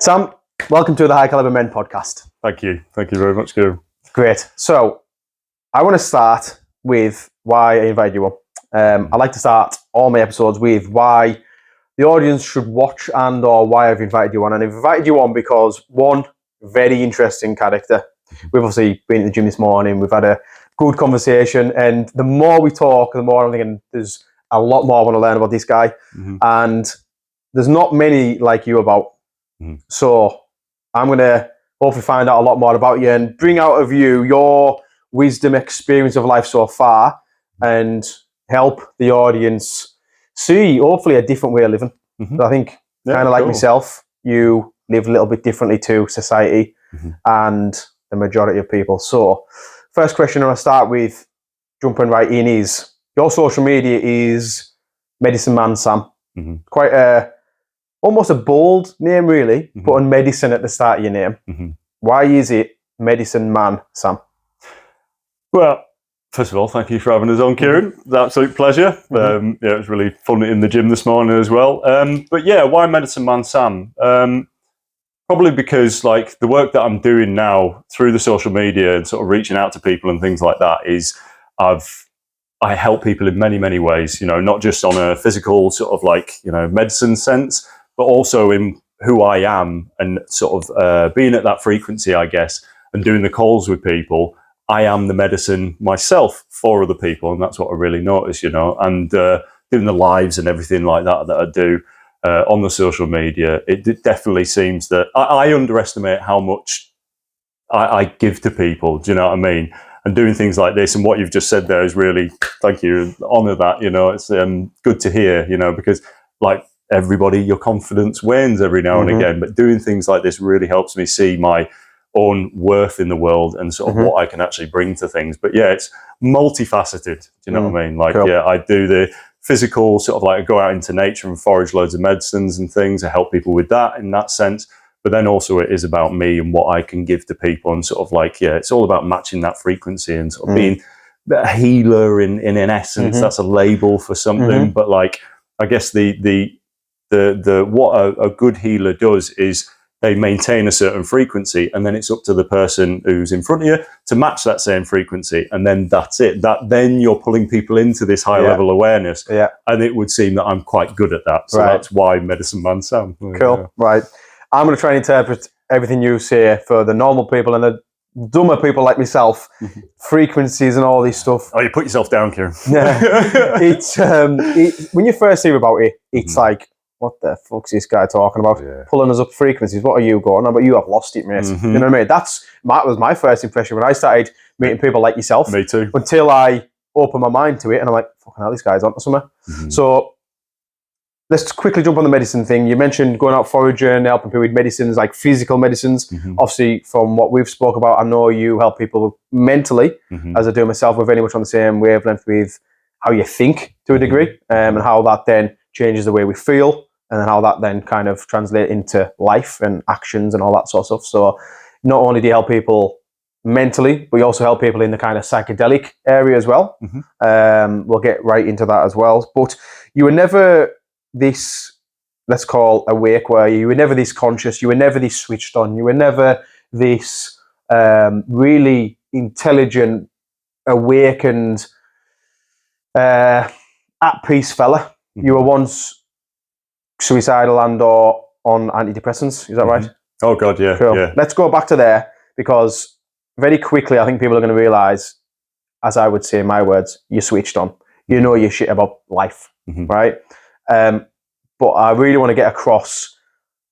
Sam, welcome to the High Caliber Men podcast. Thank you. Thank you very much, Kieran. Great. So, I want to start with why I invited you on. I like to start all my episodes with why the audience should watch and or why I've invited you on. And I've invited you on because, one, very interesting character. We've obviously been to the gym this morning. We've had a good conversation. And the more we talk, the more I'm thinking there's a lot more I want to learn about this guy. And there's not many like you about. So I'm going to hopefully find out a lot more about you and bring out of you your wisdom, experience of life so far, and help the audience see, hopefully, a different way of living. So I think, kind of like myself, you live a little bit differently to society and the majority of people. So first question I want to start with, jumping right in, is your social media is Medicine Man Sam. Quite almost a bold name, really, putting medicine at the start of your name. Why is it Medicine Man Sam? Well, first of all, thank you for having us on, Kieran. It's an absolute pleasure. Yeah, it was really fun in the gym this morning as well. But yeah, why Medicine Man Sam? Probably because, like, the work that I'm doing now through the social media and sort of reaching out to people and things like that is I help people in many, many ways, you know, not just on a physical sort of like, you know, medicine sense, but also in who I am and sort of being at that frequency, I guess, and doing the calls with people. I am the medicine myself for other people, and that's what I really notice, you know, and doing the lives and everything like that I do on the social media. It definitely seems that I underestimate how much I give to people, do you know what I mean? And doing things like this and what you've just said there is really, thank you, honour that, you know, it's good to hear, you know, because like everybody, your confidence wanes every now and again, but doing things like this really helps me see my own worth in the world and sort of what I can actually bring to things. But yeah, it's multifaceted, do you know what I mean? Like, yeah, I do the physical sort of like I go out into nature and forage loads of medicines and things. I help people with that in that sense. But then also it is about me and what I can give to people and sort of like, yeah, it's all about matching that frequency and sort of being a healer in an essence. That's a label for something. But like, I guess the what a good healer does is they maintain a certain frequency, and then it's up to the person who's in front of you to match that same frequency, and then that's it. Then you're pulling people into this high level awareness, and it would seem that I'm quite good at that. So that's why Medicine Man Sam. Cool. Right. I'm going to try and interpret everything you say for the normal people and the dumber people like myself, frequencies and all this stuff. Oh, you put yourself down, Kieran. It's when you first hear about it, it's like, what the fuck's this guy talking about? Pulling us up frequencies. What are you going on? But you have lost it, mate. You know what I mean? That was my first impression when I started meeting people like yourself. Me too. Until I opened my mind to it, and I'm like, fucking hell, this guy's onto something. So let's quickly jump on the medicine thing. You mentioned going out foraging, helping people with medicines, like physical medicines. Obviously, from what we've spoke about, I know you help people mentally, as I do myself. We're very much on the same wavelength with how you think to a degree, and how that then changes the way we feel, and how that then kind of translates into life and actions and all that sort of stuff. So not only do you help people mentally, but you also help people in the kind of psychedelic area as well. We'll get right into that as well. But you were never this, let's call, awake, where you were never this conscious, you were never this switched on, you were never this really intelligent, awakened, at peace fella. You were once suicidal and or on antidepressants, is that right? Oh God, yeah. Cool. Yeah. Let's go back to there, because very quickly I think people are going to realise, as I would say in my words, you're switched on. You know your shit about life, right? But I really want to get across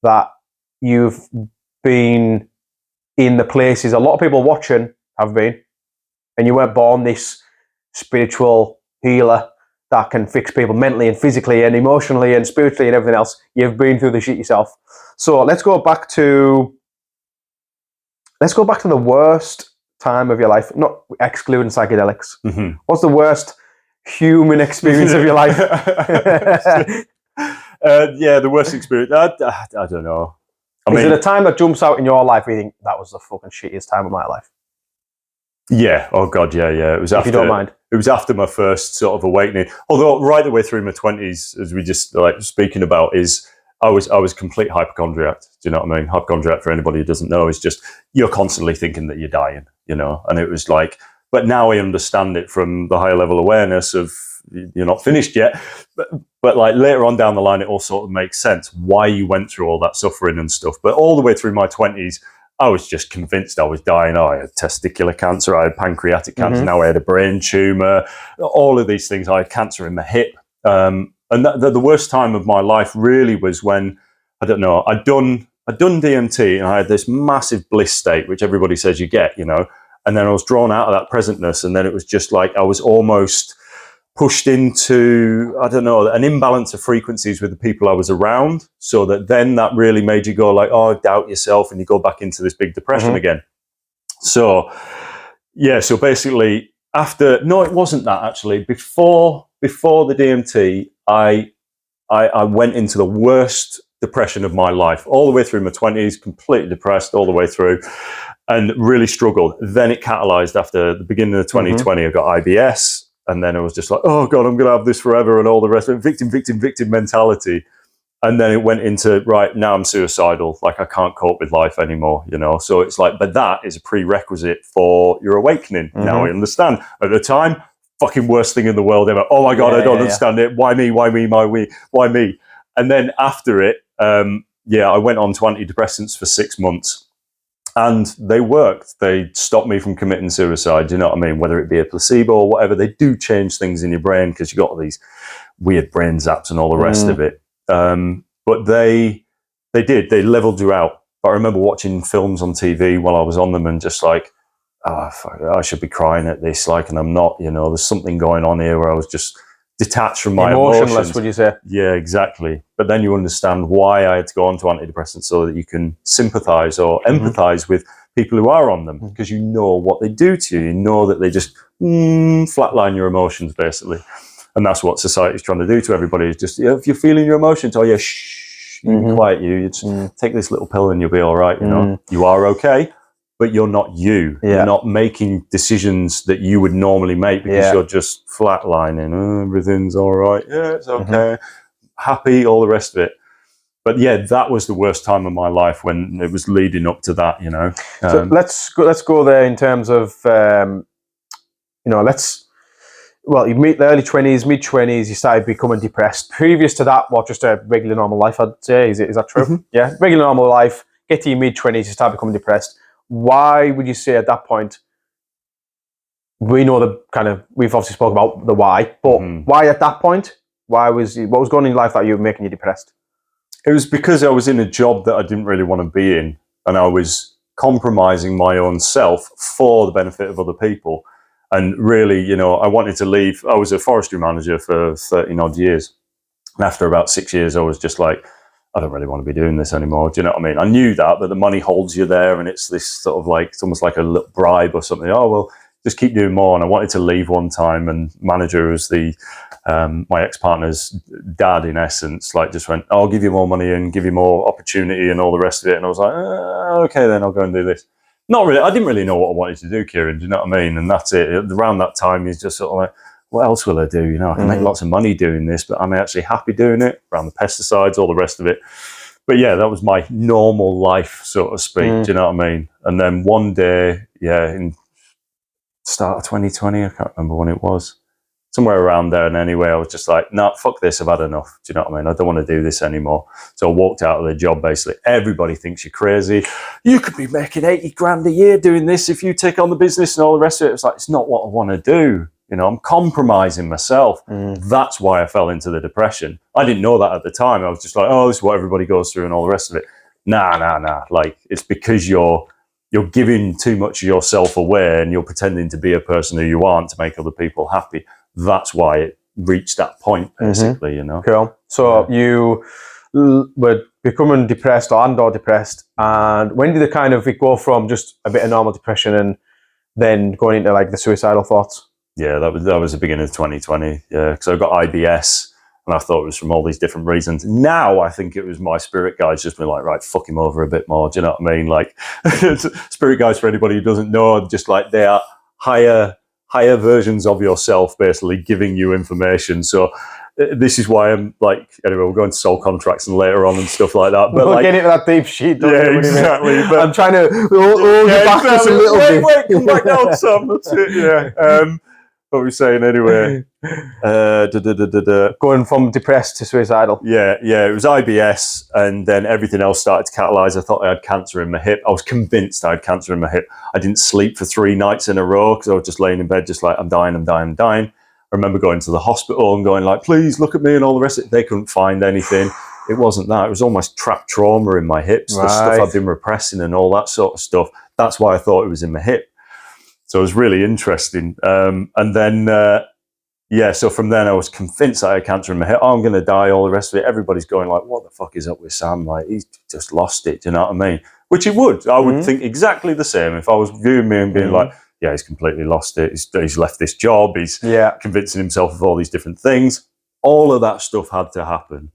that you've been in the places a lot of people watching have been, and you weren't born this spiritual healer that can fix people mentally and physically and emotionally and spiritually and everything else. You've been through the shit yourself. So let's go back to the worst time of your life, not excluding psychedelics. What's the worst human experience of your life? Yeah, the worst experience. I don't know. Is it a time that jumps out in your life where you think, that was the fucking shittiest time of my life? Yeah. Oh God. Yeah. It was after. If you don't mind. It was after my first sort of awakening. Although right the way through my 20s, as we just like speaking about, is I was complete hypochondriac. Do you know what I mean? Hypochondriac, for anybody who doesn't know, is just you're constantly thinking that you're dying, you know. And it was like, but now I understand it from the higher level awareness of you're not finished yet. But like later on down the line, it all sort of makes sense why you went through all that suffering and stuff. But all the way through my 20s, I was just convinced I was dying. Oh, I had testicular cancer, I had pancreatic cancer, now I had a brain tumor, all of these things. I had cancer in my hip. And the worst time of my life really was when, I don't know, I'd done DMT and I had this massive bliss state, which everybody says you get, you know, and then I was drawn out of that presentness. And then it was just like I was almost pushed into, I don't know, an imbalance of frequencies with the people I was around, so that then that really made you go like, oh, doubt yourself, and you go back into this big depression again. So, yeah, so basically after, no, it wasn't that actually. Before the DMT, I went into the worst depression of my life, all the way through my 20s, completely depressed all the way through, and really struggled. Then it catalyzed after the beginning of 2020. I got IBS. And then it was just like, oh God, I'm going to have this forever and all the rest of it. Victim mentality. And then it went into, right, now I'm suicidal. Like I can't cope with life anymore, you know? So it's like, but that is a prerequisite for your awakening. Now I understand. At the time, fucking worst thing in the world ever. Oh my God, I don't understand it. Why me? Why me? And then after it, I went on to antidepressants for 6 months. And they worked. They stopped me from committing suicide. You know what I mean? Whether it be a placebo or whatever, they do change things in your brain because you got all these weird brain zaps and all the rest of it. But they did. They leveled you out. But I remember watching films on TV while I was on them and just like, oh, fuck, I should be crying at this, like, and I'm not. You know, there's something going on here where I was just detached from my emotionless, emotions. would you say? Yeah, exactly. But then you understand why I had to go on to antidepressants, so that you can sympathize or empathize with people who are on them, because you know what they do to you. You know that they just flatline your emotions, basically. And that's what society's trying to do to everybody. Is just, if you're feeling your emotions, oh yeah, shh, you be quiet. You just take this little pill and you'll be all right. You know, you are okay. But you're not you. You're not making decisions that you would normally make, because you're just flatlining. Oh, everything's all right. Yeah, it's okay. Happy, all the rest of it. But yeah, that was the worst time of my life, when it was leading up to that, you know. So let's go there in terms of, you know, you meet the early 20s, mid 20s, you started becoming depressed. Previous to that, just a regular normal life, I'd say. Is that true? Yeah, regular normal life. Get to your mid 20s, you start becoming depressed. Why would you say at that point? We know we've obviously spoken about the why, but why at that point? What was going on in your life that you were making you depressed? It was because I was in a job that I didn't really want to be in, and I was compromising my own self for the benefit of other people. And really, you know, I wanted to leave. I was a forestry manager for 30 odd years. And after about 6 years, I was just like, I don't really want to be doing this anymore. Do you know what I mean? I knew that, but the money holds you there, and it's this sort of like, it's almost like a little bribe or something. Oh, well, just keep doing more. And I wanted to leave one time, and manager was my ex-partner's dad, in essence, like just went, I'll give you more money and give you more opportunity and all the rest of it. And I was like, okay, then I'll go and do this. Not really. I didn't really know what I wanted to do, Kieran. Do you know what I mean? And that's it. Around that time, he's just sort of like, what else will I do? You know, I can make lots of money doing this, but am I actually happy doing it? Around the pesticides, all the rest of it. But yeah, that was my normal life, so to speak. Do you know what I mean? And then one day, in start of 2020, I can't remember when it was, somewhere around there. And anyway, I was just like, nah, fuck this, I've had enough. Do you know what I mean? I don't want to do this anymore. So I walked out of the job, basically. Everybody thinks you're crazy. You could be making 80 grand a year doing this if you take on the business and all the rest of it. It's like, it's not what I want to do. You know, I'm compromising myself. That's why I fell into the depression. I didn't know that at the time. I was just like, oh, this is what everybody goes through and all the rest of it. Nah. Like, it's because you're giving too much of yourself away, and you're pretending to be a person who you aren't to make other people happy. That's why it reached that point, basically, you know. Cool. So you were becoming depressed or depressed, and when did it go from just a bit of normal depression and then going into like the suicidal thoughts? Yeah, that was the beginning of 2020. Yeah, because I got IBS, and I thought it was from all these different reasons. Now I think it was my spirit guides just been like, right, fuck him over a bit more. Do you know what I mean? Like, spirit guides, for anybody who doesn't know, just like they are higher versions of yourself, basically giving you information. So this is why I'm like, anyway, we'll go into soul contracts and later on and stuff like that. But we'll like, get into that deep shit. yeah, exactly. But I'm trying to hold you back just a little bit. Wait, come back down, Sam. That's it. Yeah. What were we saying anyway? Going from depressed to suicidal. Yeah. It was IBS, and then everything else started to catalyse. I thought I had cancer in my hip. I was convinced I had cancer in my hip. I didn't sleep for 3 nights in a row because I was just laying in bed, just like, I'm dying. I remember going to the hospital and going like, please look at me and all the rest of it. They couldn't find anything. It wasn't that. It was almost trapped trauma in my hips, the stuff I've been repressing and all that sort of stuff. That's why I thought it was in my hip. So it was really interesting. And then, so from then I was convinced I had cancer in my hip. Oh, I'm going to die, all the rest of it. Everybody's going like, what the fuck is up with Sam? Like, he's just lost it. Do you know what I mean? Which he would. I would think exactly the same if I was viewing me and being like, yeah, he's completely lost it. He's left this job. He's convincing himself of all these different things. All of that stuff had to happen.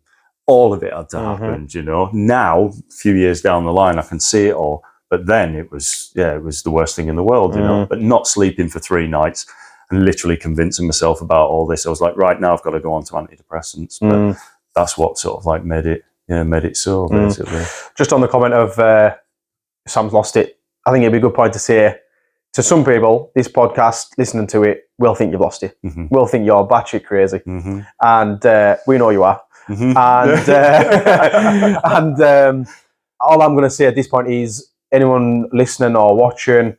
All of it had to happen, you know. Now, a few years down the line, I can see it all. But then it was the worst thing in the world, you know. But not sleeping for 3 nights and literally convincing myself about all this. I was like, right now I've got to go on to antidepressants. But that's what sort of like made it so, basically. Just on the comment of Sam's lost it, I think it'd be a good point to say to some people, this podcast, listening to it, will think you've lost it. Will think you're batshit crazy. And we know you are. And all I'm going to say at this point is, anyone listening or watching,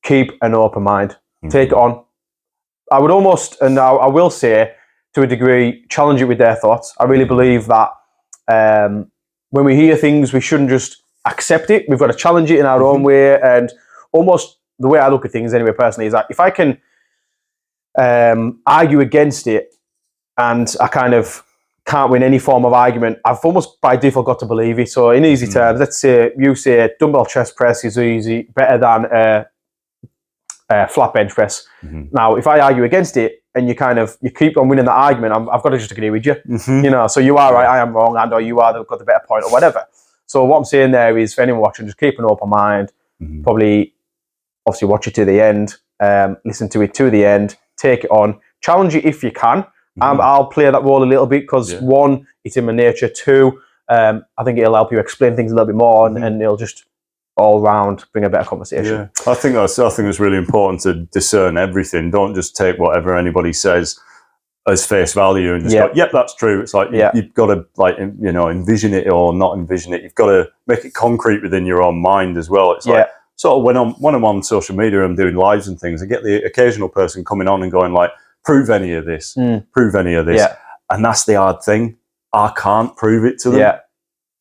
keep an open mind. Take it on. I would almost, and I will say, to a degree, challenge it with their thoughts. I really believe that when we hear things, we shouldn't just accept it. We've got to challenge it in our own way. And almost the way I look at things anyway, personally, is that if I can argue against it and I kind of can't win any form of argument, I've almost by default got to believe it. So in easy terms, let's say you say dumbbell chest press is easy, better than a flat bench press. Now, if I argue against it and you keep on winning the argument, I've got to just agree with you. You know, so you are right, I am wrong, and or you are got the better point or whatever. So what I'm saying there is, for anyone watching, just keep an open mind. Probably, obviously, watch it to the end. Listen to it to the end. Take it on. Challenge it if you can. I'll play that role a little bit because one, it's in my nature. Two, I think it'll help you explain things a little bit more, and it'll just all round bring a better conversation. Yeah, I think it's really important to discern everything. Don't just take whatever anybody says as face value and just go, yep, that's true. It's like you've got to like envision it or not envision it. You've got to make it concrete within your own mind as well. It's like sort of when I'm on social media, I'm doing lives and things. I get the occasional person coming on and going like, prove any of this, prove any of this. And that's the hard thing. I can't prove it to them.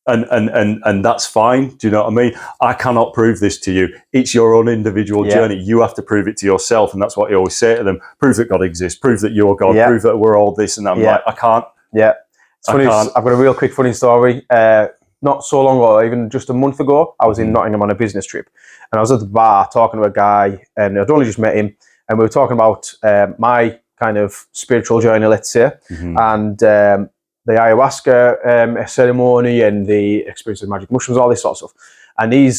And that's fine. Do you know what I mean? I cannot prove this to you. It's your own individual journey. You have to prove it to yourself. And that's what I always say to them. Prove that God exists. Prove that you're God. Prove that we're all this and that. I'm like, I can't. It's funny. I've got a real quick funny story. Not so long ago, even just a month ago, I was in Nottingham on a business trip. And I was at the bar talking to a guy, and I'd only just met him. And we were talking about my kind of spiritual journey, let's say, and the ayahuasca ceremony and the experience of magic mushrooms, all this sort of stuff. And he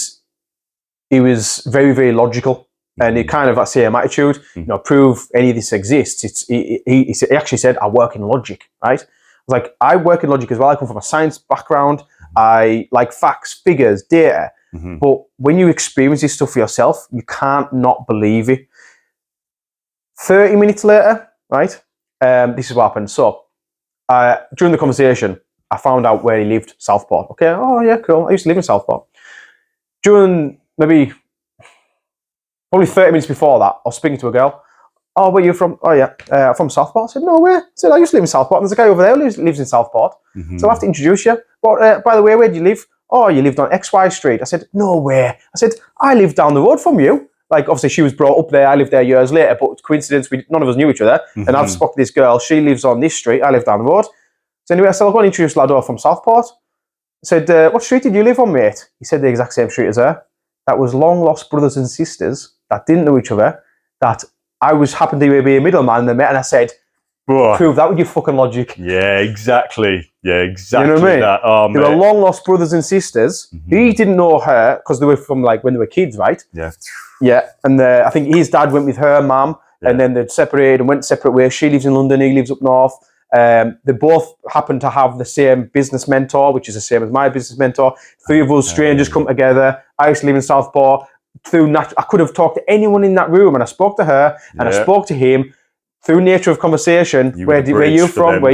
was very, very logical, and he kind of that same attitude. Prove any of this exists. He actually said, I work in logic, right? I was like, I work in logic as well. I come from a science background. I like facts, figures, data. But when you experience this stuff for yourself, you can't not believe it. 30 minutes later, right? This is what happened. So during the conversation, I found out where he lived, Southport. Okay, oh yeah, cool. I used to live in Southport. During probably 30 minutes before that, I was speaking to a girl. Oh, where are you from? Oh yeah, I'm from Southport. I said, no, where? I said, I used to live in Southport. There's a guy over there who lives in Southport. So I have to introduce you. But by the way, where do you live? Oh, you lived on XY Street. I said, no way. I said, I live down the road from you. Like, obviously, she was brought up there. I lived there years later, but coincidence, none of us knew each other. And I've spoken to this girl. She lives on this street. I live down the road. So anyway, I said, I'll go and introduce Lado from Southport. I said, what street did you live on, mate? He said the exact same street as her. That was long-lost brothers and sisters that didn't know each other, that I happened to be a middleman and they met, and I said, prove that with your fucking logic. Yeah, exactly. Yeah, exactly. You know what I mean? That. Oh, they were long-lost brothers and sisters. He didn't know her because they were from like when they were kids, right? Yeah, and I think his dad went with her mum, and then they separated and went separate ways. She lives in London, he lives up north, They both happen to have the same business mentor, which is the same as my business mentor. Three of us strangers come together. I used to live in Southport. I could have talked to anyone in that room, and I spoke to her, and I spoke to him. Through nature of conversation, where are you from? There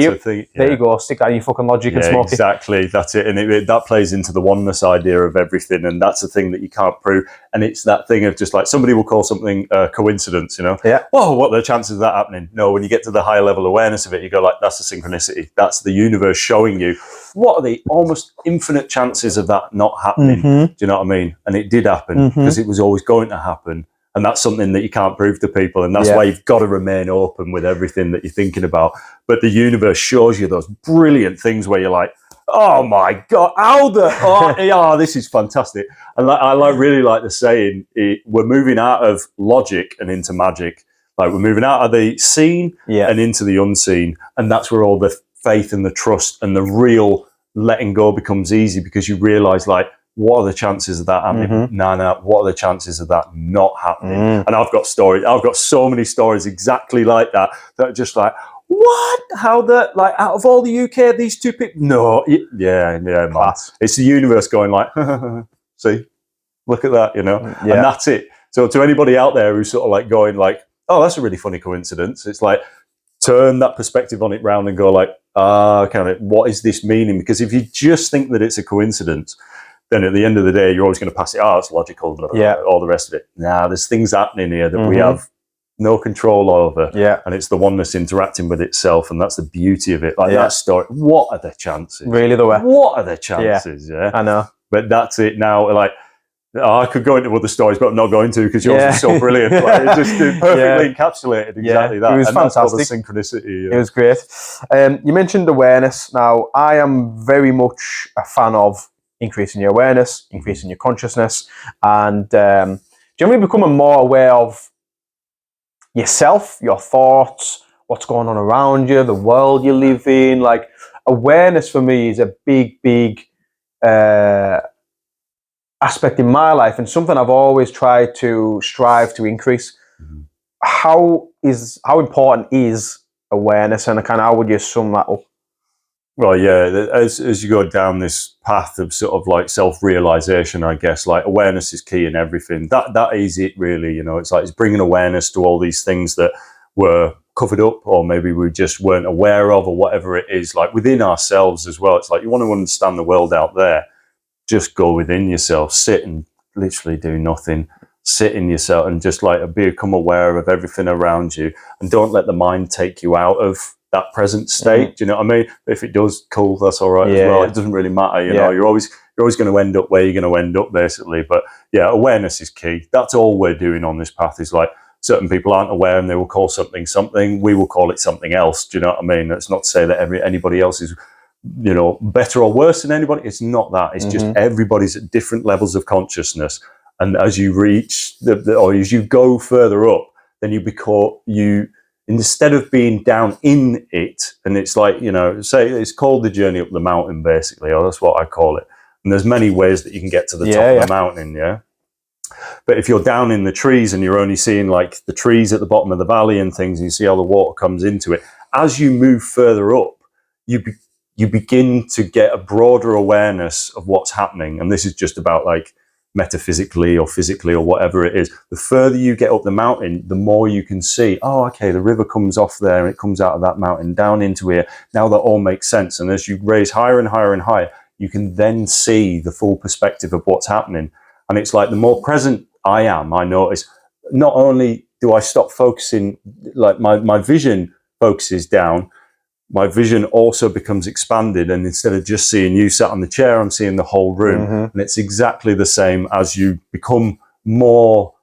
you go. Stick that in your fucking logic and smoke exactly. That's it. And that plays into the oneness idea of everything. And that's the thing that you can't prove. And it's that thing of just like somebody will call something a coincidence, you know? Yeah. Whoa, what are the chances of that happening? No, when you get to the higher level awareness of it, you go like, that's a synchronicity. That's the universe showing you what are the almost infinite chances of that not happening. Do you know what I mean? And it did happen because it was always going to happen. And that's something that you can't prove to people. And that's why you've got to remain open with everything that you're thinking about. But the universe shows you those brilliant things where you're like, oh my God, this is fantastic. And I really like the saying, we're moving out of logic and into magic. Like we're moving out of the seen and into the unseen. And that's where all the faith and the trust and the real letting go becomes easy, because you realize like, what are the chances of that happening? No. What are the chances of that not happening? And I've got stories. I've got so many stories exactly like that are just like, what? How out of all the UK, these two people? No. Yeah, man. It's the universe going like, see, look at that, you know? And that's it. So to anybody out there who's sort of like going like, oh, that's a really funny coincidence. It's like, turn that perspective on it round and go like, what is this meaning? Because if you just think that it's a coincidence, then at the end of the day, you're always going to pass it. Oh, it's logical, all the rest of it. Nah, there's things happening here that we have no control over. And it's the oneness interacting with itself, and that's the beauty of it. Like that story, what are the chances? Really, though? What are the chances? Yeah, I know. But that's it now. Like, I could go into other stories, but I'm not going to, because yours is so brilliant. Like, it just perfectly encapsulated exactly that. It was fantastic. That's synchronicity. It was great. You mentioned awareness. Now, I am very much a fan of increasing your awareness, increasing your consciousness, and generally becoming more aware of yourself, your thoughts, what's going on around you, the world you live in. Like, awareness for me is a big aspect in my life, and something I've always tried to strive to increase. How important is awareness, and how would you sum that up? Well, yeah, as you go down this path of sort of like self-realization, I guess, like awareness is key in everything. That is it, really. You know, it's like it's bringing awareness to all these things that were covered up, or maybe we just weren't aware of, or whatever it is, like within ourselves as well. It's like you want to understand the world out there, just go within yourself, sit and literally do nothing. Sit in yourself and just like become aware of everything around you, and don't let the mind take you out of that present state. Do you know what I mean? If it does, cool, that's all right as well. It doesn't really matter, you know. You're always going to end up where you're going to end up, basically. But yeah, awareness is key. That's all we're doing on this path. Is like certain people aren't aware and they will call something. We will call it something else. Do you know what I mean? That's not to say that anybody else is, you know, better or worse than anybody. It's not that. It's just everybody's at different levels of consciousness. And as you reach or as you go further up, then instead of being down in it, and it's like, you know, say it's called the journey up the mountain, basically, or that's what I call it. And there's many ways that you can get to the top of the mountain, But if you're down in the trees and you're only seeing like the trees at the bottom of the valley and things, and you see how the water comes into it, as you move further up, you begin to get a broader awareness of what's happening. And this is just about like metaphysically or physically or whatever it is. The further you get up the mountain, the more you can see, oh, okay, the river comes off there and it comes out of that mountain down into here. Now that all makes sense. And as you raise higher and higher and higher, you can then see the full perspective of what's happening. And it's like the more present I am, I notice, not only do I stop focusing, like my vision focuses down, my vision also becomes expanded, and instead of just seeing you sat on the chair, I'm seeing the whole room. And it's exactly the same as you become more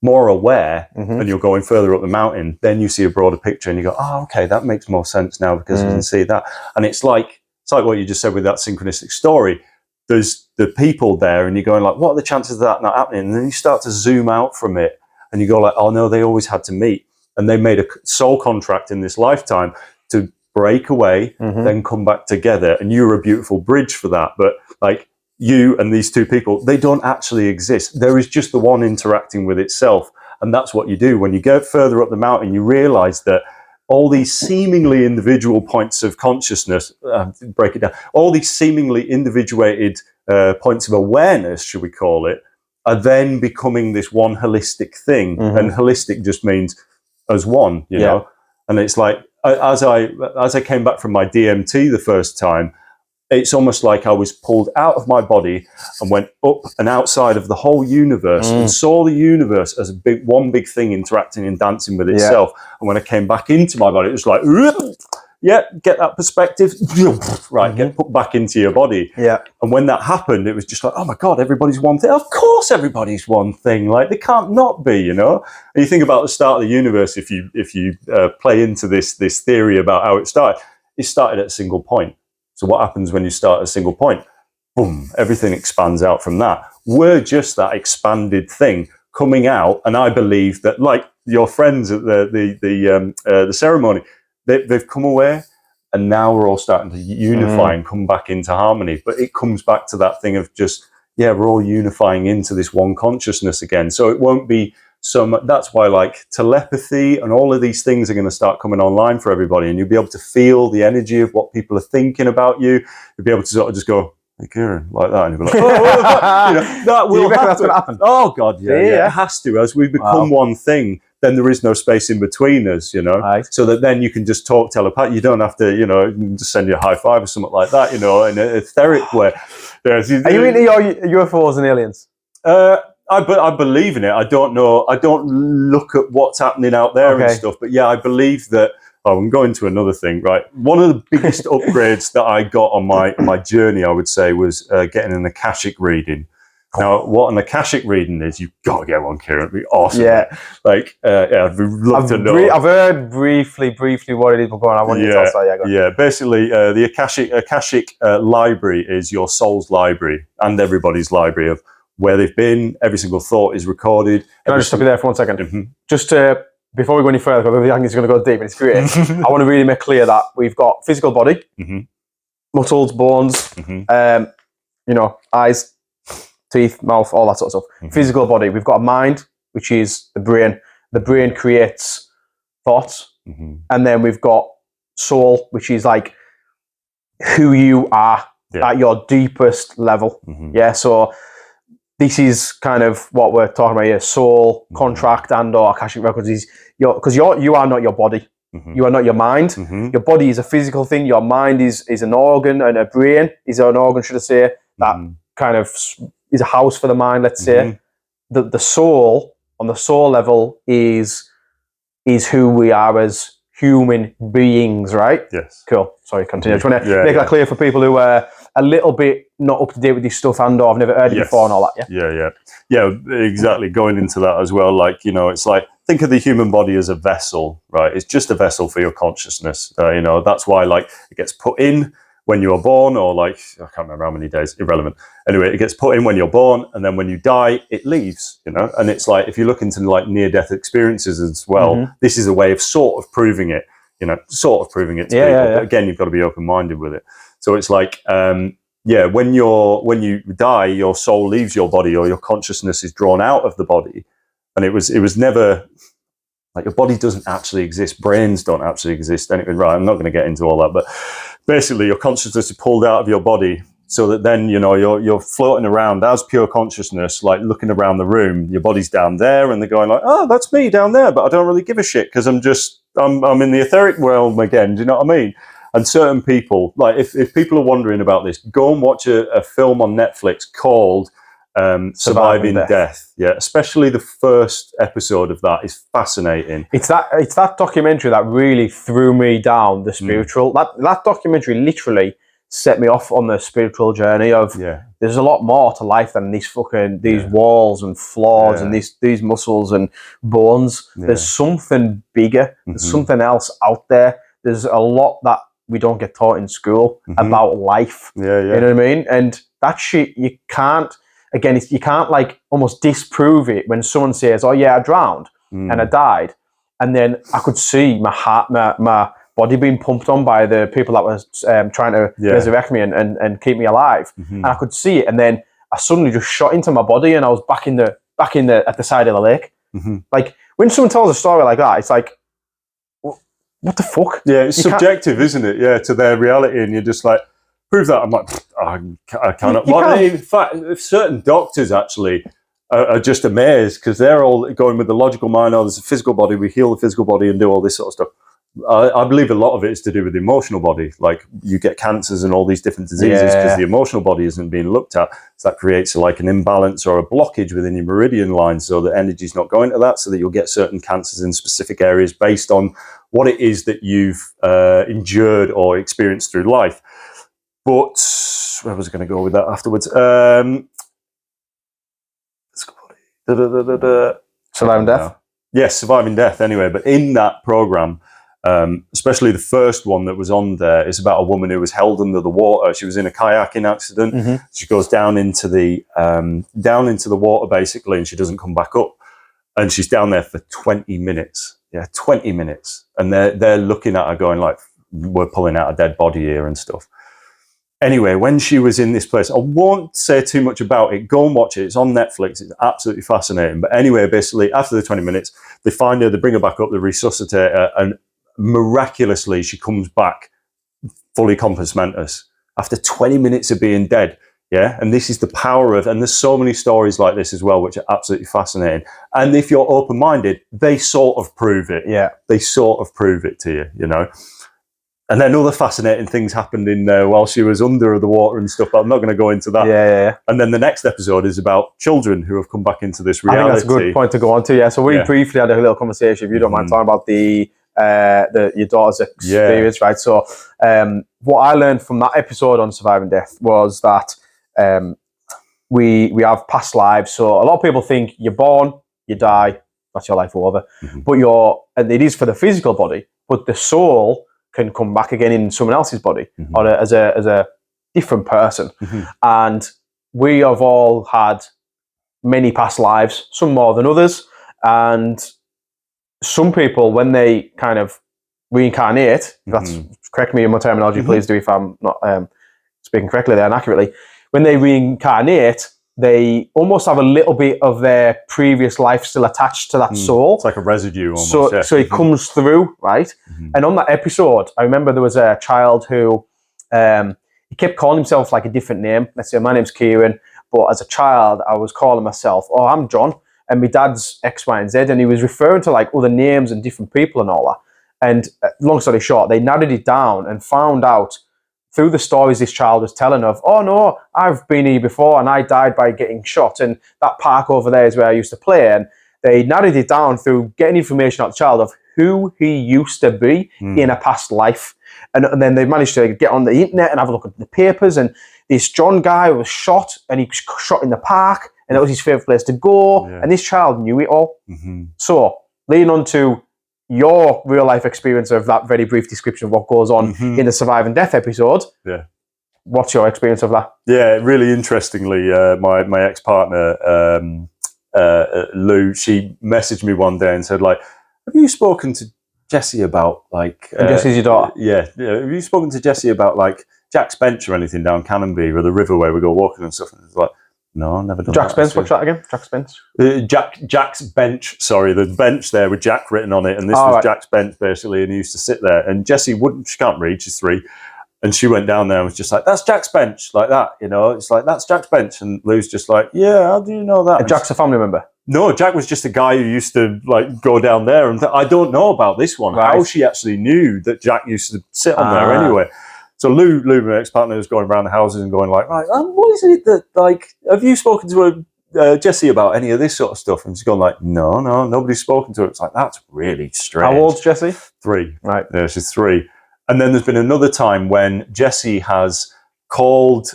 aware, and you're going further up the mountain, then you see a broader picture and you go, oh, okay, that makes more sense now because you can see that. And it's like what you just said with that synchronistic story. There's the people there and you're going like, what are the chances of that not happening? And then you start to zoom out from it and you go like, oh no, they always had to meet. And they made a soul contract in this lifetime to break away, then come back together. And you're a beautiful bridge for that. But like you and these two people, they don't actually exist. There is just the one interacting with itself. And that's what you do. When you go further up the mountain, you realize that all these seemingly individual points of consciousness, break it down, all these seemingly individuated points of awareness, should we call it, are then becoming this one holistic thing. And holistic just means as one, you know. And it's like, as I came back from my DMT the first time, it's almost like I was pulled out of my body and went up and outside of the whole universe and saw the universe as one big thing interacting and dancing with itself. And when I came back into my body, it was like, get that perspective, right, get put back into your body. And when that happened, it was just like, oh my God, everybody's one thing. Of course everybody's one thing. Like, they can't not be, you know? And you think about the start of the universe, if you play into this theory about how it started at a single point. So what happens when you start at a single point? Boom, everything expands out from that. We're just that expanded thing coming out. And I believe that, like your friends at the ceremony, they've come away, and now we're all starting to unify and come back into harmony. But it comes back to that thing of just, we're all unifying into this one consciousness again. So it won't be so much. That's why, like, telepathy and all of these things are going to start coming online for everybody, and you'll be able to feel the energy of what people are thinking about you. You'll be able to sort of just go, hey, Kieran, like that, and you'll be like, oh, you know, that will happen. Oh God, yeah, it has to. As we become one thing, then there is no space in between us, you know, so that then you can just talk telepath. You don't have to, you know, just send you a high five or something like that, you know, in an etheric way. Are you into your UFOs and aliens? I believe in it. I don't know. I don't look at what's happening out there and stuff. But yeah, I believe that. Oh, I'm going to another thing, right? One of the biggest upgrades that I got on my journey, I would say, was getting an Akashic reading. Now, what an Akashic reading is, you've got to get one, Kieran. It'd be awesome. Yeah. Like, I'd love to know. I've heard briefly what it is, but go on. I want you to tell. So, yeah. Basically, the Akashic library is your soul's library and everybody's library of where they've been. Every single thought is recorded. Can I just stop you there for 1 second? Just before we go any further, because I think it's going to go deep and it's great. I want to really make clear that we've got physical body, muscles, bones, you know, eyes, teeth, mouth, all that sort of stuff. Physical body. We've got a mind, which is the brain. The brain creates thoughts. And then we've got soul, which is like who you are at your deepest level. So this is kind of what we're talking about here. Soul, contract, and or Akashic Records is because you are not your body. You are not your mind. Your body is a physical thing. Your mind is an organ, and a brain is an organ, should I say, that kind of is a house for the mind, let's say. The soul, on the soul level, is who we are as human beings, right? Yes. Cool. Sorry, continue. I just want to make that clear for people who are a little bit not up to date with this stuff and or I've never heard it before and all that. Yeah, exactly. Going into that as well, like, you know, it's like, think of the human body as a vessel, right? It's just a vessel for your consciousness. You know, that's why, like, it gets put in when you are born, or like, I can't remember how many days, irrelevant. Anyway, it gets put in when you're born, and then when you die, it leaves, you know? And it's like, if you look into like near-death experiences as well, this is a way of sort of proving it, you know, sort of proving it to people. But again, you've got to be open-minded with it. So it's like, when you die, your soul leaves your body, or your consciousness is drawn out of the body. And it was never, like, your body doesn't actually exist. Brains don't actually exist. Anyway, right, I'm not going to get into all that, but basically your consciousness is pulled out of your body, so that then, you know, you're floating around as pure consciousness, like looking around the room. Your body's down there, and they're going like, oh, that's me down there, but I don't really give a shit because I'm in the etheric realm again. Do you know what I mean? And certain people, like, if people are wondering about this, go and watch a film on Netflix called Surviving Death. Yeah, especially the first episode of that is fascinating. It's that documentary that really threw me down the spiritual. That documentary literally set me off on the spiritual journey of there's a lot more to life than these walls and floors and these muscles and bones. There's something bigger. There's something else out there. There's a lot that we don't get taught in school about life. You know what I mean? And that shit, you can't like almost disprove it when someone says, oh yeah, I drowned and I died. And then I could see my heart, my body being pumped on by the people that was trying to resurrect me and keep me alive. And I could see it. And then I suddenly just shot into my body, and I was back in at the side of the lake. Like, when someone tells a story like that, it's like, what the fuck? Yeah, it's You can't- subjective, isn't it? Yeah, to their reality, and you're just like, prove that. I'm like, I cannot. You Well, can't. in fact, certain doctors actually are just amazed because they're all going with the logical mind. Oh, there's a physical body. We heal the physical body and do all this sort of stuff. I believe a lot of it is to do with the emotional body. Like you get cancers and all these different diseases because the emotional body isn't being looked at. So that creates like an imbalance or a blockage within your meridian line, so the energy's not going to that, so that you'll get certain cancers in specific areas based on what it is that you've endured or experienced through life. But where was I going to go with that afterwards? Surviving Death? Yes, Surviving Death, anyway. But in that program, especially the first one that was on there, is about a woman who was held under the water. She was in a kayaking accident. Mm-hmm. She goes down into the water, basically, and she doesn't come back up. And she's down there for 20 minutes. Yeah, 20 minutes. And they're looking at her going like, we're pulling out a dead body here and stuff. Anyway, when she was in this place, I won't say too much about it. Go and watch it. It's on Netflix. It's absolutely fascinating. But anyway, basically, after the 20 minutes, they find her, they bring her back up, they resuscitate her, and miraculously, she comes back fully compos mentis after 20 minutes of being dead. Yeah, and this is the power of, and there's so many stories like this as well, which are absolutely fascinating. And if you're open-minded, they sort of prove it. Yeah. They sort of prove it to you, you know. And then other fascinating things happened in there while she was under the water and stuff, but I'm not going to go into that. Yeah. And then the next episode is about children who have come back into this reality. I think that's a good point to go on to, yeah. So we briefly had a little conversation, if you don't mind, talking about your daughter's experience, right? So what I learned from that episode on Surviving Death was that we have past lives. So a lot of people think you're born, you die, that's your life over. Mm-hmm. But and it is for the physical body, but the soul can come back again in someone else's body, mm-hmm. or as a different person. Mm-hmm. And we have all had many past lives, some more than others. And some people, when they kind of reincarnate, mm-hmm. Correct me in my terminology, mm-hmm. please do, if I'm not speaking correctly there and accurately. When they reincarnate, they almost have a little bit of their previous life still attached to that soul. It's like a residue almost. So it comes through, right? Mm-hmm. And on that episode, I remember there was a child who he kept calling himself like a different name. Let's say my name's Kieran, but as a child, I was calling myself, oh, I'm John, and my dad's X, Y, and Z, and he was referring to like other names and different people and all that. And long story short, they narrowed it down and found out through the stories this child was telling of, oh no, I've been here before and I died by getting shot, and that park over there is where I used to play. And they narrowed it down through getting information out of the child of who he used to be in a past life. And then they managed to get on the internet and have a look at the papers, and this John guy was shot, and he was shot in the park, and that was his favourite place to go, and this child knew it all. Mm-hmm. So, leading on to your real life experience of that very brief description of what goes on in the Surviving Death episode. Yeah. What's your experience of that? Yeah, really interestingly, my ex-partner, Lou, she messaged me one day and said, like, have you spoken to Jessie about, like... Jessie's your daughter? Yeah. Have you spoken to Jessie about, like, Jack's Bench or anything down Canonby or the river where we go walking and stuff? And it's like, no, never done Jack's that. Bench, what's that again? Jack's Bench? Jack's Bench, sorry, the bench there with Jack written on it, and this was right. Jack's Bench, basically, and he used to sit there. And Jessie she can't read, she's 3, and she went down there and was just like, that's Jack's Bench, like that, you know, it's like, that's Jack's Bench. And Lou's just like, yeah, how do you know that? And Jack's a family member? No, Jack was just a guy who used to, like, go down there, and I don't know about this one, right. How she actually knew that Jack used to sit on there anyway. So Lou, my ex-partner, was going around the houses and going like, what is it that, like, have you spoken to Jessie about any of this sort of stuff? And she's gone like, no, nobody's spoken to her. It's like, that's really strange. How old's Jessie? 3. Right. Yeah, she's 3. And then there's been another time when Jessie has called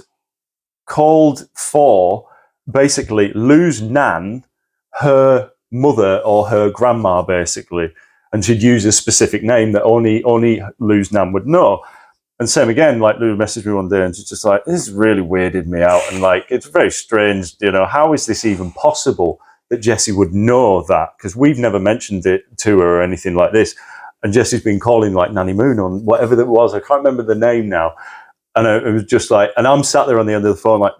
for, basically, Lou's nan, her mother or her grandma, basically. And she'd use a specific name that only Lou's nan would know. And same again, like Lou messaged me one day and she's just like, this really weirded me out. And like, it's very strange, you know, how is this even possible that Jessie would know that? Because we've never mentioned it to her or anything like this. And Jessie's been calling like Nanny Moon on whatever that was. I can't remember the name now. And it was just like, and I'm sat there on the end of the phone like,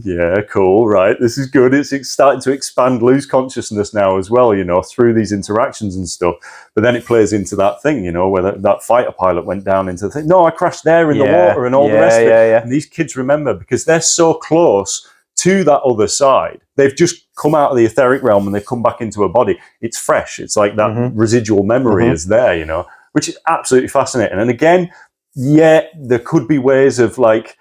yeah, cool, right, this is good. It's starting to expand, lose consciousness now as well, you know, through these interactions and stuff. But then it plays into that thing, you know, where that fighter pilot went down into the thing. No, I crashed there in the water and all the rest of it. And these kids remember because they're so close to that other side. They've just come out of the etheric realm and they've come back into a body. It's fresh. It's like that residual memory is there, you know, which is absolutely fascinating. And again, yeah, there could be ways of like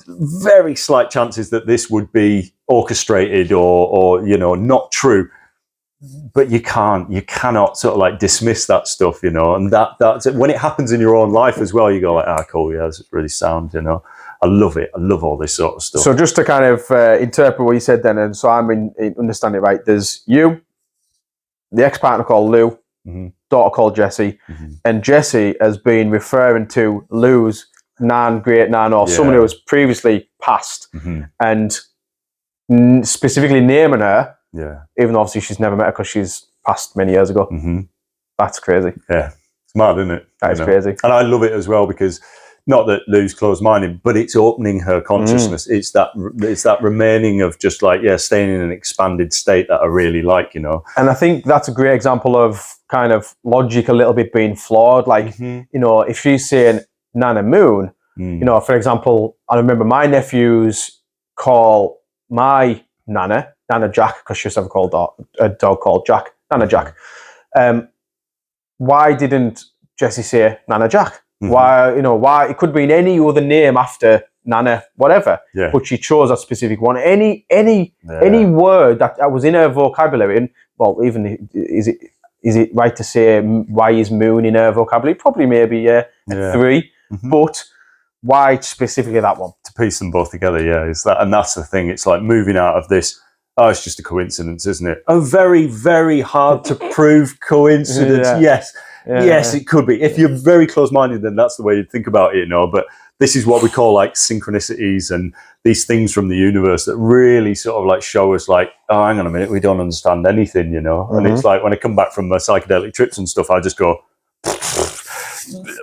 very slight chances that this would be orchestrated or you know, not true. But you cannot sort of like dismiss that stuff, you know, and that's when it happens in your own life as well, you go like, cool, yeah, this is really sound, you know. I love it. I love all this sort of stuff. So just to kind of interpret what you said then, and so I'm understand it right, there's you, the ex-partner called Lou, daughter called Jessie, and Jessie has been referring to Lou's great nan or someone who was previously passed and specifically naming her, even though obviously she's never met her because she's passed many years ago. That's crazy. Yeah, it's mad, isn't it? That is crazy. And I love it as well because not that Lou's closed-minded, but it's opening her consciousness. It's that remaining of just like, staying in an expanded state that I really like, you know. And I think that's a great example of kind of logic a little bit being flawed. Like, you know, if she's saying Nana Moon, you know, for example, I remember my nephews call my Nana Jack, because she used to have a dog called Jack, Nana Jack. Why didn't Jessie say Nana Jack? Why, you know, why it could be in any other name after Nana, whatever, but she chose that specific one. Any word that was in her vocabulary, and well, even is it right to say why is moon in her vocabulary? Probably, maybe, three, but why specifically that one? To piece them both together, is that, and that's the thing. It's like moving out of this. Oh, it's just a coincidence, isn't it? A very, very hard to prove coincidence. Yes, it could be. If you're very close-minded, then that's the way you'd think about it, you know. But this is what we call like synchronicities and these things from the universe that really sort of like show us like, oh, hang on a minute, we don't understand anything, you know. And it's like when I come back from my psychedelic trips and stuff, I just go,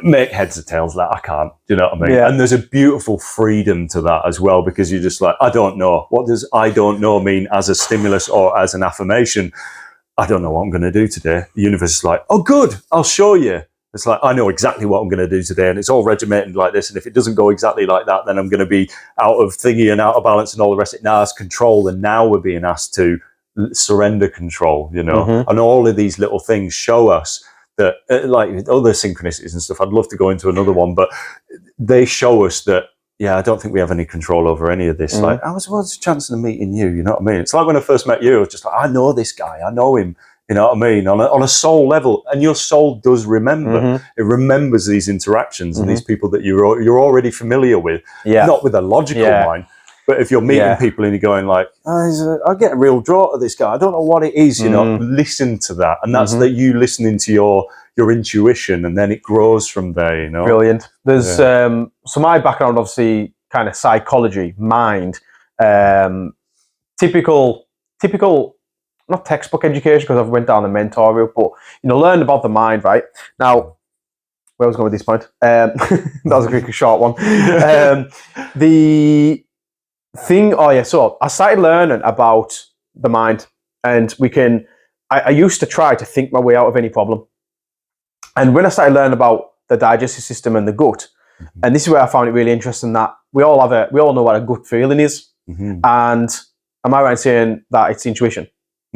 make heads or tails of that. I can't. Do you know what I mean? And there's a beautiful freedom to that as well, because you're just like, I don't know. What does I don't know mean as a stimulus or as an affirmation? I don't know what I'm going to do today. The universe is like, oh, good, I'll show you. It's like, I know exactly what I'm going to do today, and it's all regimented like this. And if it doesn't go exactly like that, then I'm going to be out of thingy and out of balance and all the rest of it. Now it's control, and now we're being asked to surrender control, you know. And all of these little things show us that, like other synchronicities and stuff, I'd love to go into another one, but they show us that, I don't think we have any control over any of this. Like, what's the chance of meeting you? You know what I mean? It's like when I first met you, I was just like, I know this guy, I know him. You know what I mean? On a soul level, and your soul does remember. It remembers these interactions and these people that you're already familiar with, not with a logical mind. But if you're meeting people and you're going like, I get a real draw to this guy, I don't know what it is, you know, listen to that. And that's that you listening to your intuition, and then it grows from there, you know. Brilliant. There's so my background, obviously, kind of psychology, mind, typical not textbook education, because I've went down the mentor route, but you know, learned about the mind, right? Now, where was I going with this point? That was a quick short one. The thing, so I started learning about the mind, and I used to try to think my way out of any problem. And when I started learning about the digestive system and the gut, and this is where I found it really interesting, that we all know what a gut feeling is. And am I right in saying that it's intuition?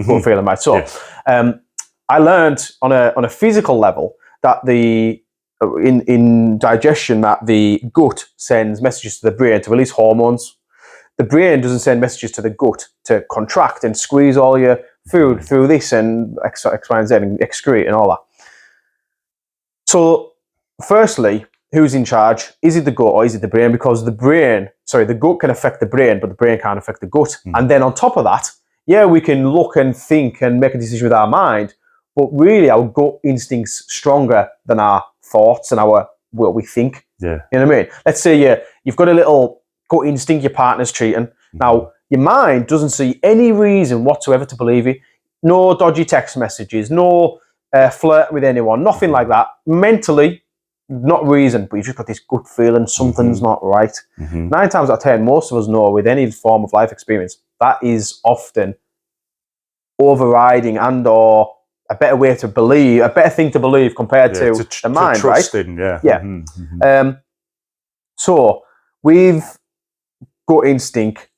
Gut feeling, right? So I learned on a physical level that in digestion, that the gut sends messages to the brain to release hormones. The brain doesn't send messages to the gut to contract and squeeze all your food through this and X, Y, and Z and excrete and all that. So, firstly, who's in charge? Is it the gut or is it the brain? Because the gut can affect the brain, but the brain can't affect the gut. And then on top of that, we can look and think and make a decision with our mind, but really our gut instinct's stronger than our thoughts and what we think. You know what I mean? Let's say you've got a little gut instinct, your partner's cheating. Now, your mind doesn't see any reason whatsoever to believe you. No dodgy text messages, no flirting with anyone, nothing like that. Mentally, not reason, but you've just got this gut feeling something's not right. 9 times out of 10, most of us know with any form of life experience, that is often overriding and or a better way to believe, a better thing to believe compared to the mind, trust right? In, yeah. Yeah. So with gut instinct,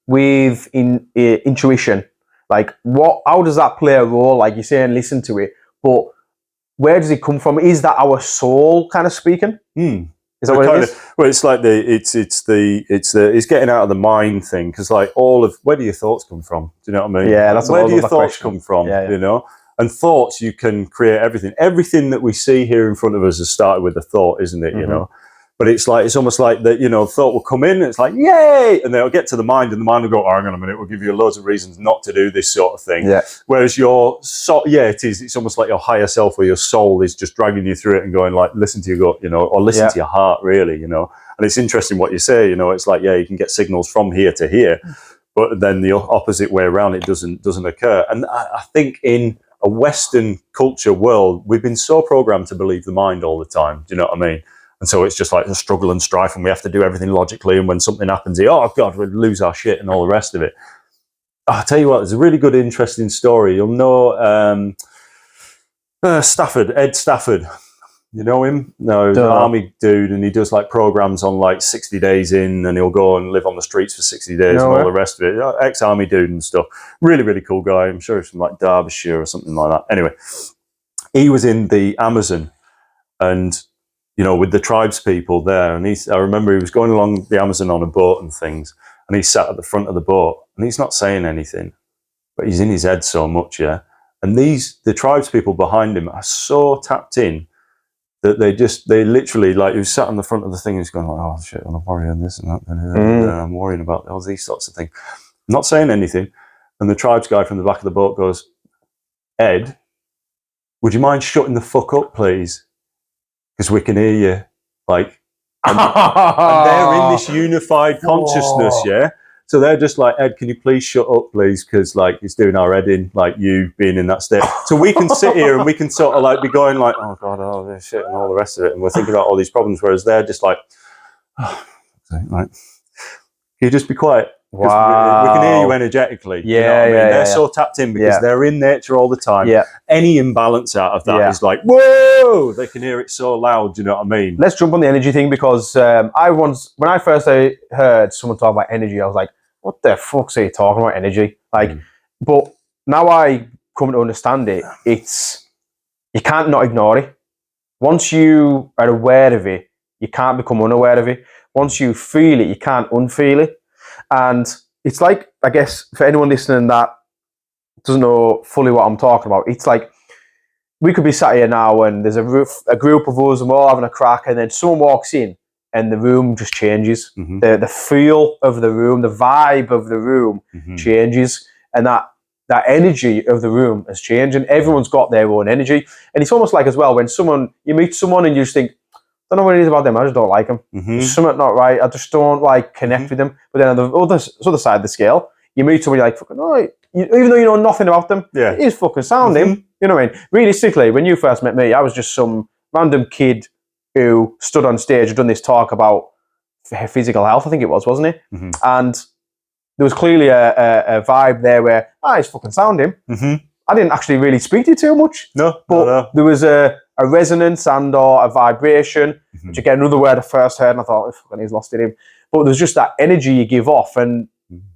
with intuition, like how does that play a role? Like you're saying, listen to it, but where does it come from? Is that our soul kind of speaking? Is that what it is? Well, it's like it's getting out of the mind thing, because like where do your thoughts come from? Do you know what I mean? Yeah, that's where do your thoughts question. come from? Yeah. You know, and thoughts, you can create everything. Everything that we see here in front of us has started with a thought, isn't it? You know. But it's almost like that, you know, thought will come in and it's like, yay! And they'll get to the mind and the mind will go, oh, hang on a minute, we'll give you loads of reasons not to do this sort of thing. Yeah. Whereas it's almost like your higher self or your soul is just dragging you through it and going like, listen to your gut, you know, or listen to your heart, really, you know. And it's interesting what you say, you know, it's like, you can get signals from here to here, but then the opposite way around, it doesn't occur. And I think in a Western culture world, we've been so programmed to believe the mind all the time. Do you know what I mean? And so it's just like a struggle and strife, and we have to do everything logically. And when something happens, oh God, we'll lose our shit and all the rest of it. I'll tell you what, there's a really good, interesting story. You'll know Ed Stafford. You know him? No, he's an army dude, and he does like programs on like 60 days in, and he'll go and live on the streets for 60 days and all the rest of it. Ex-army dude and stuff. Really, really cool guy. I'm sure he's from like Derbyshire or something like that. Anyway, he was in the Amazon, and you know, with the tribes people there. And I remember he was going along the Amazon on a boat and things, and he sat at the front of the boat, and he's not saying anything, but he's in his head so much, yeah. And the tribes people behind him are so tapped in that they literally, like, he was sat on the front of the thing, and he's going like, oh shit, I'm worrying this and that, and I'm worrying about all these sorts of things. Not saying anything. And the tribes guy from the back of the boat goes, Ed, would you mind shutting the fuck up, please? Because we can hear you, like, and they're in this unified consciousness, yeah? So they're just like, Ed, can you please shut up, please? Because, like, it's doing our head in, like, you being in that state. So we can sit here and we can sort of, like, be going like, oh, God, oh, this shit and all the rest of it. And we're thinking about all these problems, whereas they're just like, oh, right. Can you just be quiet? Wow. We can hear you energetically. Yeah, you know what I mean? yeah, They're so tapped in because they're in nature all the time. Yeah. Any imbalance out of that is like, whoa! They can hear it so loud. Do you know what I mean? Let's jump on the energy thing, because when I first heard someone talk about energy, I was like, what the fuck's he talking about energy? Like, but now I come to understand it. You can't not ignore it. Once you are aware of it, you can't become unaware of it. Once you feel it, you can't unfeel it. And it's like, I guess, for anyone listening that doesn't know fully what I'm talking about, it's like we could be sat here now and there's a group of us and we're all having a crack, and then someone walks in and the room just changes. The feel of the room, the vibe of the room changes, and that energy of the room has changed, and everyone's got their own energy. And it's almost like, as well, when you meet someone and you just think, I don't know what it is about them, I just don't like them. There's something not right, I just don't like connect with them. But then on the other side of the scale, you meet someone, you're like, fucking, oh, even though you know nothing about them, it is fucking sounding. You know what I mean? Realistically, when you first met me, I was just some random kid who stood on stage and done this talk about physical health, I think it was, wasn't it? And there was clearly a vibe there where, it's fucking sounding. I didn't actually really speak to you too much. But there was a resonance and or a vibration, which again, another word I first heard, and I thought, fucking, he's lost in him. But there's just that energy you give off. And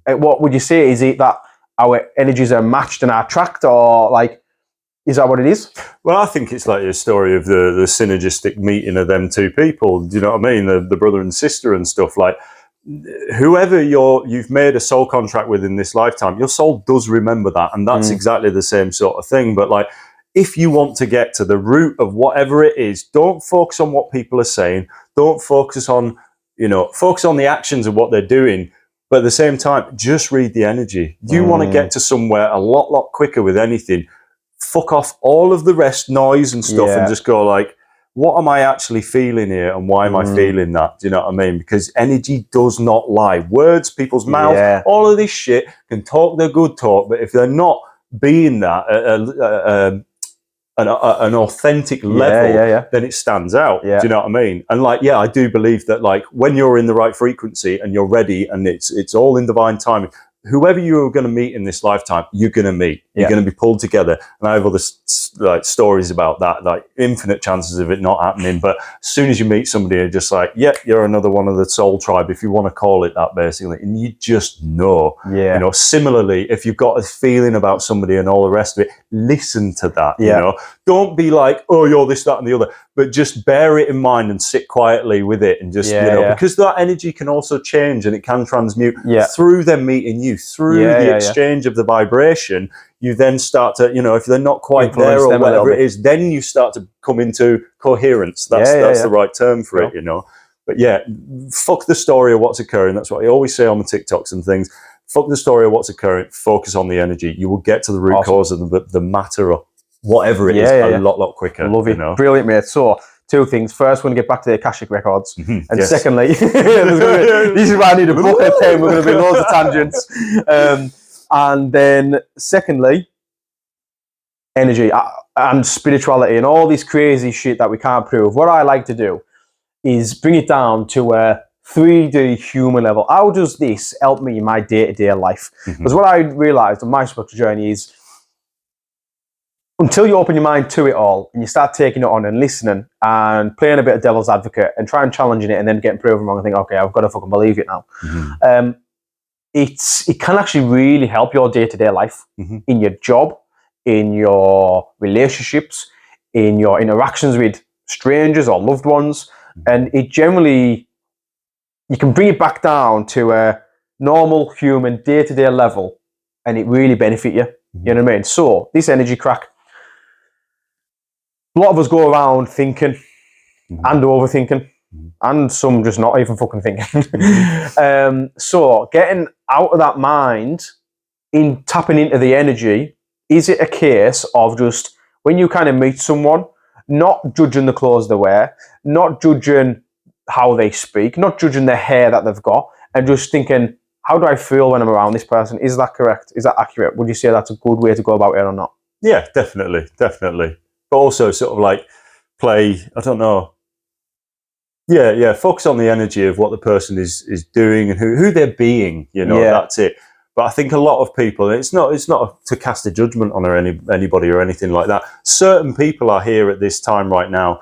what would you say? Is it that our energies are matched and are tracked, or like, is that what it is? Well, I think it's like a story of the synergistic meeting of them two people. Do you know what I mean? The brother and sister and stuff. Like, whoever you've made a soul contract with in this lifetime, your soul does remember that, and that's exactly the same sort of thing. But like, if you want to get to the root of whatever it is, don't focus on what people are saying. Don't focus on, focus on the actions of what they're doing. But at the same time, just read the energy. You want to get to somewhere a lot quicker with anything. Fuck off all of the rest, noise and stuff, and just go like, what am I actually feeling here, and why am I feeling that? Do you know what I mean? Because energy does not lie. Words, people's mouths, all of this shit can talk their good talk, but if they're not being that, an authentic level, then it stands out. Yeah. Do you know what I mean? And like, I do believe that like when you're in the right frequency and you're ready and it's all in divine timing, whoever you're going to meet in this lifetime, you're going to meet. You're going to be pulled together. And I have other like stories about that, like infinite chances of it not happening. But as soon as you meet somebody, you're just like, you're another one of the soul tribe, if you want to call it that, basically. And you just know. You know, similarly, if you've got a feeling about somebody and all the rest of it, listen to that. You know, don't be like, oh, you're this, that, and the other. But just bear it in mind and sit quietly with it, and just you know, because that energy can also change and it can transmute through them meeting you, through the exchange of the vibration. You then start to, you know, if they're not quite there or whatever it is, then you start to come into coherence. That's the right term for it, you know. But fuck the story of what's occurring. That's what I always say on the TikToks and things. Fuck the story of what's occurring. Focus on the energy. You will get to the root cause of the matter or whatever it is a lot quicker. Love it. You know? Brilliant, mate. So, two things. First, we're going to get back to the Akashic Records. And secondly, this is why I need a book and a pen. We're going to be loads of tangents. And then secondly, energy and spirituality and all this crazy shit that we can't prove. What I like to do is bring it down to a 3D human level. How does this help me in my day-to-day life? Because what I realised on my spiritual journey is, until you open your mind to it all and you start taking it on and listening and playing a bit of devil's advocate and trying challenging it and then getting proven wrong and think, okay, I've got to fucking believe it now. It can actually really help your day-to-day life in your job, in your relationships, in your interactions with strangers or loved ones. And it generally, you can bring it back down to a normal human day-to-day level and it really benefit you. You know what I mean? So this energy crack, a lot of us go around thinking and overthinking, and some just not even fucking thinking. So getting out of that mind, in tapping into the energy, is it a case of just when you kind of meet someone, not judging the clothes they wear, not judging how they speak, not judging the hair that they've got, and just thinking, how do I feel when I'm around this person? Is that correct? Is that accurate? Would you say that's a good way to go about it or not? Yeah, definitely. But also sort of like play, I don't know. Focus on the energy of what the person is doing and who they're being, you know, that's it. But I think a lot of people, it's not to cast a judgment on anybody or anything like that. Certain people are here at this time right now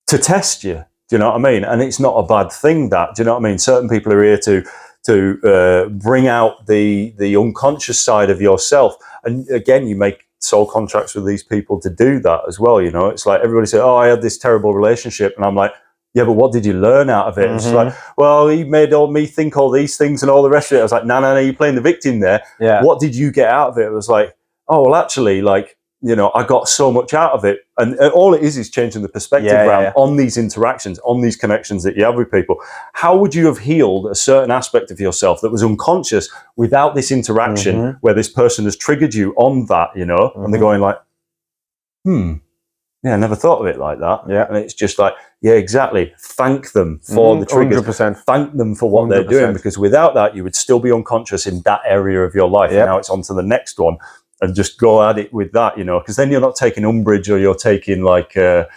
to test you. Do you know what I mean? And it's not a bad thing, that. Do you know what I mean? Certain people are here to bring out the unconscious side of yourself. And again, you make soul contracts with these people to do that as well. You know, it's like everybody says, oh, I had this terrible relationship. And I'm like, yeah, but what did you learn out of it? It's like, well, he made me think all these things and all the rest of it. I was like, no, you're playing the victim there. What did you get out of it? It was like, oh, well, actually, like, you know, I got so much out of it. And all it is changing the perspective around on these interactions, on these connections that you have with people. How would you have healed a certain aspect of yourself that was unconscious without this interaction where this person has triggered you on that, you know? And they're going like, I never thought of it like that. And it's just like, yeah, exactly. Thank them for the triggers. 100%. Thank them for what they're doing, because without that, you would still be unconscious in that area of your life. And now it's on to the next one. And just go at it with that, you know, because then you're not taking umbrage, or you're taking like I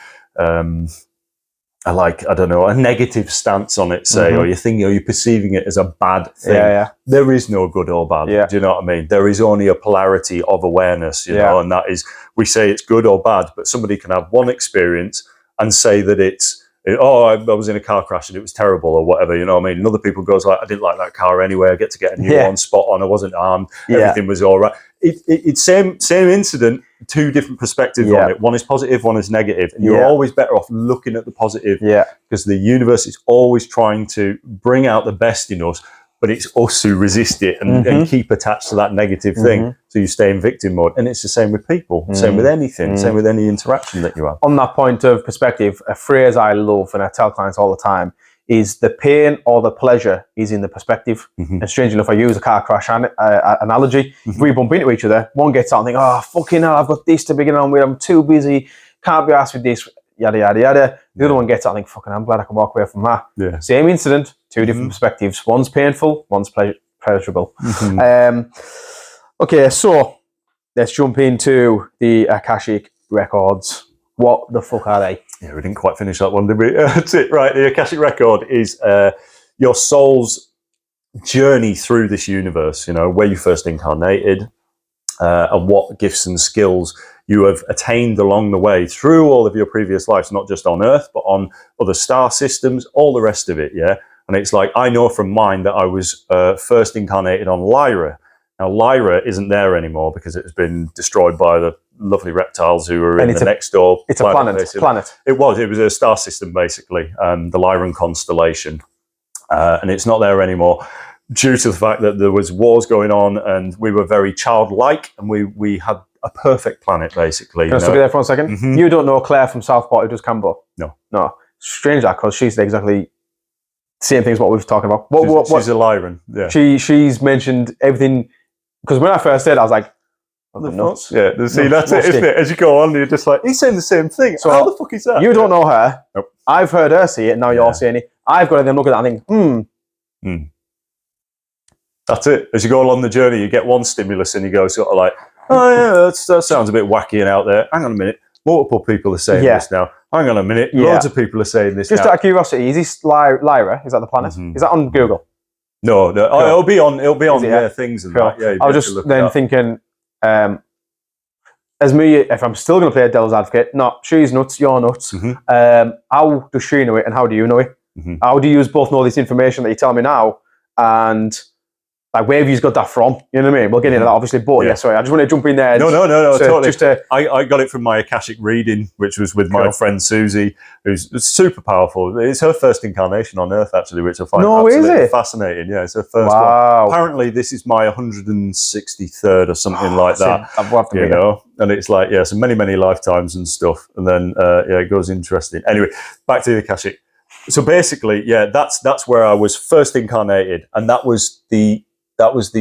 don't know, a negative stance on it, say, or you're perceiving it as a bad thing. There is no good or bad. Do you know what I mean? There is only a polarity of awareness, you know, and that is, we say it's good or bad, but somebody can have one experience and say that it's, oh, I was in a car crash and it was terrible or whatever, you know what I mean? And other people goes like, I didn't like that car anyway, I get to get a new one, spot on, I wasn't harmed, everything was all right. It's same incident, two different perspectives on it. One is positive, one is negative. And you're always better off looking at the positive, because the universe is always trying to bring out the best in us, but it's us who resist it and keep attached to that negative thing. So you stay in victim mode. And it's the same with people, same with anything, same with any interaction that you have. On that point of perspective, a phrase I love and I tell clients all the time is the pain or the pleasure is in the perspective. And strangely enough, I use a car crash analogy. If we bump into each other, one gets out and thinks, oh, fucking hell, I've got this to begin on with, I'm too busy, can't be asked with this, yada, yada, yada. The other one gets out and thinks, fucking, I'm glad I can walk away from that. Same incident, two different perspectives. One's painful, one's pleasurable. Okay, so let's jump into the Akashic Records. What the fuck are they? Yeah, we didn't quite finish that one, did we? That's it, right. The Akashic Record is your soul's journey through this universe, you know, where you first incarnated, and what gifts and skills you have attained along the way through all of your previous lives, not just on Earth, but on other star systems, all the rest of it, yeah? And it's like, I know from mine that I was first incarnated on Lyra. Now, Lyra isn't there anymore because it has been destroyed by the lovely reptiles who are in the next door. It's a planet. It was a star system, basically, the Lyran constellation. And it's not there anymore due to the fact that there was wars going on and we were very childlike and we had a perfect planet, basically. Can I stop you there for 1 second? Mm-hmm. You don't know Claire from Southport who does Cambo? No. Strange that, because she's exactly same things what we've talking about. She's a Lyran, yeah. She's mentioned everything, because when I first said it, I was like, nuts. Yeah, see, that's it, isn't it? As you go on, you're just like, he's saying the same thing. So how the fuck is that? You don't know her. Nope. I've heard her say it, now you're saying it. I've got to then look at that and think, That's it. As you go along the journey, you get one stimulus and you go sort of like, oh yeah, that sounds a bit wacky and out there. Hang on a minute. Multiple people are saying this now. Hang on a minute. Loads of people are saying this Just now. out of curiosity, is this Lyra? Is that the planet? Is that on Google? No. Cool. It'll be on their things and that. Yeah, I was just then thinking, as me, if I'm still going to play a devil's advocate, no, she's nuts, you're nuts. How does she know it and how do you know it? How do you both know this information that you tell me now? And like, where have you got that from? You know what I mean? We'll get into that, obviously. But sorry, I just want to jump in there. No, totally. I got it from my Akashic reading, which was with my friend Susie, who's super powerful. It's her first incarnation on Earth, actually, which I find absolutely fascinating. Yeah, it's her first one. Apparently, this is my 163rd or something like that. You know, and it's like, so many lifetimes and stuff. And then, it goes interesting. Anyway, back to the Akashic. So basically, that's where I was first incarnated, and that was the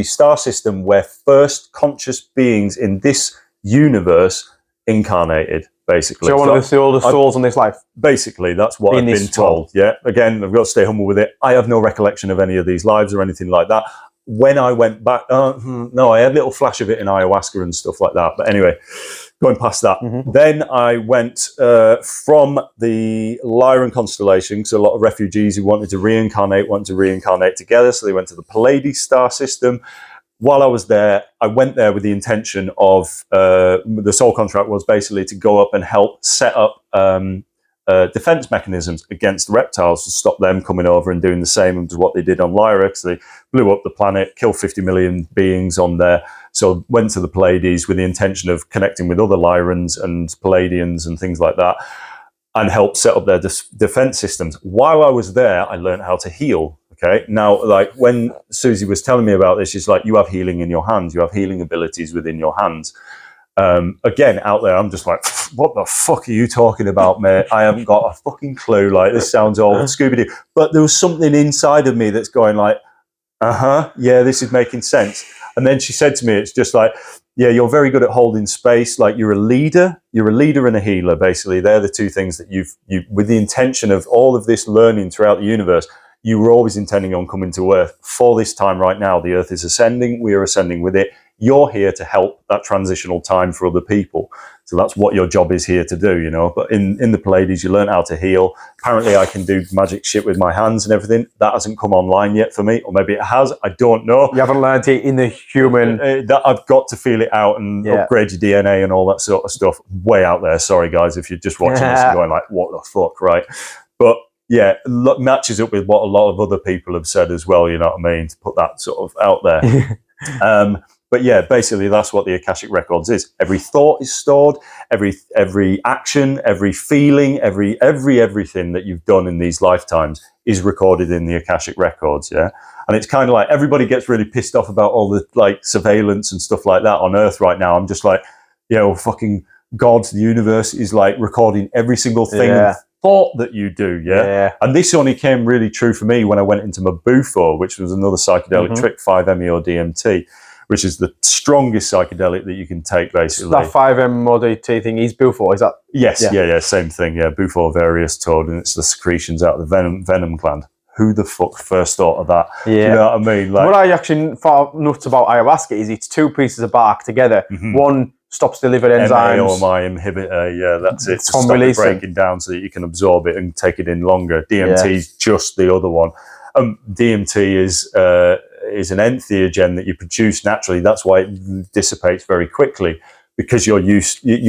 star system where first conscious beings in this universe incarnated, basically. So one of the oldest souls in this life? Basically, that's what I've been told. Yeah. Again, I've got to stay humble with it. I have no recollection of any of these lives or anything like that. When I went back, no, I had a little flash of it in ayahuasca and stuff like that. But anyway, going past that, then I went from the Lyran constellation, because a lot of refugees who wanted to reincarnate together. So they went to the Pleiades star system. While I was there, I went there with the intention of, the soul contract was basically to go up and help set up defense mechanisms against the reptiles to stop them coming over and doing the same as what they did on Lyra, because they blew up the planet, killed 50 million beings on there. So went to the Pleiades with the intention of connecting with other Lyrans and Palladians and things like that, and help set up their defense systems. While I was there, I learned how to heal. Okay. Now, like when Susie was telling me about this, she's like, you have healing in your hands. You have healing abilities within your hands. Again, out there, I'm just like, what the fuck are you talking about, mate? I haven't got a fucking clue. Like, this sounds all Scooby-Doo. But there was something inside of me that's going like, yeah, this is making sense. And then she said to me, it's just like, yeah, you're very good at holding space. Like, you're a leader and a healer, basically. They're the two things that you with the intention of all of this learning throughout the universe, you were always intending on coming to Earth for this time right now. The Earth is ascending. We are ascending with it. You're here to help that transitional time for other people. So that's what your job is here to do, you know. But in the Pleiades, you learn how to heal. Apparently, I can do magic shit with my hands and everything. That hasn't come online yet for me, or maybe it has. I don't know. You haven't learned it in the human. That I've got to feel it out and upgrade your DNA and all that sort of stuff. Way out there. Sorry, guys, if you're just watching this and going like, what the fuck, right? But yeah, matches up with what a lot of other people have said as well, you know what I mean, to put that sort of out there. But yeah, basically that's what the Akashic Records is. Every thought is stored, every action, every feeling, everything that you've done in these lifetimes is recorded in the Akashic Records, yeah? And it's kind of like everybody gets really pissed off about all the like surveillance and stuff like that on Earth right now. I'm just like, you know, fucking God, the universe is like recording every single thing thought that you do, yeah? And this only came really true for me when I went into Mabufo, which was another psychedelic trick, 5-MeO DMT, which is the strongest psychedelic that you can take, basically. That 5-MeO DMT thing is Bufo, is that? Yes, yeah, same thing, yeah. Bufo various toad, and it's the secretions out of the venom gland. Who the fuck first thought of that? Yeah. You know what I mean? Like, what I actually thought nuts about ayahuasca is it's two pieces of bark together. One stops the liver enzymes. MAOMI inhibitor, yeah, that's it. To From stop it releasing. breaking down so that you can absorb it and take it in longer. DMT is just the other one. DMT is an entheogen that you produce naturally. That's why it dissipates very quickly, because you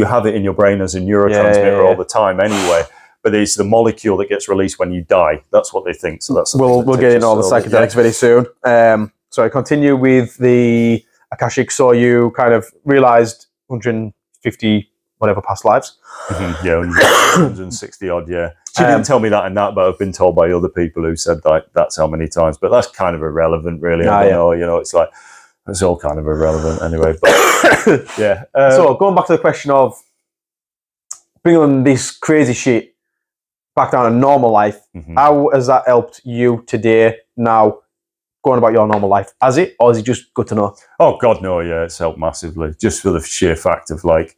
have it in your brain as a neurotransmitter all the time anyway. But it's the molecule that gets released when you die. That's what they think. So that's we'll get into all the psychedelics very soon. So I continue with the Akashic. So you kind of realized 150 whatever past lives. Yeah, 160 odd. Yeah, she didn't tell me that and that, but I've been told by other people who said like that's how many times. But that's kind of irrelevant, really. I don't know. You know, it's like it's all kind of irrelevant anyway. But yeah. So going back to the question of bringing this crazy shit back down to normal life, how has that helped you today? Now, going about your normal life, has it, or is it just good to know? Oh God, no! Yeah, it's helped massively, just for the sheer fact of like,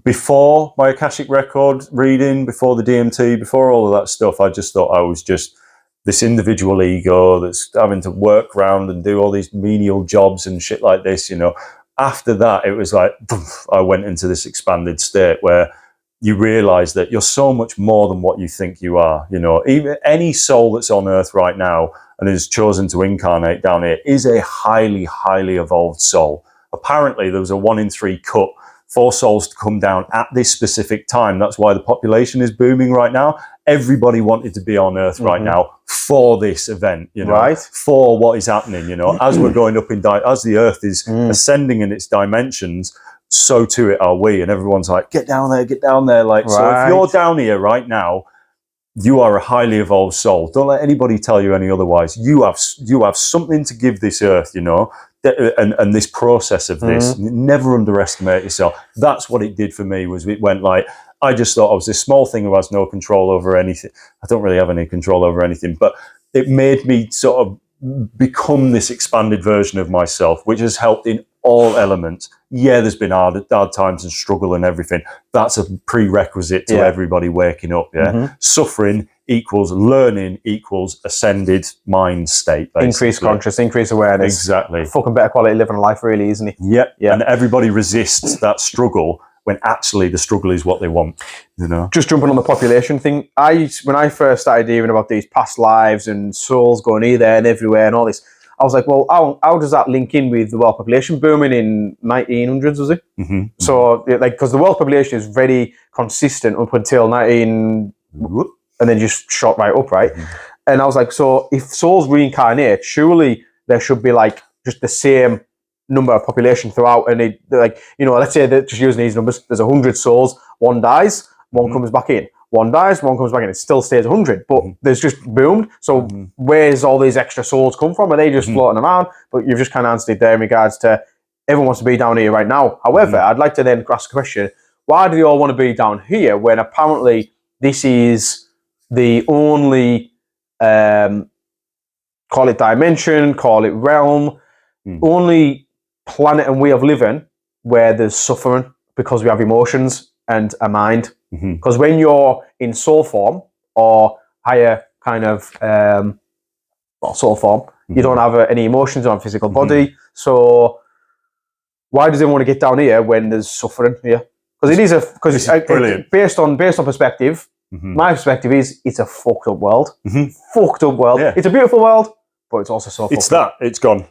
before my Akashic record reading, before the DMT, before all of that stuff, I just thought I was just this individual ego that's having to work around and do all these menial jobs and shit like this. You know, after that, it was like I went into this expanded state where you realize that you're so much more than what you think you are. You know, even any soul that's on earth right now and has chosen to incarnate down here is a highly, highly evolved soul. Apparently, there was a 1 in 3 cut for souls to come down at this specific time. That's why the population is booming right now. Everybody wanted to be on earth right now for this event, you know, for what is happening, you know, as we're going up as the earth is ascending in its dimensions, so to it are we. And everyone's like, get down there. Like, so if you're down here right now, you are a highly evolved soul. Don't let anybody tell you any otherwise. You have something to give this earth, you know, and this process of this. Never underestimate yourself. That's what it did for me. Was it went like, I just thought I was this small thing who has no control over anything. I don't really have any control over anything, but it made me sort of become this expanded version of myself, which has helped in all elements. Yeah, there's been hard times and struggle and everything. That's a prerequisite to everybody waking up. Yeah, suffering equals learning equals ascended mind state. Basically. Increased conscious, increased awareness. Exactly. Fucking better quality living life, really, isn't it? Yeah. And everybody resists that struggle when actually the struggle is what they want. You know. Just jumping on the population thing. When I first started hearing about these past lives and souls going here, there, and everywhere, and all this, I was like, well, how does that link in with the world population booming in 1900s, was it? So, like, because the world population is very consistent up until 19... and then just shot right up, right? And I was like, so if souls reincarnate, surely there should be, like, just the same number of population throughout. And like, you know, let's say that just using these numbers, there's 100 souls, one dies, one comes back in. One dies, one comes back in. It still stays 100, but there's just boomed. So where's all these extra souls come from? Are they just floating around? But you've just kind of answered it there in regards to everyone wants to be down here right now. However, I'd like to then ask a question. Why do they all want to be down here when apparently this is the only, call it dimension, call it realm, only planet and way of living where there's suffering because we have emotions and a mind? Because when you're in soul form or higher kind of soul form, you don't have any emotions on physical body. So why does everyone want to get down here when there's suffering here? Because it is based on perspective. My perspective is it's a fucked up world. Fucked up world. Yeah. It's a beautiful world, but it's also so. It's that. It's gone.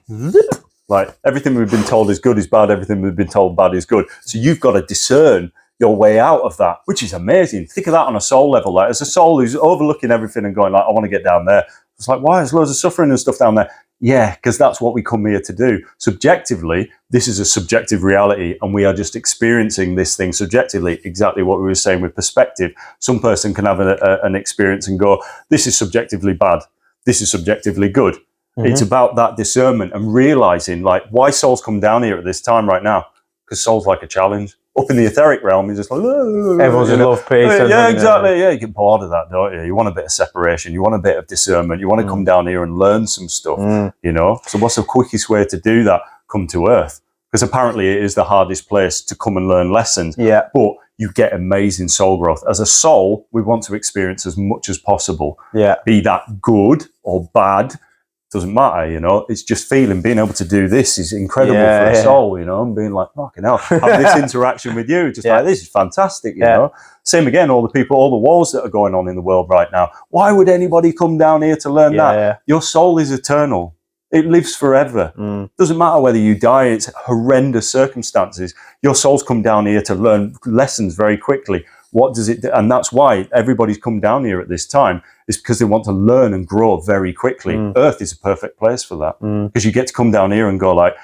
Like everything we've been told is good is bad. Everything we've been told bad is good. So you've got to discern your way out of that, which is amazing. Think of that on a soul level. Like as a soul who's overlooking everything and going like, I want to get down there. It's like, why? There's loads of suffering and stuff down there. Yeah, because that's what we come here to do. Subjectively, this is a subjective reality, and we are just experiencing this thing subjectively. Exactly what we were saying with perspective. Some person can have an experience and go, this is subjectively bad. This is subjectively good. It's about that discernment and realizing like why souls come down here at this time right now. Because soul's like a challenge. Up in the etheric realm, you're just like, everyone's in love, peace. Yeah, exactly. Yeah, you get bored of that, don't you? You want a bit of separation. You want a bit of discernment. You want to come down here and learn some stuff, you know? So what's the quickest way to do that? Come to Earth. Because apparently it is the hardest place to come and learn lessons. Yeah. But you get amazing soul growth. As a soul, we want to experience as much as possible. Yeah. Be that good or bad, doesn't matter, you know. It's just feeling, being able to do this is incredible for a soul, you know, and being like, fucking hell, have this interaction with you, just like, this is fantastic, you know. Same again, all the wars that are going on in the world right now. Why would anybody come down here to learn that? Your soul is eternal. It lives forever. Doesn't matter whether you die, it's horrendous circumstances. Your soul's come down here to learn lessons very quickly. What does it do? And that's why everybody's come down here at this time, is because they want to learn and grow very quickly. Earth is a perfect place for that, because you get to come down here and go like,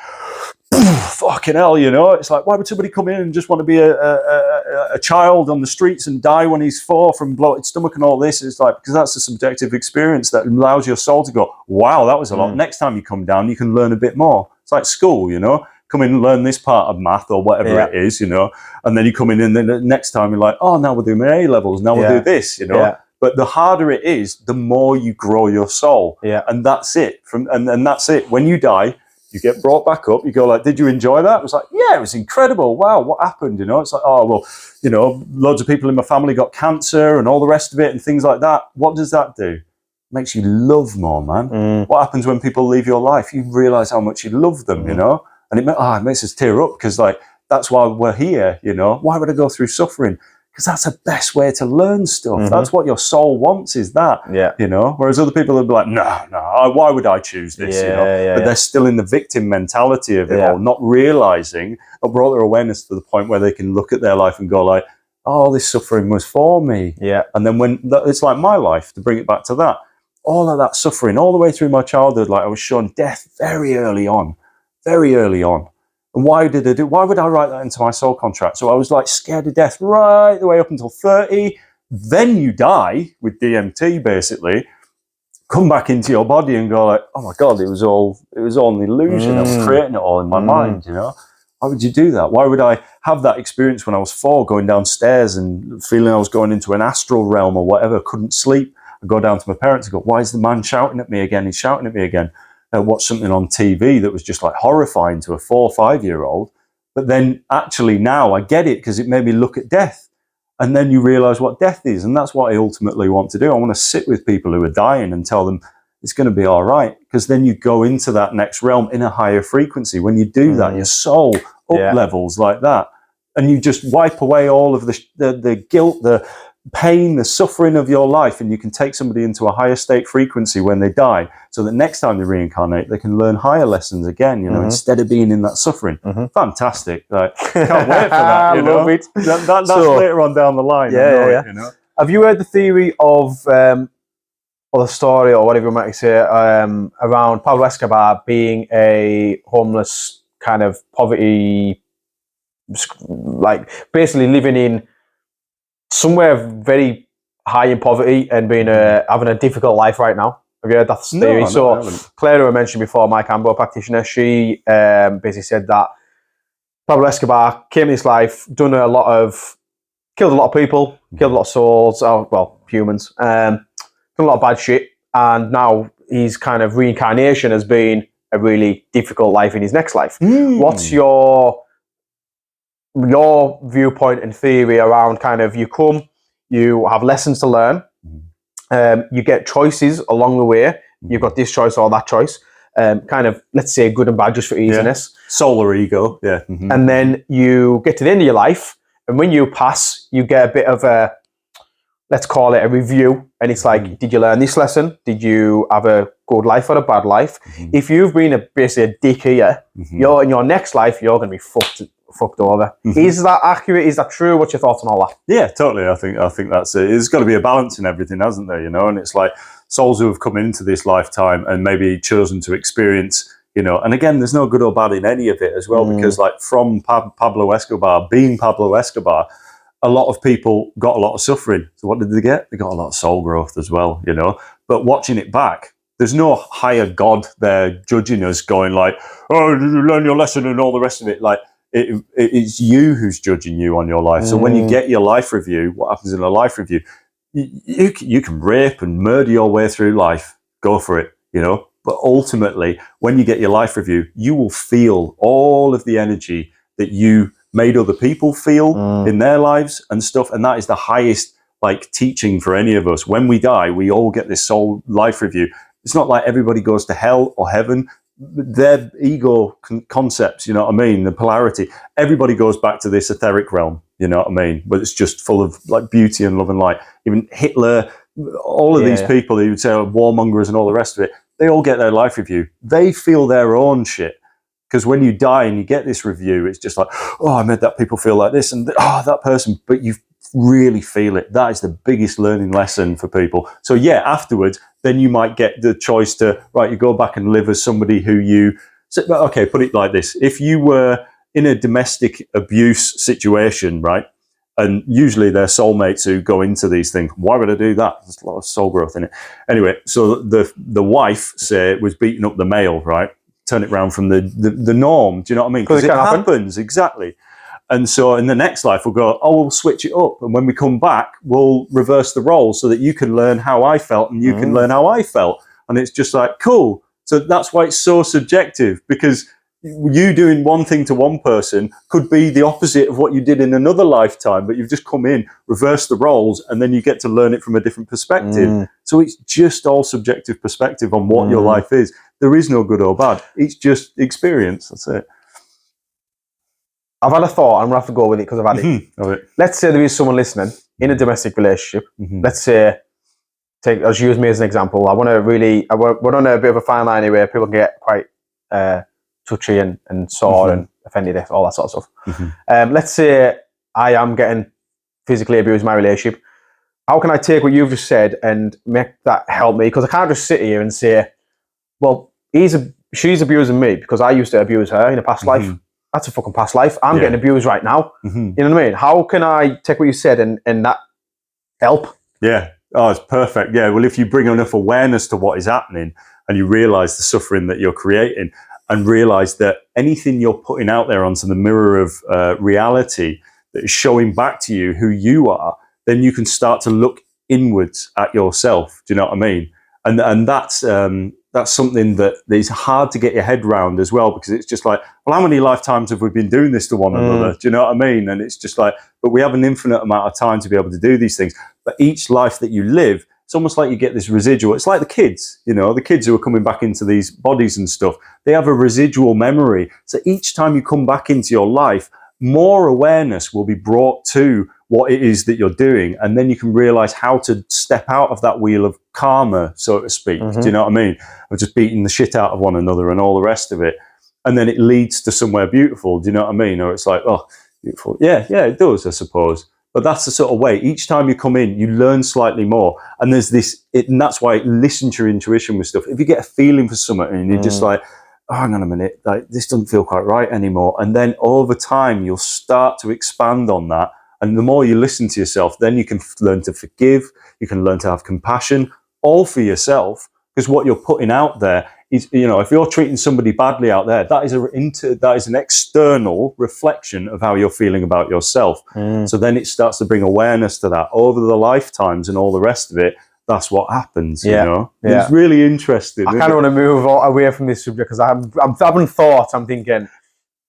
fucking hell, you know. It's like, why would somebody come in and just want to be a child on the streets and die when he's 4 from bloated stomach and all this? It's like, because that's a subjective experience that allows your soul to go, wow, that was a lot. Next time you come down, you can learn a bit more. It's like school, you know. Come in and learn this part of math or whatever it is, you know, and then you come in and then the next time you're like, oh, now we'll do my A-levels, now we'll do this, you know. But the harder it is, the more you grow your soul. And that's it. And that's it. When you die, you get brought back up, you go like, did you enjoy that? It was like, yeah, it was incredible. Wow, what happened? You know, it's like, oh, well, you know, loads of people in my family got cancer and all the rest of it and things like that. What does that do? Makes you love more, man. What happens when people leave your life? You realize how much you love them, you know? And it makes us tear up, because like, that's why we're here, you know. Why would I go through suffering? Because that's the best way to learn stuff. That's what your soul wants, is that, you know. Whereas other people will be like, no, why would I choose this, you know. But they're still in the victim mentality of it all, not realizing, or brought their awareness to the point where they can look at their life and go like, oh, this suffering was for me. And then when it's like my life, to bring it back to that, all of that suffering all the way through my childhood, like I was shown death very early on. And why did I do? Why would I write that into my soul contract? So I was like scared of death right the way up until 30. Then you die with DMT, basically. Come back into your body and go like, oh my God, it was all an illusion. I was creating it all in my mind, you know. Why would you do that? Why would I have that experience when I was 4, going downstairs and feeling I was going into an astral realm or whatever? Couldn't sleep. I go down to my parents and go, why is the man shouting at me again? He's shouting at me again. I watched something on TV that was just like horrifying to a 4 or 5-year-old. But then actually now I get it, because it made me look at death. And then you realize what death is. And that's what I ultimately want to do. I want to sit with people who are dying and tell them it's going to be all right. Because then you go into that next realm in a higher frequency. When you do that, your soul up levels like that. And you just wipe away all of the guilt, the pain, the suffering of your life, and you can take somebody into a higher state frequency when they die, so that next time they reincarnate, they can learn higher lessons again, you know, instead of being in that suffering. Fantastic. Like, can't wait for that, you know? Love it. That's so, later on down the line. You know? Have you heard the theory of, or the story, or whatever you might say, around Pablo Escobar being a homeless, kind of poverty, like basically living in somewhere very high in poverty and being having a difficult life right now? Have you heard that theory? No, so Claire, who I mentioned before, my Cambo practitioner, she basically said that Pablo Escobar came in his life, killed a lot of people, killed a lot of souls, humans, done a lot of bad shit, and now his kind of reincarnation has been a really difficult life in his next life. What's your viewpoint and theory around kind of, you come, you have lessons to learn, you get choices along the way, you've got this choice or that choice, kind of, let's say good and bad just for easiness. Solar ego. And then you get to the end of your life, and when you pass, you get a bit of a, let's call it a review, and it's like, did you learn this lesson? Did you have a good life or a bad life? If you've been basically a dick here, you're in your next life, you're going to be fucked over. Is that accurate? Is that true? What's your thoughts on all that? Yeah, totally. I think that's it. There's got to be a balance in everything, hasn't there? You know, and it's like souls who have come into this lifetime and maybe chosen to experience, you know, and again, there's no good or bad in any of it as well, because like from Pablo Escobar, being Pablo Escobar, a lot of people got a lot of suffering. So what did they get? They got a lot of soul growth as well, you know. But watching it back, there's no higher God there judging us, going like, oh, you learn your lesson and all the rest of it. Like, it's you who's judging you on your life. So when you get your life review, what happens in a life review? You can rape and murder your way through life. Go for it, you know. But ultimately, when you get your life review, you will feel all of the energy that you made other people feel in their lives and stuff. And that is the highest like teaching for any of us. When we die, we all get this soul life review. It's not like everybody goes to hell or heaven. Their ego concepts, you know what I mean? The polarity. Everybody goes back to this etheric realm, you know what I mean? But it's just full of like beauty and love and light. Even Hitler, all of these people who would say are warmongers and all the rest of it, they all get their life review. They feel their own shit. Because when you die and you get this review, it's just like, oh, I made that people feel like this, and oh, that person, but you really feel it. That is the biggest learning lesson for people. So yeah, afterwards, then you might get the choice to, right, you go back and live as somebody who you, okay, put it like this. If you were in a domestic abuse situation, right, and usually they're soulmates who go into these things. Why would I do that? There's a lot of soul growth in it. Anyway, so the wife, say, was beating up the male, right? Turn it around from the norm. Do you know what I mean? Because it happens, exactly. And so in the next life, we'll go, oh, we'll switch it up. And when we come back, we'll reverse the roles so that you can learn how I felt and you can learn how I felt. And it's just like, cool. So that's why it's so subjective, because you doing one thing to one person could be the opposite of what you did in another lifetime, but you've just come in, reversed the roles, and then you get to learn it from a different perspective. So it's just all subjective perspective on what your life is. There is no good or bad. It's just experience. That's it. I've had a thought. I'm going to have to go with it because I've had it. Let's say there is someone listening in a domestic relationship. Let's say, let's use me as an example. We're on a bit of a fine line here where people get quite touchy and sore and offended, all that sort of stuff. Let's say I am getting physically abused in my relationship. How can I take what you've just said and make that help me? Because I can't just sit here and say, well, she's abusing me because I used to abuse her in a past life. That's a fucking past life. I'm getting abused right now. You know what I mean? How can I take what you said and that help? Yeah. Oh, it's perfect. Yeah. Well, if you bring enough awareness to what is happening and you realize the suffering that you're creating and realize that anything you're putting out there onto the mirror of reality that is showing back to you who you are, then you can start to look inwards at yourself. Do you know what I mean? And that's something that is hard to get your head around as well, because it's just like, well, how many lifetimes have we been doing this to one another? Do you know what I mean? And it's just like, but we have an infinite amount of time to be able to do these things. But each life that you live, it's almost like you get this residual. It's like the kids, you know, the kids who are coming back into these bodies and stuff, they have a residual memory. So each time you come back into your life, more awareness will be brought to what it is that you're doing. And then you can realize how to step out of that wheel of karma, so to speak. Do you know what I mean? Of just beating the shit out of one another and all the rest of it. And then it leads to somewhere beautiful. Do you know what I mean? Or it's like, oh, beautiful. Yeah, it does, I suppose. But that's the sort of way. Each time you come in, you learn slightly more. And there's this, and that's why listen to your intuition with stuff. If you get a feeling for something and you're just like, oh, hang on a minute, like this doesn't feel quite right anymore. And then over time, you'll start to expand on that. And the more you listen to yourself, then you can learn to forgive. You can learn to have compassion, all for yourself. Because what you're putting out there is, you know, if you're treating somebody badly out there, that is an external reflection of how you're feeling about yourself. So then it starts to bring awareness to that over the lifetimes and all the rest of it. That's what happens, you know. It's really interesting. I kind of want to move away from this subject because I'm having thoughts. I'm thinking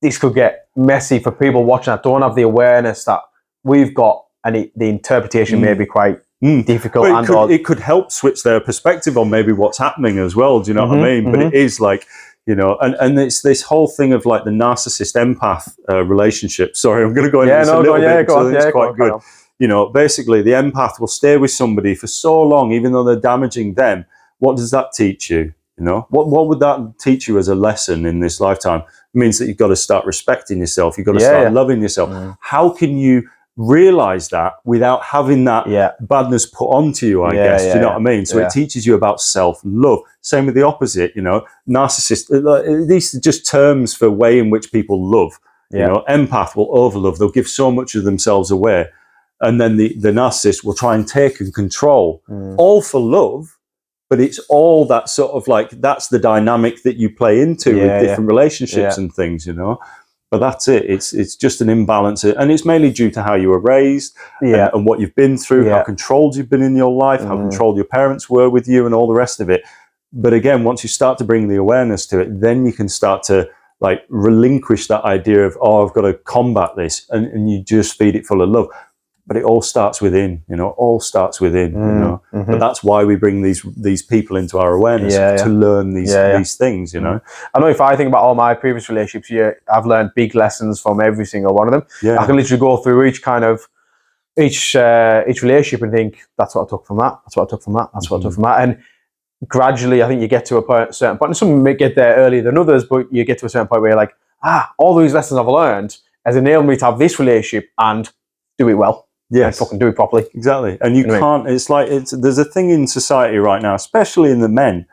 this could get messy for people watching that don't have the awareness that we've got, and the interpretation may be quite difficult. But it could help switch their perspective on maybe what's happening as well. Do you know what I mean? But it is like, you know, and it's this whole thing of like the narcissist empath relationship. Sorry, I'm going to go into this a little bit because I think it's quite good. You know, basically the empath will stay with somebody for so long, even though they're damaging them. What does that teach you? You know, what would that teach you as a lesson in this lifetime? It means that you've got to start respecting yourself. You've got to start loving yourself. How can you realize that without having that badness put onto you, I guess. Do you know what I mean? So it teaches you about self-love. Same with the opposite, you know, narcissist. These are just terms for way in which people love. You know, empath will overlove. They'll give so much of themselves away. And then the narcissist will try and take and control, all for love. But it's all that sort of like, that's the dynamic that you play into with different relationships and things, you know. But that's it. It's just an imbalance, and it's mainly due to how you were raised and what you've been through, how controlled you've been in your life, how controlled your parents were with you, and all the rest of it. But again, once you start to bring the awareness to it, then you can start to like relinquish that idea of, oh, I've got to combat this, and you just feed it full of love. but it all starts within, all starts within, But that's why we bring these people into our awareness to learn these things, I know if I think about all my previous relationships, I've learned big lessons from every single one of them. Yeah. I can literally go through each relationship and think, that's what I took from that, that's what I took from that, that's what I took from that. And gradually, I think you get to a certain point, and some may get there earlier than others, but you get to a certain point where you're like, all these lessons I've learned has enabled me to have this relationship and do it well. Yes. And fucking do it properly. Exactly. And you can't, it's like, there's a thing in society right now, especially in the men,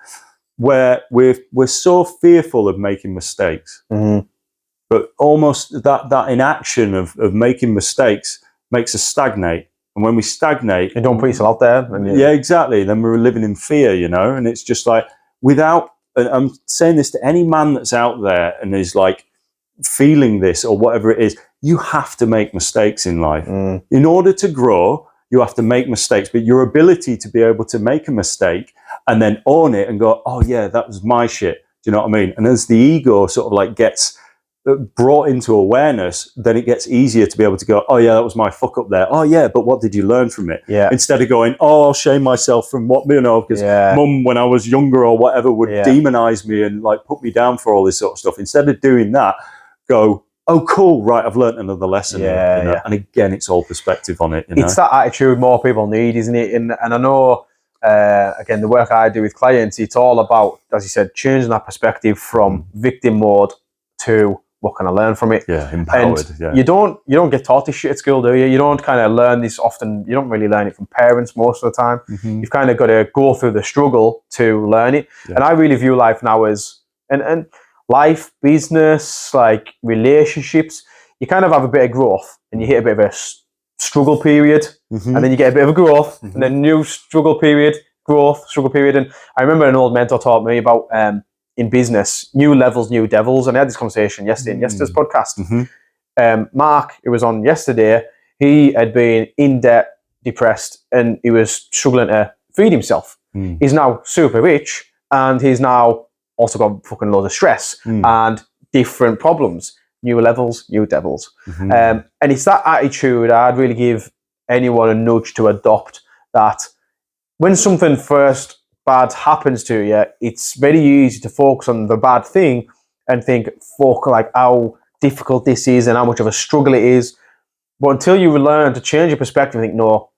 where we're so fearful of making mistakes. But almost that inaction of making mistakes makes us stagnate. And when we stagnate, you don't put yourself out there. Yeah, exactly. Then we're living in fear, and it's just like, and I'm saying this to any man that's out there and is like feeling this or whatever it is, you have to make mistakes in life. In order to grow, you have to make mistakes, but your ability to be able to make a mistake and then own it and go, oh yeah, that was my shit. Do you know what I mean? And as the ego sort of like gets brought into awareness, then it gets easier to be able to go, oh yeah, that was my fuck up there. Oh yeah, but what did you learn from it? Yeah. Instead of going, oh, I'll shame myself from what, because mum, when I was younger or whatever, would demonize me and like put me down for all this sort of stuff. Instead of doing that, go, oh cool, right, I've learned another lesson. And again, it's all perspective on it. It's that attitude more people need, isn't it? And I know, again, the work I do with clients, it's all about, as you said, changing that perspective from victim mode to what can I learn from it? Yeah, empowered. And you don't get taught this shit at school, do you? You don't kind of learn this often. You don't really learn it from parents most of the time. You've kind of got to go through the struggle to learn it. And I really view life now as and life, business, like relationships. You kind of have a bit of growth, and you hit a bit of a struggle period, and then you get a bit of a growth, and then new struggle period, struggle period. And I remember an old mentor taught me about in business, new levels, new devils. And I had this conversation yesterday in yesterday's podcast. Mark, who was on yesterday, he had been in debt, depressed, and he was struggling to feed himself. He's now super rich, and he's now also got fucking loads of stress and different problems. New levels, new devils. And it's that attitude I'd really give anyone a nudge to adopt, that when something first bad happens to you, it's very easy to focus on the bad thing and think, fuck, like how difficult this is and how much of a struggle it is. But until you learn to change your perspective and think, no,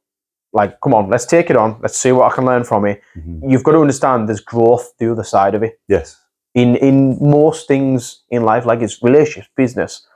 like, come on, let's take it on. Let's see what I can learn from it. You've got to understand there's growth the other side of it. Yes. In most things in life, like it's relationships, business,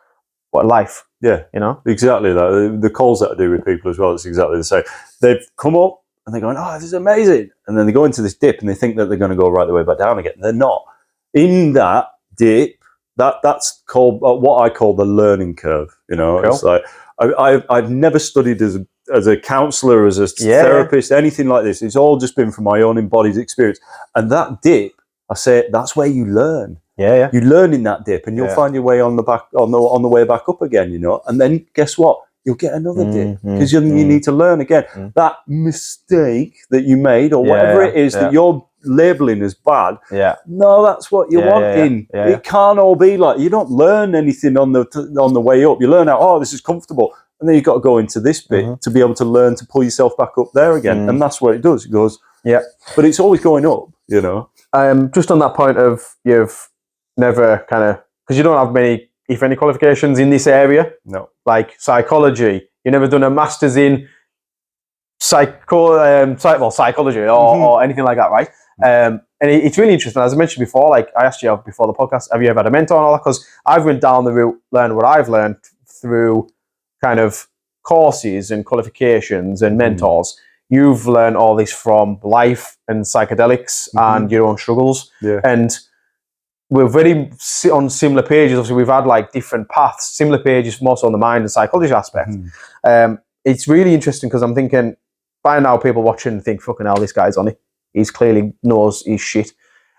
what life. Yeah. Exactly that. The calls that I do with people as well, it's exactly the same. They've come up and they're going, oh, this is amazing. And then they go into this dip and they think that they're going to go right the way back down again. They're not. In that dip, that's called what I call the learning curve. Cool. It's like, I've never studied as a counselor, as a therapist, anything like this. It's all just been from my own embodied experience. And that dip, I say, that's where you learn. Yeah. You learn in that dip, and you'll find your way on the way back up again. And then guess what? You'll get another dip because you need to learn again. That mistake that you made, or whatever it is that you're labeling as bad. No, that's what you're wanting. It can't all be like, you don't learn anything on the way up. You learn out, oh, this is comfortable, and then you've got to go into this bit to be able to learn to pull yourself back up there again. And that's what it does. It goes, but it's always going up. Just on that point of, you've never kind of, because you don't have many, if any, qualifications in this area. No. Like psychology. You've never done a master's in psychology or anything like that, right? And it's really interesting. As I mentioned before, like I asked you before the podcast, have you ever had a mentor and all that? Because I've went down the route, learned what I've learned through kind of courses and qualifications and mentors. You've learned all this from life and psychedelics and your own struggles. And we're very on similar pages. Obviously, we've had like different paths, similar pages, more so on the mind and psychology aspect. It's really interesting because I'm thinking, by now people watching think, fucking hell, this guy's on it. He's clearly knows his shit.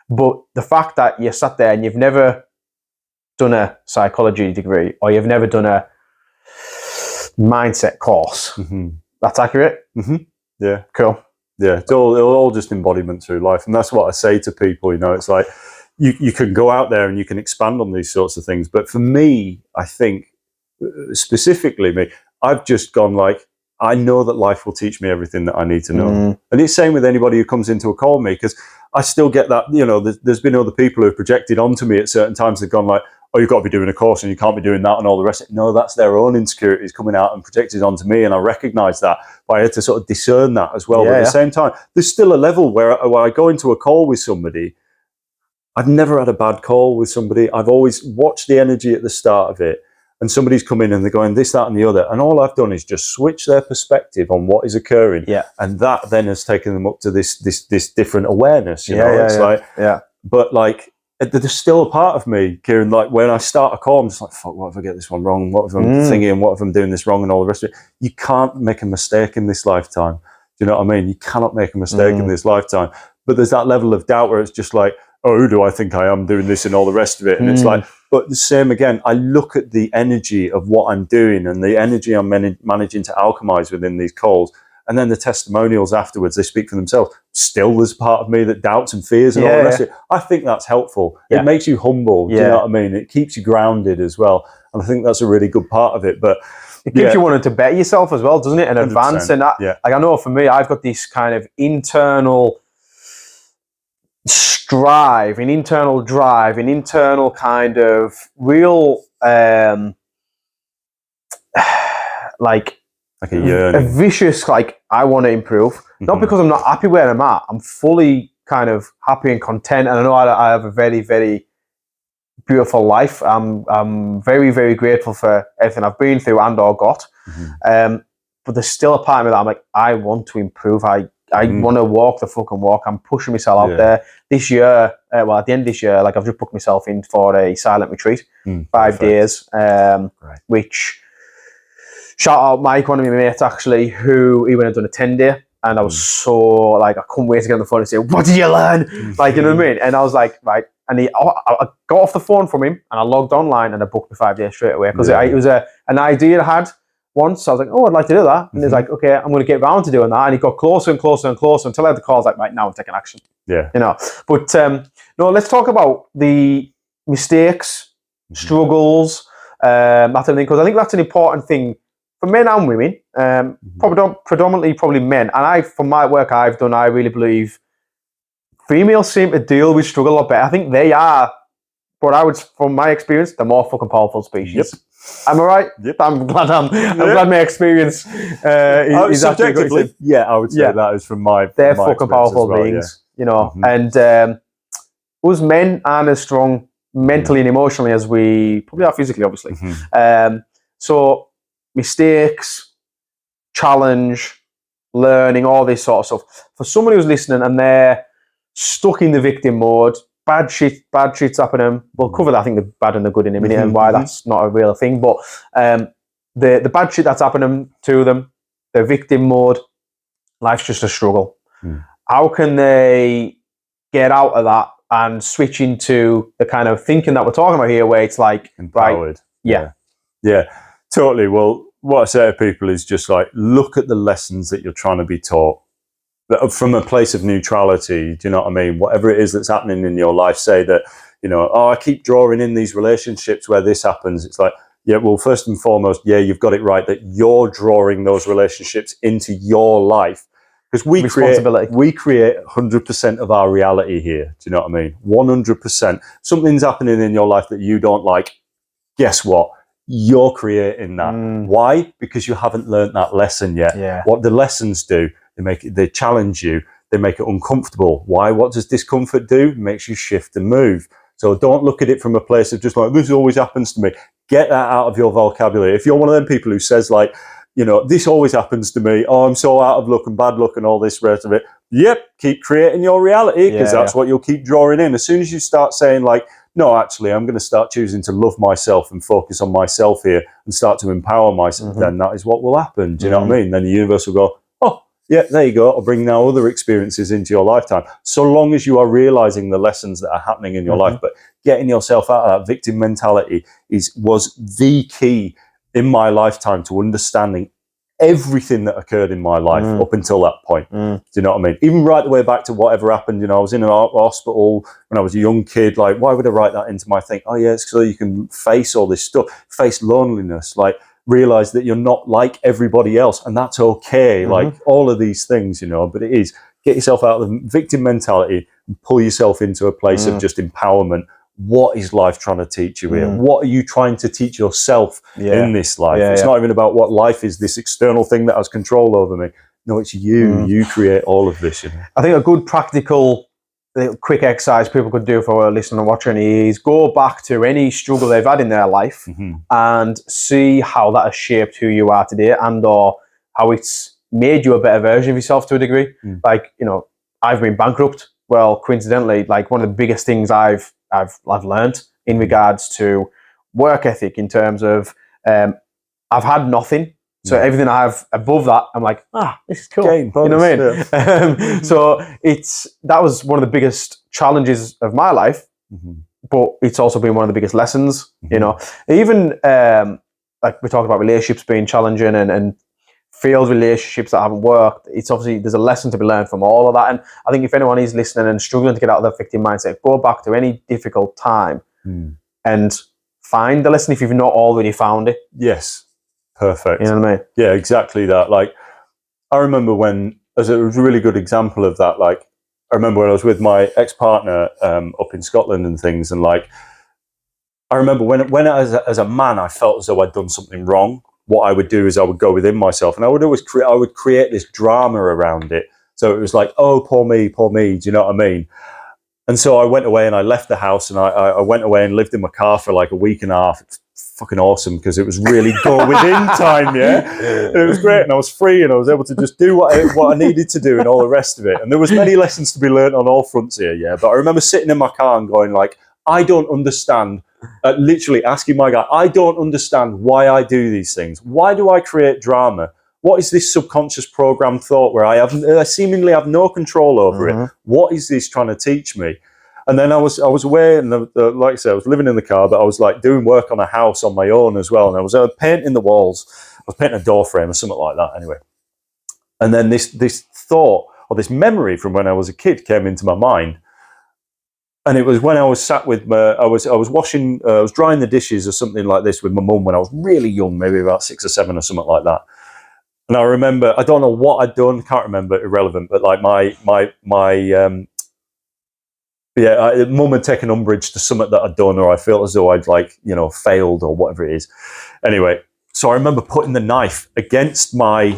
But the fact that you sat there and you've never done a psychology degree, or you've never done a mindset course, that's accurate? Yeah. Cool. Yeah, it's all just embodiment through life. And that's what I say to people, it's like, you can go out there and you can expand on these sorts of things. But for me, I think, specifically me, I've just gone like, I know that life will teach me everything that I need to know. And it's the same with anybody who comes into a call with me, because I still get that, there's been other people who've projected onto me at certain times. They've gone like, oh, you've got to be doing a course and you can't be doing that and all the rest of it. No, that's their own insecurities coming out and projected onto me. And I recognize that, but I had to sort of discern that as well. But at the same time, there's still a level where I go into a call with somebody. I've never had a bad call with somebody. I've always watched the energy at the start of it. And somebody's come in and they're going this, that, and the other. And all I've done is just switch their perspective on what is occurring. Yeah. And that then has taken them up to this different awareness. But like, there's still a part of me, Kieran, like when I start a call, I'm just like, fuck, what if I get this one wrong? What if I'm thinking, what if I'm doing this wrong and all the rest of it? You can't make a mistake in this lifetime. Do you know what I mean? You cannot make a mistake in this lifetime. But there's that level of doubt where it's just like, oh, who do I think I am doing this and all the rest of it? And it's like, but the same again, I look at the energy of what I'm doing and the energy I'm managing to alchemize within these calls. And then the testimonials afterwards, they speak for themselves. Still, there's part of me that doubts and fears and all the rest of it. I think that's helpful. It makes you humble. Do you know what I mean? It keeps you grounded as well. And I think that's a really good part of it. But it keeps you wanting to better yourself as well, doesn't it? And advance. And that, like I know for me, I've got this kind of internal strive, an internal drive, an internal kind of real like a yearning, a vicious, like, I want to improve. Not because I'm not happy where I'm at. I'm fully kind of happy and content, and I know I have a very, very beautiful life. I'm very, very grateful for everything I've been through and or got. But there's still a part of me that I'm like, I want to improve. I want to walk the fucking walk. I'm pushing myself out there. This year, at the end of this year, like, I've just booked myself in for a silent retreat, 5 days, which, shout out Mike, one of my mates actually, who he went and done a 10-day, and I was so, like, I couldn't wait to get on the phone and say, what did you learn? Like, you know what I mean? And I was like, right. And I got off the phone from him and I logged online and I booked me 5 days straight away, because it was an idea I had once. I was like, oh, I'd like to do that. And he's like, okay, I'm going to get around to doing that. And he got closer and closer and closer until I had the call. I was like, right, now I'm taking action. Yeah. But no, let's talk about the mistakes, struggles, that type of thing, because I think that's an important thing for men and women, predominantly probably men. And from my work I've done, I really believe females seem to deal with struggle a lot better. I think they are, from my experience, the more fucking powerful species. Yep. Am I right? Yep. I'm glad my experience is subjectively. I would say that is from my. They're fucking powerful beings, and us men aren't as strong mentally and emotionally as we probably are physically, obviously. So mistakes, challenge, learning, all this sort of stuff. For someone who's listening and they're stuck in the victim mode, bad shit's happening. We'll cover that, I think, the bad and the good in a minute, and why that's not a real thing. But the bad shit that's happening to them, the victim mode, life's just a struggle. How can they get out of that and switch into the kind of thinking that we're talking about here, where it's like empowered? Right, yeah, totally. Well, what I say to people is just like, look at the lessons that you're trying to be taught from a place of neutrality. Do you know what I mean? Whatever it is that's happening in your life, say that, I keep drawing in these relationships where this happens. It's like, yeah, well, first and foremost, you've got it right that you're drawing those relationships into your life, because we create 100% of our reality here. Do you know what I mean? 100%. Something's happening in your life that you don't like. Guess what? You're creating that. Why? Because you haven't learned that lesson yet. What the lessons do, they challenge you, they make it uncomfortable. Why? What does discomfort do? It makes you shift and move. So don't look at it from a place of just like, this always happens to me. Get that out of your vocabulary. If you're one of them people who says like, this always happens to me, oh, I'm so out of luck and bad luck and all this rest of it. Yep, keep creating your reality, because that's what you'll keep drawing in. As soon as you start saying like, no, actually, I'm going to start choosing to love myself and focus on myself here and start to empower myself, then that is what will happen. Do you know what I mean? Then the universe will go, oh, yeah, there you go. I'll bring now other experiences into your lifetime. So long as you are realizing the lessons that are happening in your life, but getting yourself out of that victim mentality was the key in my lifetime to understanding everything that occurred in my life up until that point. Do you know what I mean? Even right the way back to whatever happened. I was in a hospital when I was a young kid. Like, why would I write that into my thing? Oh yeah, it's so you can face all this stuff, face loneliness. Like, realize that you're not like everybody else, and that's okay. Like all of these things, but it is, get yourself out of the victim mentality and pull yourself into a place of just empowerment. What is life trying to teach you here? What are you trying to teach yourself in this life? It's not even about what life is, this external thing that has control over me. No, it's you. You create all of this. I think a good practical, quick exercise people could do for listening and watching is go back to any struggle they've had in their life and see how that has shaped who you are today, and or how it's made you a better version of yourself to a degree. Like, I've been bankrupt. Well, coincidentally, like one of the biggest things I've learned in regards to work ethic, in terms of I've had nothing. So everything I have above that, I'm like, this is cool. You know what I mean? So that was one of the biggest challenges of my life, but it's also been one of the biggest lessons. Even like we talked about relationships being challenging and failed relationships that haven't worked. It's obviously, there's a lesson to be learned from all of that. And I think if anyone is listening and struggling to get out of the victim mindset, go back to any difficult time and find the lesson if you've not already found it. Yes. Perfect. You know what I mean? Yeah, exactly that. Like, I remember when, as a really good example of that, like, I remember when I was with my ex-partner up in Scotland and things, and like, I remember when as a man, I felt as though I'd done something wrong. What I would do is I would go within myself, and I would always create this drama around it. So it was like, oh, poor me, do you know what I mean? And so I went away and I left the house, and I went away and lived in my car for like a week and a half. It's fucking awesome because it was really go within time, and it was great, and I was free, and I was able to just do what I needed to do and all the rest of it. And there was many lessons to be learned on all fronts here, but I remember sitting in my car and going like, I don't understand, literally asking my guy, I don't understand why I do these things. Why do I create drama? What is this subconscious programmed thought where I seemingly have no control over it? What is this trying to teach me? And then I was away, and like I said, I was living in the car, but I was like doing work on a house on my own as well. And I was painting the walls. I was painting a door frame or something like that anyway. And then this thought or this memory from when I was a kid came into my mind. And it was when I was sat with I was drying the dishes or something like this with my mum when I was really young, maybe about 6 or 7 or something like that. And I remember, I don't know what I'd done, can't remember, irrelevant, but like mum had taken umbrage to something that I'd done, or I felt as though I'd failed or whatever it is. Anyway, so I remember putting the knife against my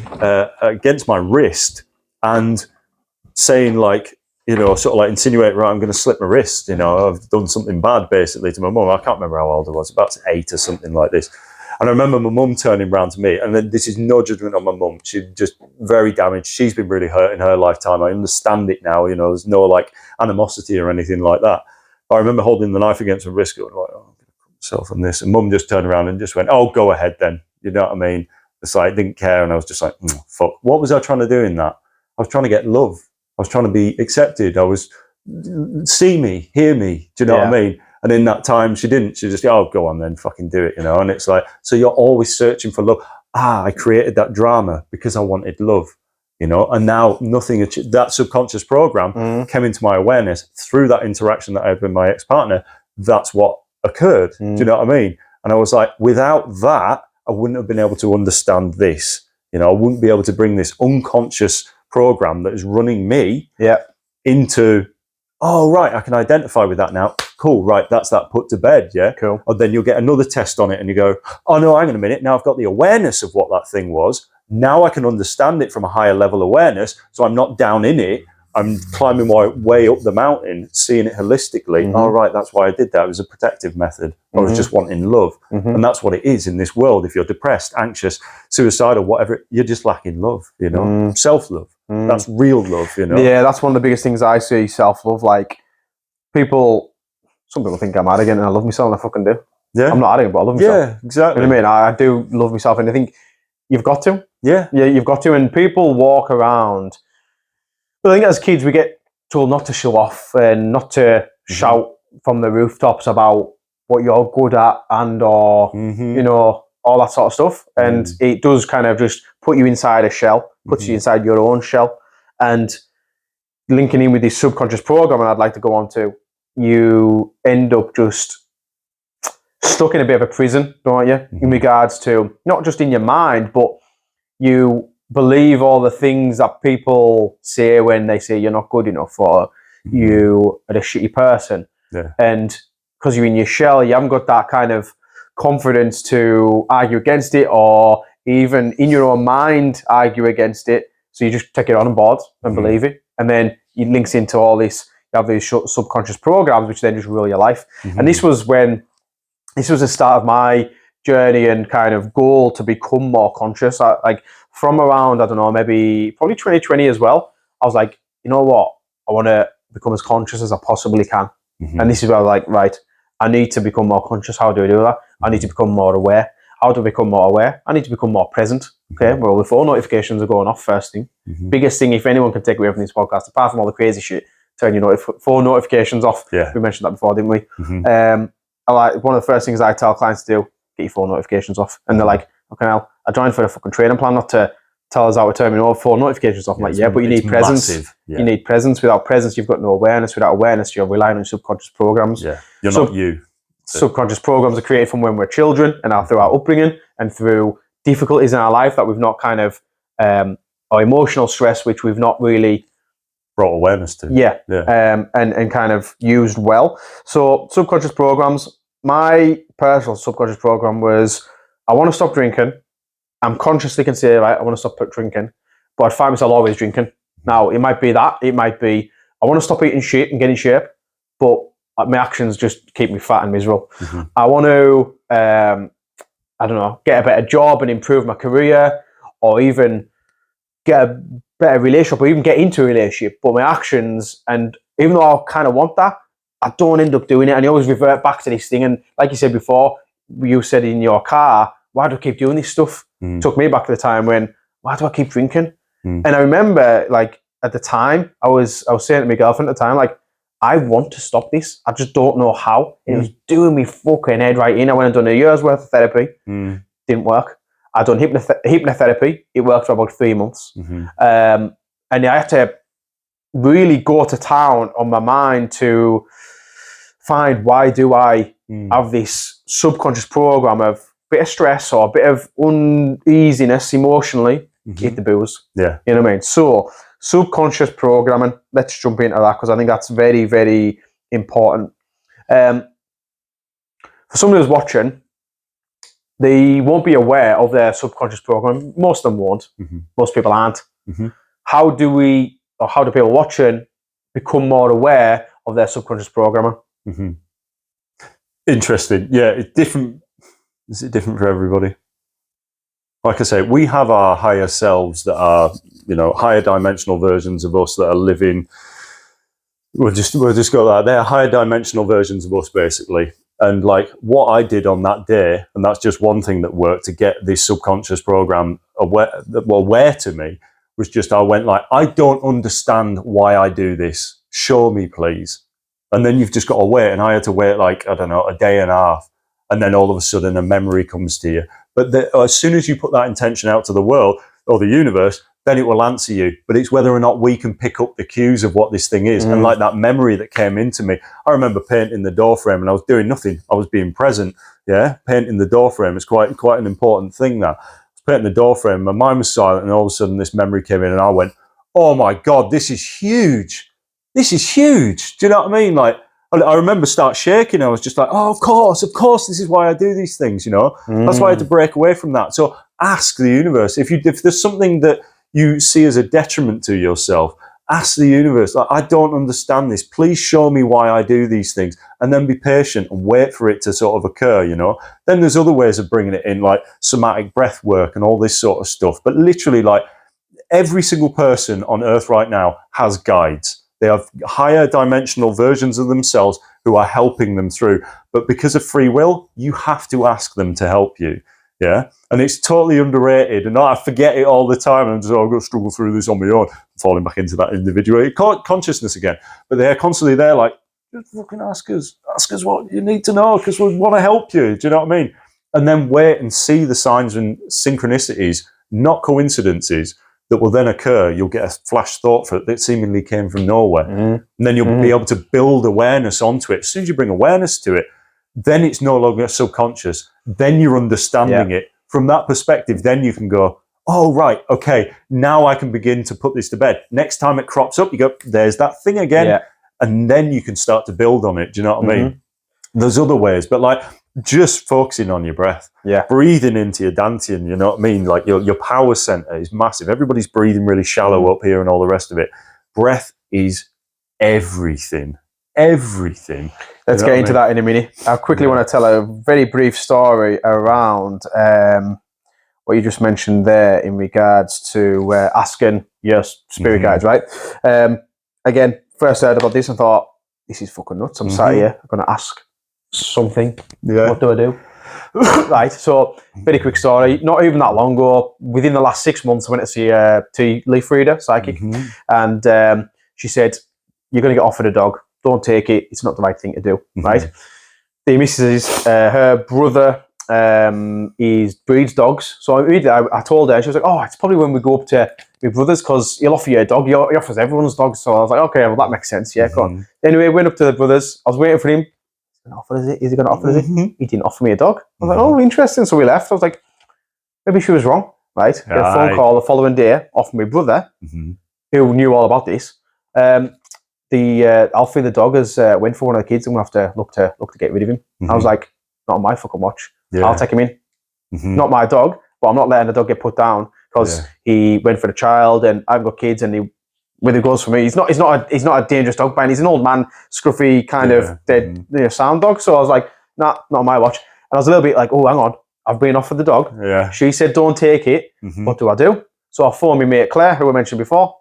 wrist and saying like, sort of like insinuate, right, I'm going to slip my wrist. I've done something bad basically to my mum. I can't remember how old I was, about 8 or something like this. And I remember my mum turning around to me, and then this is no judgment on my mum. She's just very damaged. She's been really hurt in her lifetime. I understand it now. There's no like animosity or anything like that. But I remember holding the knife against my wrist, going like, oh, I'm going to put myself on this. And mum just turned around and just went, oh, go ahead then. You know what I mean? It's like, I didn't care. And I was just like, fuck. What was I trying to do in that? I was trying to get love. I was trying to be accepted. I was, see me, hear me. Do you know what I mean? And in that time, she didn't. She just, oh, go on then, fucking do it, And it's like, so you're always searching for love. I created that drama because I wanted love, And now that subconscious program came into my awareness through that interaction that I had with my ex-partner. That's what occurred. Do you know what I mean? And I was like, without that, I wouldn't have been able to understand this. I wouldn't be able to bring this unconscious program that is running me into, oh, right, I can identify with that now. Cool, right, that's that put to bed, Cool. And then you'll get another test on it and you go, oh, no, hang on a minute. Now I've got the awareness of what that thing was. Now I can understand it from a higher level awareness. So I'm not down in it. I'm climbing my way up the mountain, seeing it holistically. Oh, right, that's why I did that. It was a protective method. I was just wanting love. And that's what it is in this world. If you're depressed, anxious, suicidal, whatever, you're just lacking love, self-love. That's real love, Yeah, that's one of the biggest things I see, self-love. Like, some people think I'm arrogant and I love myself, and I fucking do. Yeah. I'm not arrogant, but I love myself. Yeah, exactly. You know what I mean? I do love myself, and I think you've got to. Yeah. Yeah, you've got to. And people walk around. I think as kids, we get told not to show off and not to shout from the rooftops about what you're good at and or, all that sort of stuff. And it does kind of just put you inside a shell, puts you inside your own shell. And linking in with this subconscious program, and I'd like to go on to, you end up just stuck in a bit of a prison, don't you? In regards to not just in your mind, but you believe all the things that people say when they say you're not good enough or you are a shitty person. Yeah. And because you're in your shell, you haven't got that kind of confidence to argue against it, or even in your own mind argue against it. So you just take it on board and believe it, and then it links into all this. You have these subconscious programs, which then just rule your life. And this was the start of my journey and kind of goal to become more conscious. Like from around, I don't know, maybe probably 2020 as well. I was like, you know what? I want to become as conscious as I possibly can. And this is where I was like, right, I need to become more conscious. How do I do that? I need to become more aware. How do I become more aware? I need to become more present. Okay, well, the phone notifications are going off first thing. Biggest thing, if anyone can take away from this podcast, apart from all the crazy shit, turn your phone notifications off. Yeah. We mentioned that before, didn't we? I like one of the first things I tell clients to do, get your phone notifications off. And they're like, okay, I joined for a fucking training plan not to tell us how to turn your phone notifications off. I'm like, yeah, but you need presence. Yeah. You need presence. Without presence, you've got no awareness. Without awareness, you're relying on subconscious programs. Yeah, you're not you. Subconscious programs are created from when we're children and through our upbringing and through difficulties in our life that we've not kind of, or emotional stress, which we've not really brought awareness to. And kind of used well. So subconscious programs, my personal subconscious program was, I want to stop drinking. I'm consciously can say, right, I want to stop drinking, but I find myself always drinking. Now, it might be that. It might be, I want to stop eating shit and get in shape, but my actions just keep me fat and miserable. I want to, I don't know, get a better job and improve my career, or even get a better relationship, or even get into a relationship, but my actions, and even though I kind of want that, I don't end up doing it, and I always revert back to this thing. And like you said before, you said in your car, why do I keep doing this stuff? Took me back to the time when, why do I keep drinking? And I remember, like, at the time, I was saying to my girlfriend at the time, like, I want to stop this. I just don't know how. And it was doing me fucking head right in. I went and done a year's worth of therapy. Didn't work. I done hypnotherapy. It worked for about 3 months. And I had to really go to town on my mind to find, why do I have this subconscious program of a bit of stress or a bit of uneasiness emotionally? Eat the booze. Yeah. You know what I mean? So subconscious programming, let's jump into that, because I think that's very, very important. For someone who's watching, they won't be aware of their subconscious program. Most of them won't. Most people aren't. How do people watching become more aware of their subconscious programming? Interesting. Yeah, it's different. Is it different for everybody? Like I say, we have our higher selves that are, higher dimensional versions of us that are living. We'll just go that. They're higher dimensional versions of us, basically. And like what I did on that day, and that's just one thing that worked to get this subconscious program aware to me, was just, I went like, I don't understand why I do this. Show me, please. And then you've just got to wait. And I had to wait like, I don't know, a day and a half. And then all of a sudden a memory comes to you. But as soon as you put that intention out to the world or the universe, then it will answer you. But it's whether or not we can pick up the cues of what this thing is. And like that memory that came into me, I remember painting the door frame and I was doing nothing. I was being present. Yeah, painting the door frame is quite an important thing. That I was painting the door frame, my mind was silent, and all of a sudden this memory came in, and I went, "Oh my God, this is huge! This is huge!" Do you know what I mean? Like, I remember start shaking. I was just like, "Oh, of course, this is why I do these things." That's why I had to break away from that. So ask the universe if there's something that you see as a detriment to yourself. Ask the universe, like, I don't understand this. Please show me why I do these things. And then be patient and wait for it to sort of occur, Then there's other ways of bringing it in, like somatic breath work and all this sort of stuff. But literally, like, every single person on earth right now has guides. They have higher dimensional versions of themselves who are helping them through. But because of free will, you have to ask them to help you. Yeah, and it's totally underrated, and I forget it all the time. And I'm just, I've got to struggle through this on my own, falling back into that individual consciousness again. But they're constantly there, like, just fucking ask us what you need to know, because we want to help you. Do you know what I mean? And then wait and see the signs and synchronicities, not coincidences, that will then occur. You'll get a flash thought for it that seemingly came from nowhere, and then you'll be able to build awareness onto it. As soon as you bring awareness to it, then it's no longer subconscious. Then you're understanding it. From that perspective, then you can go, oh, right, okay, now I can begin to put this to bed. Next time it crops up, you go, there's that thing again. Yeah. And then you can start to build on it. Do you know what I mean? There's other ways, but like just focusing on your breath, breathing into your dantian, you know what I mean? Like your power center is massive. Everybody's breathing really shallow up here and all the rest of it. Breath is everything. Everything. Let's get into that in a minute. I quickly want to tell a very brief story around what you just mentioned there in regards to asking your spirit guides, right? Again, first heard about this and thought, this is fucking nuts. I'm sat here, I'm going to ask something. What do I do? Right, so very quick story. Not even that long ago, within the last 6 months, I went to see a tea leaf reader, psychic, and she said, you're going to get offered a dog. Don't take it. It's not the right thing to do, right? The missus, her brother breeds dogs. So I told her, she was like, oh, it's probably when we go up to my brother's because he'll offer you a dog. He offers everyone's dogs. So I was like, okay, well, that makes sense. Yeah, go on. Anyway, went up to the brothers. I was waiting for him. Is he going to offer us it? He didn't offer me a dog. I was like, oh, interesting. So we left. I was like, maybe she was wrong, right? Get a phone call the following day off my brother, who knew all about this. Alfie the dog has went for one of the kids and we'll have to look to get rid of him. I was like, not on my fucking watch. I'll take him in. Not my dog, but I'm not letting the dog get put down because he went for the child and I haven't got kids and where it goes for me, he's not a dangerous dog by any. He's an old man, scruffy kind of dead sound dog. So I was like, nah, not on my watch. And I was a little bit like, oh, hang on, I've been offered the dog. She said, don't take it. What do I do? So I phoned my mate Claire, who I mentioned before,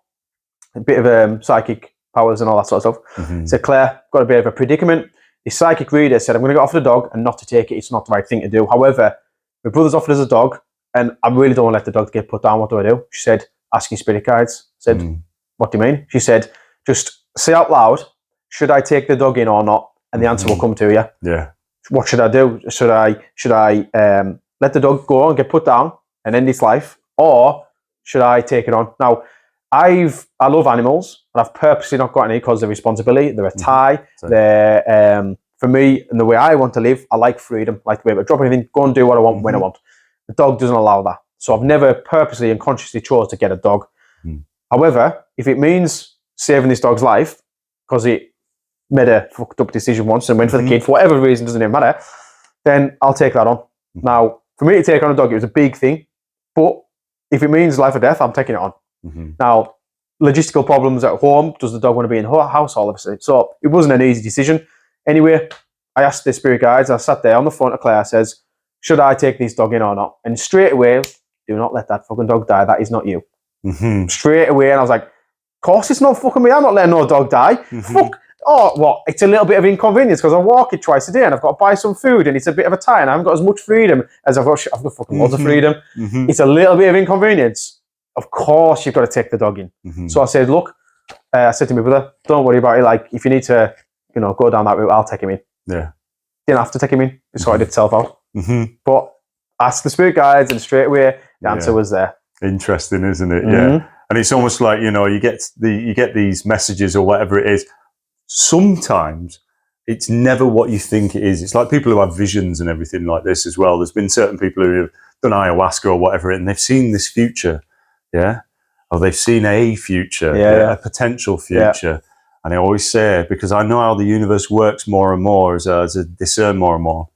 a bit of psychic powers and all that sort of stuff. Said, Claire, got a bit of a predicament. The psychic reader said, I'm going to get offered a dog and not to take it. It's not the right thing to do. However, my brother's offered us a dog and I really don't want to let the dog get put down. What do I do? She said, ask your spirit guides. I said, what do you mean? She said, just say out loud, should I take the dog in or not? And the answer will come to you. What should I do? Should I let the dog go and get put down and end its life? Or should I take it on? Now, I love animals, and I've purposely not got any because of responsibility. They're a tie. They're for me and the way I want to live. I like freedom. Like to be able to drop anything, go and do what I want when I want. The dog doesn't allow that, so I've never purposely and consciously chose to get a dog. However, if it means saving this dog's life because it made a fucked up decision once and went for the kid for whatever reason, doesn't even matter, then I'll take that on. Now, for me to take on a dog, it was a big thing, but if it means life or death, I'm taking it on. Now, logistical problems at home. Does the dog want to be in her house? Obviously. So it wasn't an easy decision. Anyway, I asked the spirit guides. I sat there on the phone to Claire. Says, should I take this dog in or not? And straight away, do not let that fucking dog die. That is not you. Straight away. And I was like, of course it's not fucking me. I'm not letting no dog die. Fuck. Oh, what? It's a little bit of inconvenience because I walk it twice a day and I've got to buy some food and it's a bit of a tie and I haven't got as much freedom as I've got. I've got fucking loads of freedom. It's a little bit of inconvenience. Of course, you've got to take the dog in. So I said, look, I said to my brother, don't worry about it. Like, if you need to, go down that route, I'll take him in. Didn't have to take him in. It sorted itself out. But ask the spirit guides and straight away, the answer was there. Interesting, isn't it? Yeah. And it's almost like, you get these messages or whatever it is. Sometimes it's never what you think it is. It's like people who have visions and everything like this as well. There's been certain people who have done ayahuasca or whatever, and they've seen this future. Or they've seen a future, a potential future. And I always say, because I know how the universe works more and more as I discern more and more.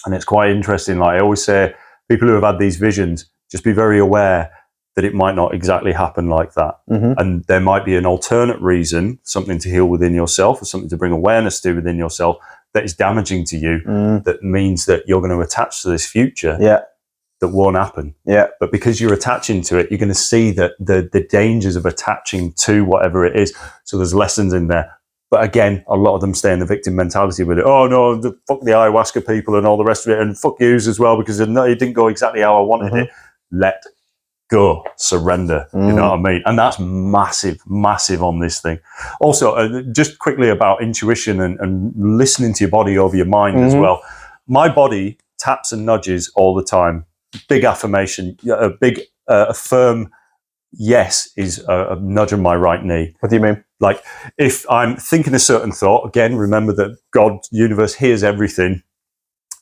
And it's quite interesting. Like I always say, people who have had these visions, just be very aware that it might not exactly happen like that. And there might be an alternate reason, something to heal within yourself or something to bring awareness to within yourself that is damaging to you, that means that you're going to attach to this future. That won't happen. But because you're attaching to it, you're going to see that the dangers of attaching to whatever it is. So there's lessons in there. But again, a lot of them stay in the victim mentality with it. Oh no, fuck the ayahuasca people and all the rest of it, and fuck yous as well because it didn't go exactly how I wanted it. Let go, surrender. You know what I mean? And that's massive, massive on this thing. Also, just quickly about intuition and listening to your body over your mind as well. My body taps and nudges all the time. Big affirmation, a big, a firm yes is a nudge on my right knee. What do you mean? Like if I'm thinking a certain thought, again, remember that God, universe hears everything.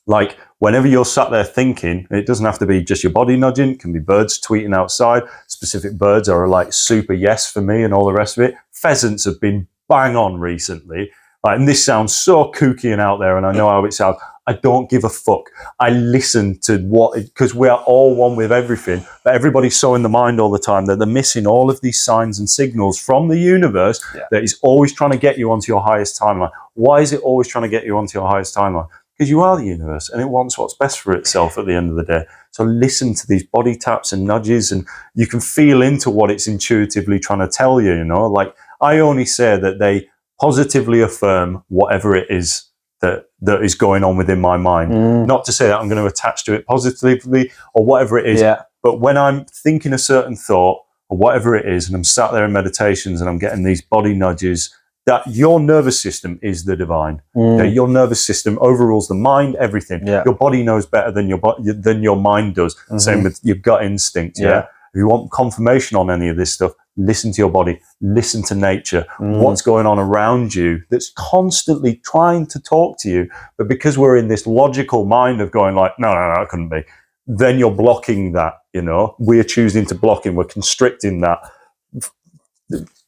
Like whenever you're sat there thinking, it doesn't have to be just your body nudging, it can be birds tweeting outside. Specific birds are like super yes for me and all the rest of it. Pheasants have been bang on recently. Like, and this sounds so kooky and out there, and I know how it sounds. I don't give a fuck. I listen to because we are all one with everything, but everybody's so in the mind all the time that they're missing all of these signs and signals from the universe that is always trying to get you onto your highest timeline. Why is it always trying to get you onto your highest timeline? Because you are the universe and it wants what's best for itself at the end of the day. So listen to these body taps and nudges, and you can feel into what it's intuitively trying to tell you, you know? Like, I only say that they positively affirm whatever it is that is going on within my mind. Not to say that I'm going to attach to it positively or whatever it is, but when I'm thinking a certain thought or whatever it is, and I'm sat there in meditations and I'm getting these body nudges, that your nervous system is the divine. Okay? Your nervous system overrules the mind, everything. Your body knows better than your mind does. Same with your gut instinct. If you want confirmation on any of this stuff, listen to your body, listen to nature, what's going on around you that's constantly trying to talk to you. But because we're in this logical mind of going like, no, it couldn't be, then you're blocking that, you know. We're choosing to block it, we're constricting that.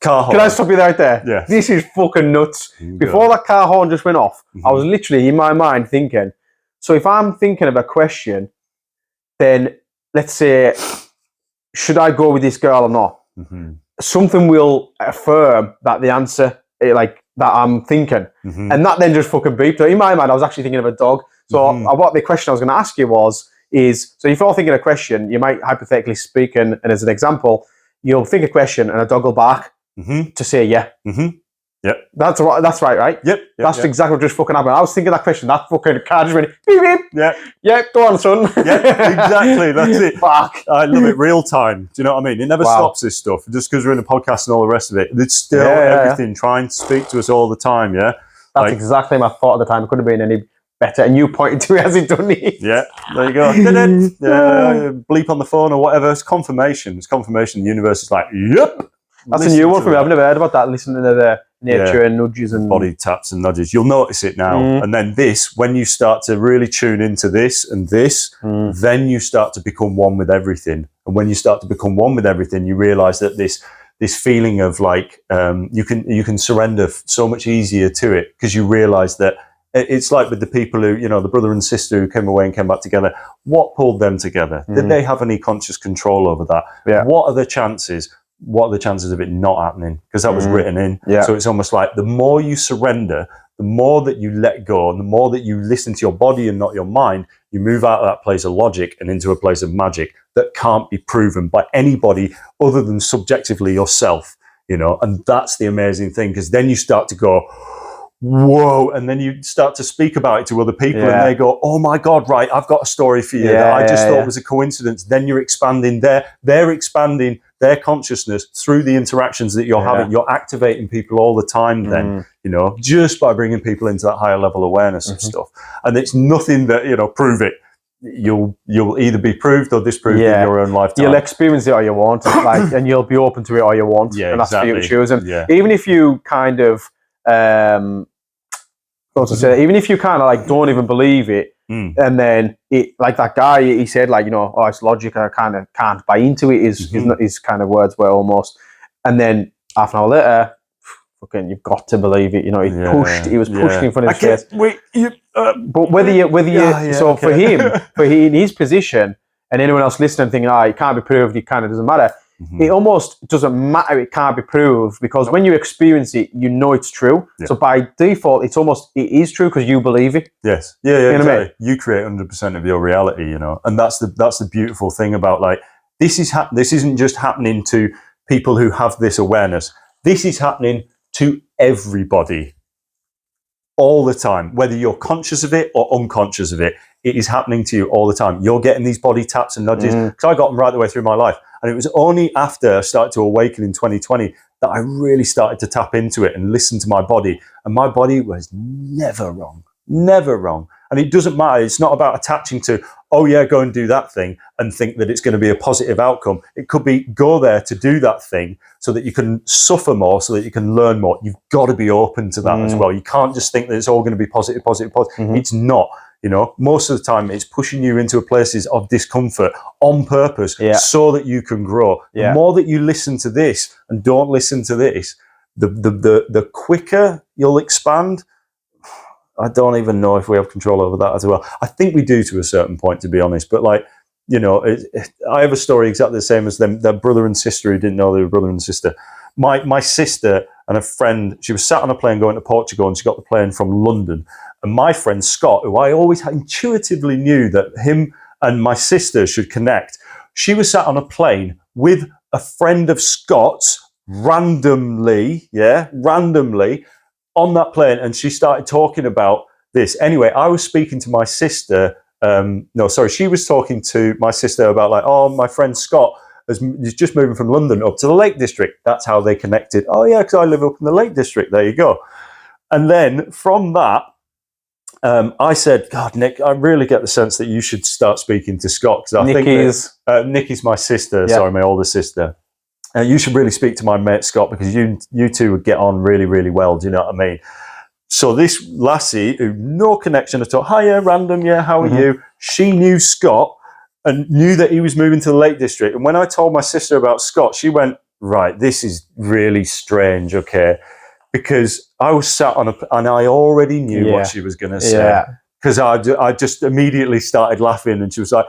Car horn. Can I stop you right there? Yeah. This is fucking nuts. Before that car horn just went off, I was literally in my mind thinking, so if I'm thinking of a question, then let's say, should I go with this girl or not? Something will affirm that the answer, like that I'm thinking, and that then just fucking beeped. In my mind, I was actually thinking of a dog. So what the question I was going to ask you is, so if you're thinking a question, you might hypothetically speak, and as an example, you'll think a question and a dog will bark to say yeah. Yep. That's right? Yep. That's exactly what just fucking happened. I was thinking that question, that fucking car just went beep beep. Yeah, go on, son. Exactly. That's it. Fuck. I love it. Real time. Do you know what I mean? It never stops, this stuff. Just because we're in a podcast and all the rest of it. It's still everything trying to speak to us all the time, That's like, exactly my thought at the time. It couldn't have been any better. And you pointed to it as it done it. Yeah, there you go. Bleep on the phone or whatever. It's confirmation. It's confirmation. The universe is like, yep. That's a new one for me. I've never heard about that. Listening to the nature and nudges and body taps and nudges. You'll notice it now. And then this, when you start to really tune into this and this, then you start to become one with everything. And when you start to become one with everything, you realize that this feeling of like you can surrender so much easier to it, because you realize that it's like with the people who, you know, the brother and sister who came away and came back together. What pulled them together? Did they have any conscious control over that? What are the chances? What are the chances of it not happening? Because that was written in. So it's almost like the more you surrender, the more that you let go, and the more that you listen to your body and not your mind, you move out of that place of logic and into a place of magic that can't be proven by anybody other than subjectively yourself, you know. And that's the amazing thing, because then you start to go, whoa, and then you start to speak about it to other people and they go, oh my God, right, I've got a story for you that I just thought was a coincidence. Then you're expanding they're expanding their consciousness through the interactions that you're having. You're activating people all the time then, you know, just by bringing people into that higher level awareness of stuff. And it's nothing that, you know, prove it. You'll either be proved or disproved in your own lifetime. You'll experience it all you want, like, and you'll be open to it all you want. And that's for you to choose. And even if you kind of even if you kind of like don't even believe it, and then it, like that guy, he said, like, you know, oh, it's logic, I kind of can't buy into it. His kind of words were almost, and then half an hour later, fucking, you've got to believe it. You know, he was pushing in front of his face. But whether you, for him, in his position, and anyone else listening thinking, it can't be proved, it kind of doesn't matter. It almost doesn't matter, it can't be proved, because when you experience it, you know it's true. So by default, it is true because you believe it. Yes. You know exactly. What I mean? You create 100% of your reality, you know, and that's the beautiful thing about, like, this isn't just happening to people who have this awareness. This is happening to everybody all the time, whether you're conscious of it or unconscious of it. It is happening to you all the time. You're getting these body taps and nudges, because I got them right the way through my life. And it was only after I started to awaken in 2020 that I really started to tap into it and listen to my body. And my body was never wrong. And it doesn't matter. It's not about attaching to, oh yeah, go and do that thing and think that it's going to be a positive outcome. It could be, go there to do that thing so that you can suffer more, so that you can learn more. You've got to be open to that as well. You can't just think that it's all going to be positive. It's not. You know, most of the time it's pushing you into places of discomfort on purpose so that you can grow. The more that you listen to this and don't listen to this, the quicker you'll expand. I don't even know if we have control over that as well. I think we do to a certain point, to be honest. But like, you know, I have a story exactly the same as them. Their brother and sister who didn't know they were brother and sister. My sister and a friend, she was sat on a plane going to Portugal, and she got the plane from London. And my friend Scott, who I always intuitively knew that him and my sister should connect, she was sat on a plane with a friend of Scott's randomly on that plane, and she started talking about this. Anyway, I was speaking to my sister. She was talking to my sister about like, oh, my friend Scott is just moving from London up to the Lake District. That's how they connected. Oh yeah, because I live up in the Lake District. There you go. And then from that, I said, God, Nick, I really get the sense that you should start speaking to Scott, because I think Nikki's my sister. Sorry, my older sister. You should really speak to my mate Scott, because you two would get on really, really well. Do you know what I mean? So this lassie, who no connection at all, hiya, random, how are you? She knew Scott and knew that he was moving to the Lake District. And when I told my sister about Scott, she went, right, this is really strange, okay? Because I was sat on and I already knew what she was going to say. Because I just immediately started laughing, and she was like,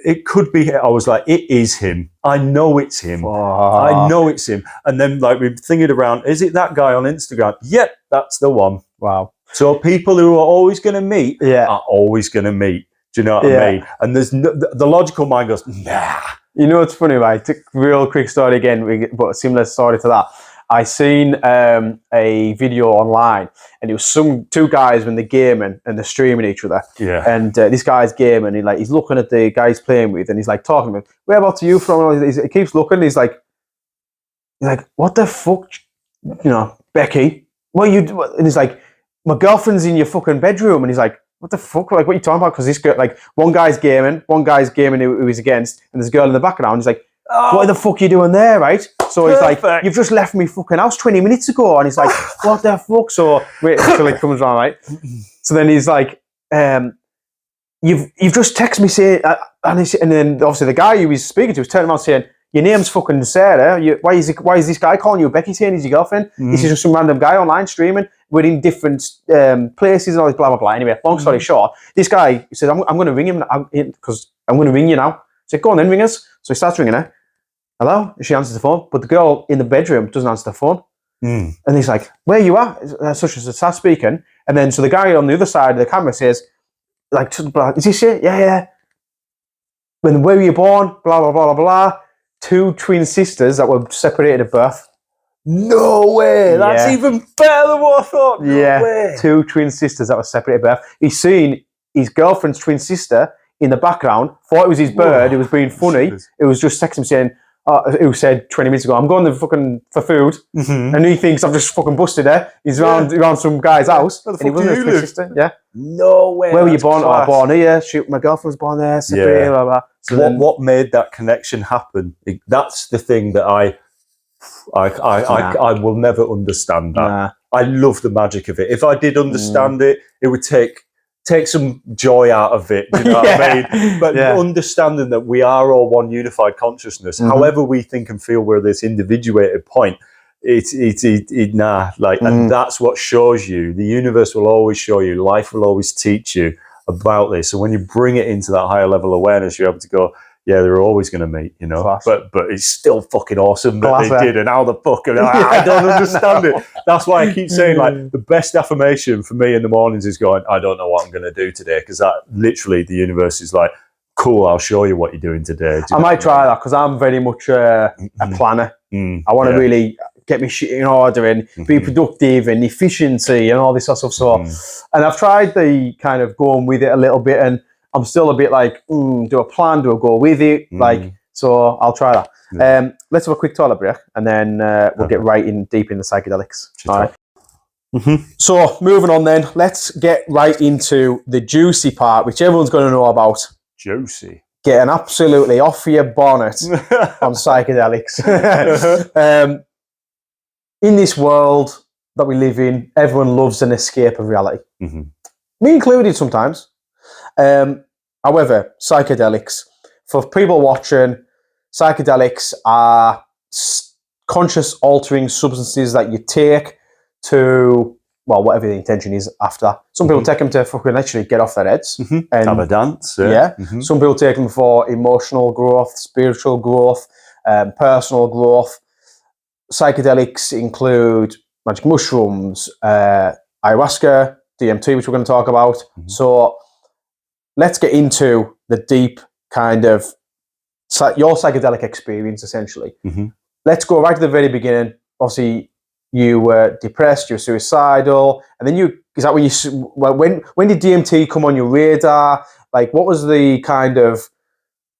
it could be him. I was like, it is him. I know it's him. I know it's him. And then like we're thinking around, is it that guy on Instagram? Yep, that's the one. Wow. So people who are always going to meet are always going to meet. Do you know what I mean? And there's the logical mind goes, nah. You know what's funny, right? Real quick story again, but a similar story to that. I seen a video online, and it was two guys when they're gaming and they're streaming each other. Yeah. And this guy's gaming, and he's looking at the guy he's playing with, and he's like talking to him. Whereabouts are you from? He keeps looking. He's like, what the fuck, you know, Becky? What are you doing? And he's like, my girlfriend's in your fucking bedroom. And he's like, what the fuck? Like, what are you talking about? Because this girl, like, one guy's gaming who he's against, and there's a girl in the background. He's like, what the fuck are you doing there, right? So he's like, you've just left me fucking house 20 minutes ago. And he's like, what the fuck? So wait until he comes around, right? So then he's like, you've just texted me saying, and then obviously the guy who he's speaking to was turning around saying, your name's fucking Sarah. Why is this guy calling you Becky, saying he's your girlfriend? This is just some random guy online streaming. We're in different places and all this blah, blah, blah. Anyway, long story short, this guy says, I'm going to ring him because I'm going to ring you now. I said, go on then, ring us. So he starts ringing her. Hello? She answers the phone, but the girl in the bedroom doesn't answer the phone. And he's like, where you at? Such as starts speaking. And then so the guy on the other side of the camera says, like, is this it? Yeah. When where were you born? Blah, blah, blah, blah, blah. 2 twin sisters that were separated at birth. No way! That's even better than what I thought. No way. 2 twin sisters that were separated at birth. He's seen his girlfriend's twin sister in the background, thought it was his bird, it was being funny. It was just texting him saying, who said 20 minutes ago, I'm going for food, and he thinks I've just fucking busted her. He's around some guy's house, and he wasn't his twin sister. Yeah. No way. Where were you born? Oh, born here. Shoot, my girlfriend was born there. Separated, blah, blah. So what made that connection happen? That's the thing that I will never understand that. Nah. I love the magic of it. If I did understand it, it would take some joy out of it. Do you know what I mean? But understanding that we are all one unified consciousness, however we think and feel we're this individuated point, and that's what shows you. The universe will always show you. Life will always teach you about this. So when you bring it into that higher level awareness, you're able to go, yeah, they're always going to meet, you know. Class. But it's still fucking awesome that they did, and how the fuck, I don't understand it. That's why I keep saying, like, the best affirmation for me in the mornings is going, I don't know what I'm going to do today, because that literally the universe is like, cool, I'll show you what you're doing today. I might try that, because I'm very much a planner. I want to really get my shit in order and be productive and efficiency and all this sort of stuff. So, and I've tried the kind of going with it a little bit, and I'm still a bit like, do a plan, do I go with it? Like, so I'll try that. Let's have a quick toilet break, and then we'll get right in deep in the psychedelics. All right. So moving on then, let's get right into the juicy part, which everyone's going to know about. Juicy. Getting absolutely off your bonnet on psychedelics. In this world that we live in, everyone loves an escape of reality. Me included sometimes. However, psychedelics, for people watching, psychedelics are conscious altering substances that you take to, well, whatever the intention is after. Some people take them to fucking literally get off their heads. And have a dance. Some people take them for emotional growth, spiritual growth, personal growth. Psychedelics include magic mushrooms, ayahuasca, DMT, which we're going to talk about. So let's get into the deep kind of your psychedelic experience, essentially. Let's go right to the very beginning. Obviously, you were depressed, you were suicidal, and then is that when did DMT come on your radar? Like, what was the kind of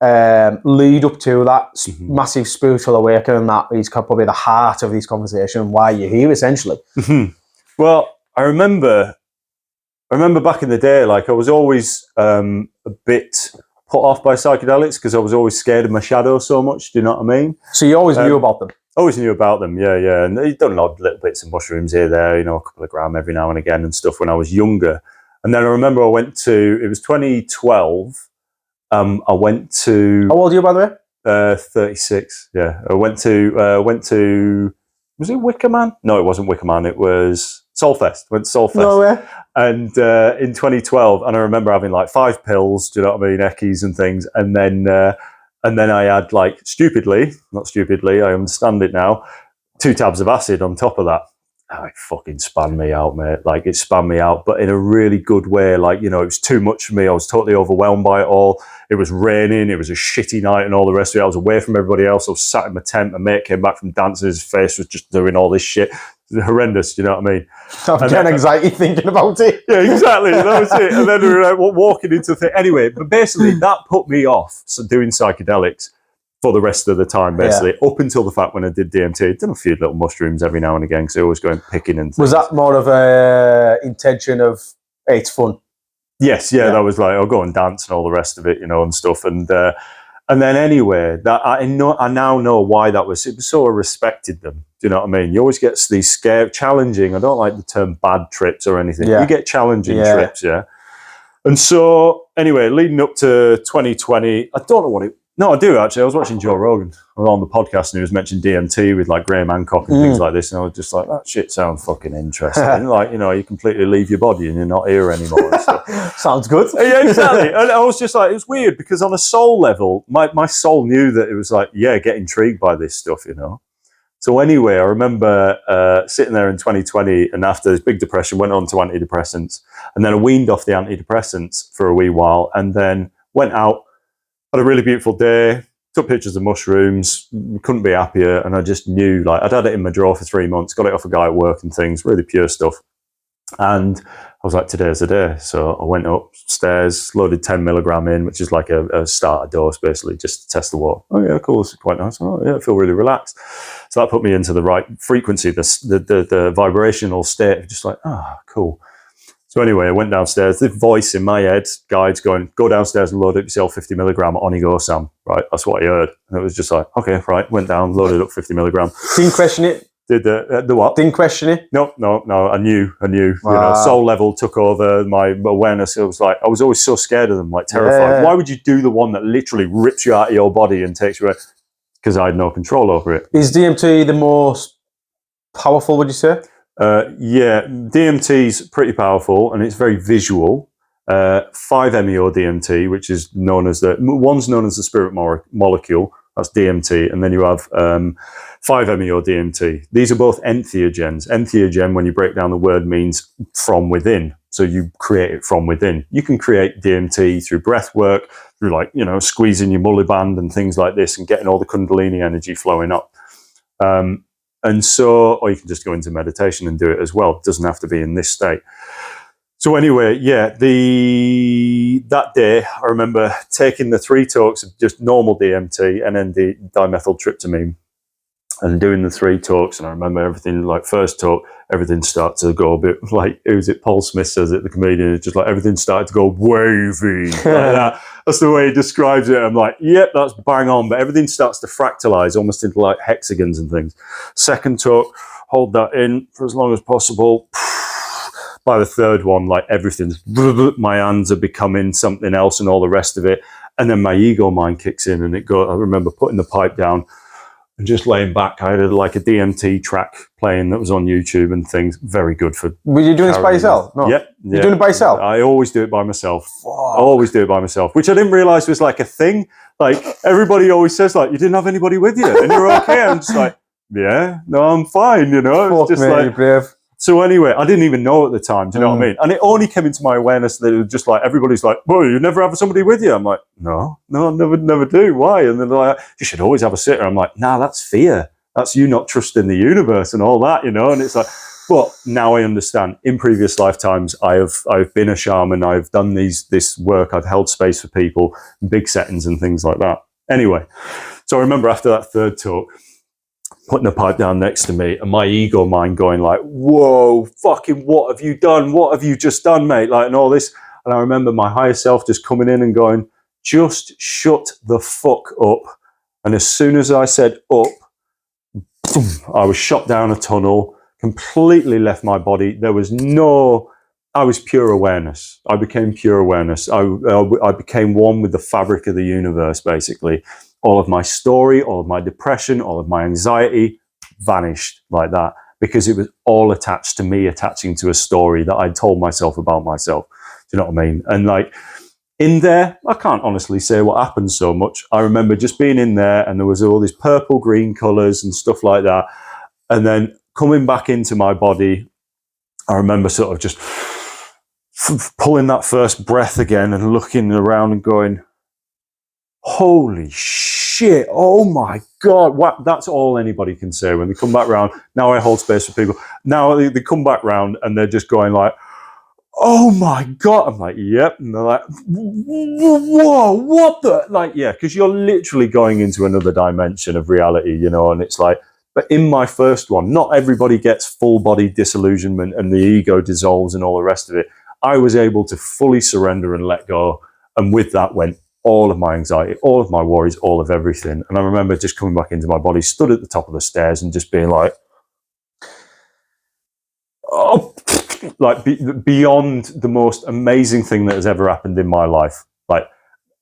lead up to that massive spiritual awakening that is probably the heart of this conversation and why you're here, essentially? Well, I remember back in the day, like I was always a bit put off by psychedelics because I was always scared of my shadow so much. Do you know what I mean? So you always knew about them? Always knew about them, yeah. And you've done little bits of mushrooms here, there, a couple of grams every now and again and stuff when I was younger. And then I remember it was 2012. I went to... How old are you, by the way? 36, yeah. I went to... Was it Wicker Man? No, it wasn't Wicker Man. It was Soulfest. Went to Soulfest. No way. And in 2012, and I remember having like 5 pills, do you know what I mean, Eckies and things. And then I had like not stupidly, I understand it now, 2 tabs of acid on top of that. Oh, it fucking spun me out, mate. Like, it spun me out, but in a really good way. Like, it was too much for me. I was totally overwhelmed by it all. It was raining. It was a shitty night and all the rest of it. I was away from everybody else. I was sat in my tent. My mate came back from dancing. His face was just doing all this shit. It was horrendous, you know what I mean? I'm getting anxiety thinking about it. Yeah, exactly. That was it. And then we were like, walking into the thing. Anyway, but basically that put me off doing psychedelics for the rest of the time, basically, up until the fact when I did DMT. I did a few little mushrooms every now and again because I always going picking and things. Was that more of a intention of, hey, it's fun? Yes, yeah, that was like, I'll go and dance and all the rest of it, and stuff. And then anyway, that I now know why that was. It was so I respected them. Do you know what I mean? You always get these challenging. I don't like the term bad trips or anything. You get challenging trips, And so anyway, leading up to 2020, I don't know what it. No, I do actually. I was watching Joe Rogan on the podcast, and he was mentioning DMT with like Graham Hancock and things like this, and I was just like, that shit sounds fucking interesting. Like, you completely leave your body and you're not here anymore. And stuff. Sounds good. Yeah, exactly. And I was just like, it was weird because on a soul level, my soul knew that it was like, get intrigued by this stuff, So anyway, I remember sitting there in 2020, and after this big depression, went on to antidepressants, and then I weaned off the antidepressants for a wee while, and then went out. Had a really beautiful day, took pictures of mushrooms, couldn't be happier, and I just knew, like, I'd had it in my drawer for 3 months, got it off a guy at work and things, really pure stuff. And I was like, today's the day. So I went upstairs, loaded 10 milligram in, which is like a starter dose, basically, just to test the water. Oh yeah, cool, this is quite nice. Oh yeah, I feel really relaxed. So that put me into the right frequency, the vibrational state, just like, cool. So anyway, I went downstairs. The voice in my head, guides going, go downstairs and load up yourself 50 milligram. On you go, Sam. Right, that's what I heard. And it was just like, okay, right. Went down, loaded up 50 milligram. Didn't question it? Did the what? Didn't question it? No. I knew. Wow. Soul level took over my awareness. It was like, I was always so scared of them, like terrified. Why would you do the one that literally rips you out of your body and takes you away? Because I had no control over it. Is DMT the most powerful, would you say? DMT's pretty powerful and it's very visual. 5-MeO DMT, which is one's known as the spirit molecule, that's DMT, and then you have 5-MeO DMT. These are both entheogens. Entheogen, when you break down the word, means from within. So you create it from within. You can create DMT through breath work, through squeezing your mully band and things like this and getting all the Kundalini energy flowing up. And so, or you can just go into meditation and do it as well. It doesn't have to be in this state. So anyway, that day, I remember taking the 3 talks of just normal DMT and then the dimethyltryptamine and doing the 3 talks. And I remember everything, like first talk, everything started to go a bit like, who's it? Paul Smith says it, the comedian. It's just like everything started to go wavy. Like that. That's the way he describes it. I'm like, yep, that's bang on. But everything starts to fractalize almost into like hexagons and things. Second talk, hold that in for as long as possible. by the third one, like everything's, my hands are becoming something else and all the rest of it. And then my ego mind kicks in and I remember putting the pipe down and just laying back. I had like a DMT track playing that was on YouTube and things. Very good for. Were you doing this by yourself? No. Yep. You're doing it by yourself? I always do it by myself. I always do it by myself, which I didn't realize was like a thing. Like everybody always says, like, you didn't have anybody with you and you're okay. I'm just like, yeah, no, I'm fine. You know, it's just like, brave. So anyway, I didn't even know at the time. Do you know what I mean? And it only came into my awareness that it was just like, everybody's like, well, you never have somebody with you. I'm like, no, I never do. Why? And then they're like, you should always have a sitter. I'm like, nah, that's fear. That's you not trusting the universe and all that, you know? And it's like, but now I understand. In previous lifetimes, I've been a shaman. I've done this work. I've held space for people, big settings and things like that. Anyway, so I remember after that third talk, putting a pipe down next to me and my ego mind going like, whoa, fucking what have you done? What have you just done, mate? Like, and all this. And I remember my higher self just coming in and going, just shut the fuck up. And as soon as I said up, boom, I was shot down a tunnel, completely left my body. There was I was pure awareness. I became pure awareness. I became one with the fabric of the universe, basically. All of my story, all of my depression, all of my anxiety vanished like that because it was all attached to me, attaching to a story that I'd told myself about myself. Do you know what I mean? And like in there, I can't honestly say what happened so much. I remember just being in there and there was all these purple, green colors and stuff like that. And then coming back into my body, I remember sort of just pulling that first breath again and looking around and going, holy shit, oh my God. That's all anybody can say when they come back round. Now I hold space for people. Now they come back round and they're just going like, oh my God. I'm like, yep. And they're like, whoa, what the? Like, yeah, because you're literally going into another dimension of reality, you know, and it's like, but in my first one, not everybody gets full body disillusionment and the ego dissolves and all the rest of it. I was able to fully surrender and let go. And with that went all of my anxiety, all of my worries, all of everything. And I remember just coming back into my body, stood at the top of the stairs and just being like, oh, like beyond the most amazing thing that has ever happened in my life. Like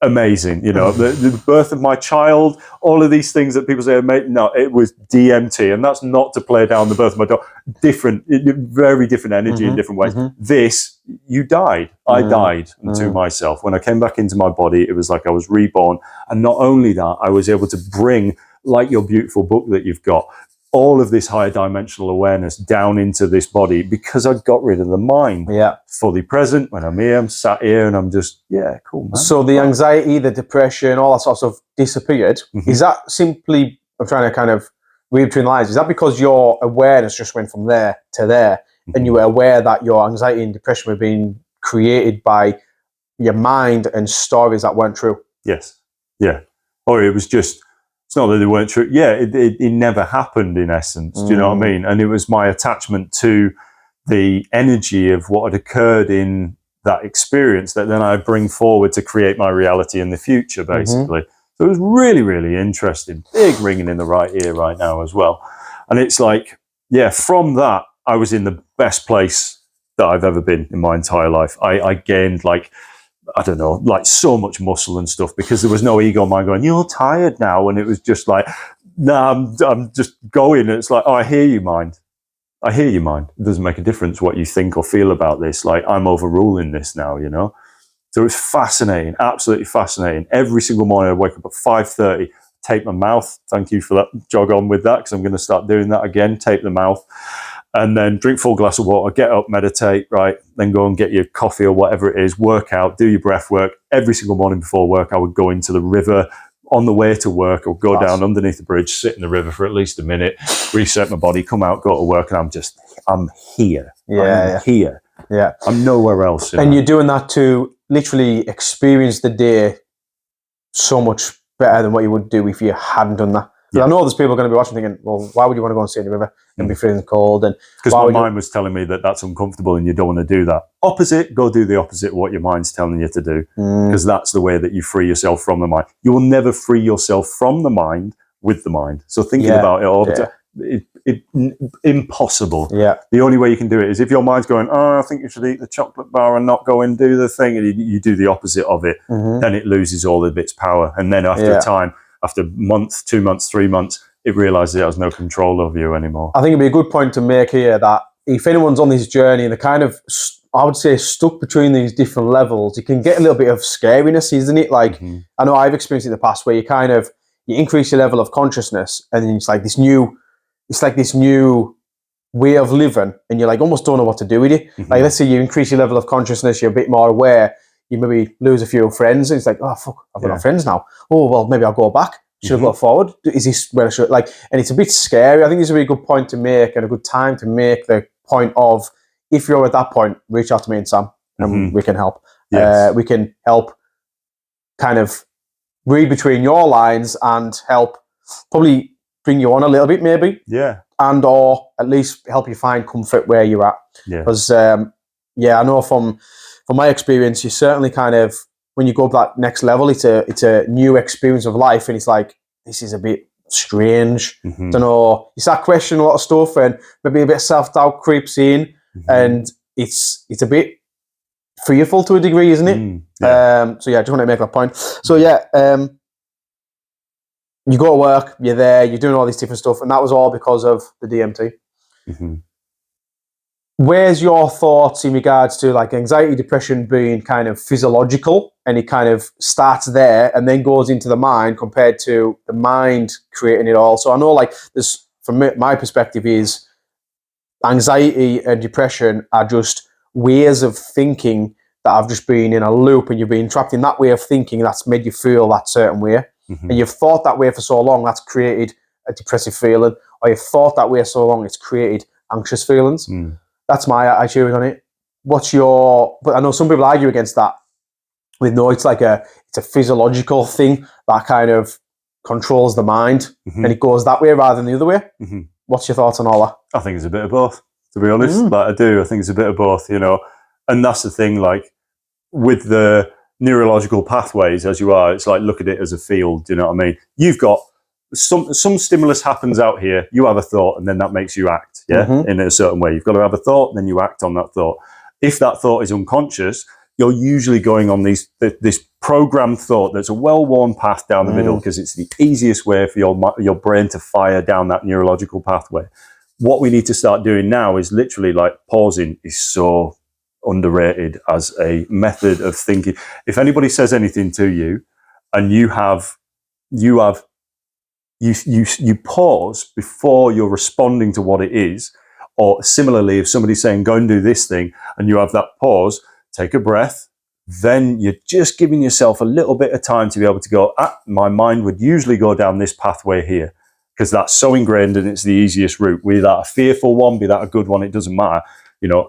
amazing, you know, the birth of my child, all of these things that people say, mate, no, it was DMT. And that's not to play down the birth of my daughter. Different, very different energy in different ways. This, you died. I died to myself. When I came back into my body, it was like I was reborn. And not only that, I was able to bring, like your beautiful book that you've got, all of this higher dimensional awareness down into this body because I got rid of the mind. Yeah. Fully present when I'm here, I'm sat here and I'm just, yeah, cool, man. So the anxiety, the depression, all that sort of stuff disappeared. Is that simply, I'm trying to kind of read between the lines, is that because your awareness just went from there to there and you were aware that your anxiety and depression were being created by your mind and stories that weren't true? Yes. Yeah. Or it was just, it's not that they weren't true. Yeah, it never happened in essence. Do you know what I mean? And it was my attachment to the energy of what had occurred in that experience that then I bring forward to create my reality in the future, basically. So it was really, really interesting. Big ringing in the right ear right now as well. And it's like, yeah, from that, I was in the best place that I've ever been in my entire life. I gained like, I don't know, like so much muscle and stuff because there was no ego mind going, you're tired now. And it was just like, no, I'm just going. And it's like, oh, I hear you, mind. I hear you, mind. It doesn't make a difference what you think or feel about this. Like I'm overruling this now, you know? So it's fascinating, absolutely fascinating. Every single morning I wake up at 5:30, tape my mouth. Thank you for that. Jog on with that because I'm going to start doing that again. Tape the mouth. And then drink full glass of water, get up, meditate, right? Then go and get your coffee or whatever it is, work out, do your breath work. Every single morning before work, I would go into the river. On the way to work, I would go down underneath the bridge, sit in the river for at least a minute, reset my body, come out, go to work, and I'm here. I'm here. Yeah. I'm nowhere else. And you're doing that to literally experience the day so much better than what you would do if you hadn't done that. I know there's people going to be watching thinking, well, why would you want to go and sit in the river and be freezing cold? And because my mind was telling me that that's uncomfortable and you don't want to do that. Opposite, go do the opposite of what your mind's telling you to do. Because that's the way that you free yourself from the mind. You will never free yourself from the mind with the mind. So thinking about it all the time, impossible. Yeah. The only way you can do it is if your mind's going, oh, I think you should eat the chocolate bar and not go and do the thing, and you do the opposite of it, then it loses all of its power. And then after a time, after a month, 2 months, 3 months, it realizes it has no control over you anymore. I think it'd be a good point to make here that if anyone's on this journey and they're kind of, I would say, stuck between these different levels, it can get a little bit of scariness, isn't it? Like, I know I've experienced it in the past where you increase your level of consciousness and then it's like this new way of living and you're like almost don't know what to do with it. Like, let's say you increase your level of consciousness, you're a bit more aware, you maybe lose a few friends and it's like, oh, fuck, I've got no friends now. Oh, well, maybe I'll go back. Should I go forward? Is this where I should, like, and it's a bit scary. I think it's a really good point to make and a good time to make the point of, if you're at that point, reach out to me and Sam and we can help. Yes. We can help kind of read between your lines and help probably bring you on a little bit maybe. Yeah. And or at least help you find comfort where you're at. Yeah. Because, I know from my experience, you certainly kind of, when you go up that next level, it's a new experience of life, and it's like, this is a bit strange. Don't know. You start questioning a lot of stuff, and maybe a bit of self-doubt creeps in, and it's a bit fearful to a degree, isn't it? I just want to make that point. So you go to work, you're there, you're doing all this different stuff, and that was all because of the DMT. Where's your thoughts in regards to like anxiety, depression being kind of physiological, and it kind of starts there and then goes into the mind compared to the mind creating it all? So I know, like, this, from my perspective, is anxiety and depression are just ways of thinking that have just been in a loop, and you've been trapped in that way of thinking that's made you feel that certain way. And you've thought that way for so long, that's created a depressive feeling, or you've thought that way so long, it's created anxious feelings. That's my attitude on it. But I know some people argue against that. With no, it's a physiological thing that kind of controls the mind, and it goes that way rather than the other way. What's your thoughts on all that? I think it's a bit of both, to be honest. Like, I think it's a bit of both, and that's the thing, like, with the neurological pathways, as you are, it's like, look at it as a field, you know what I mean? You've got some stimulus happens out here, you have a thought, and then that makes you act, in a certain way. You've got to have a thought, and then you act on that thought. If that thought is unconscious, you're usually going on this programmed thought that's a well-worn path down the middle, because it's the easiest way for your brain to fire down that neurological pathway. What we need to start doing now is literally, like, pausing is so underrated as a method of thinking. If anybody says anything to you and you pause before you're responding to what it is, or similarly, if somebody's saying, go and do this thing, and you have that pause, take a breath, then you're just giving yourself a little bit of time to be able to go, my mind would usually go down this pathway here, because that's so ingrained and it's the easiest route. Be that a fearful one, be that a good one, it doesn't matter.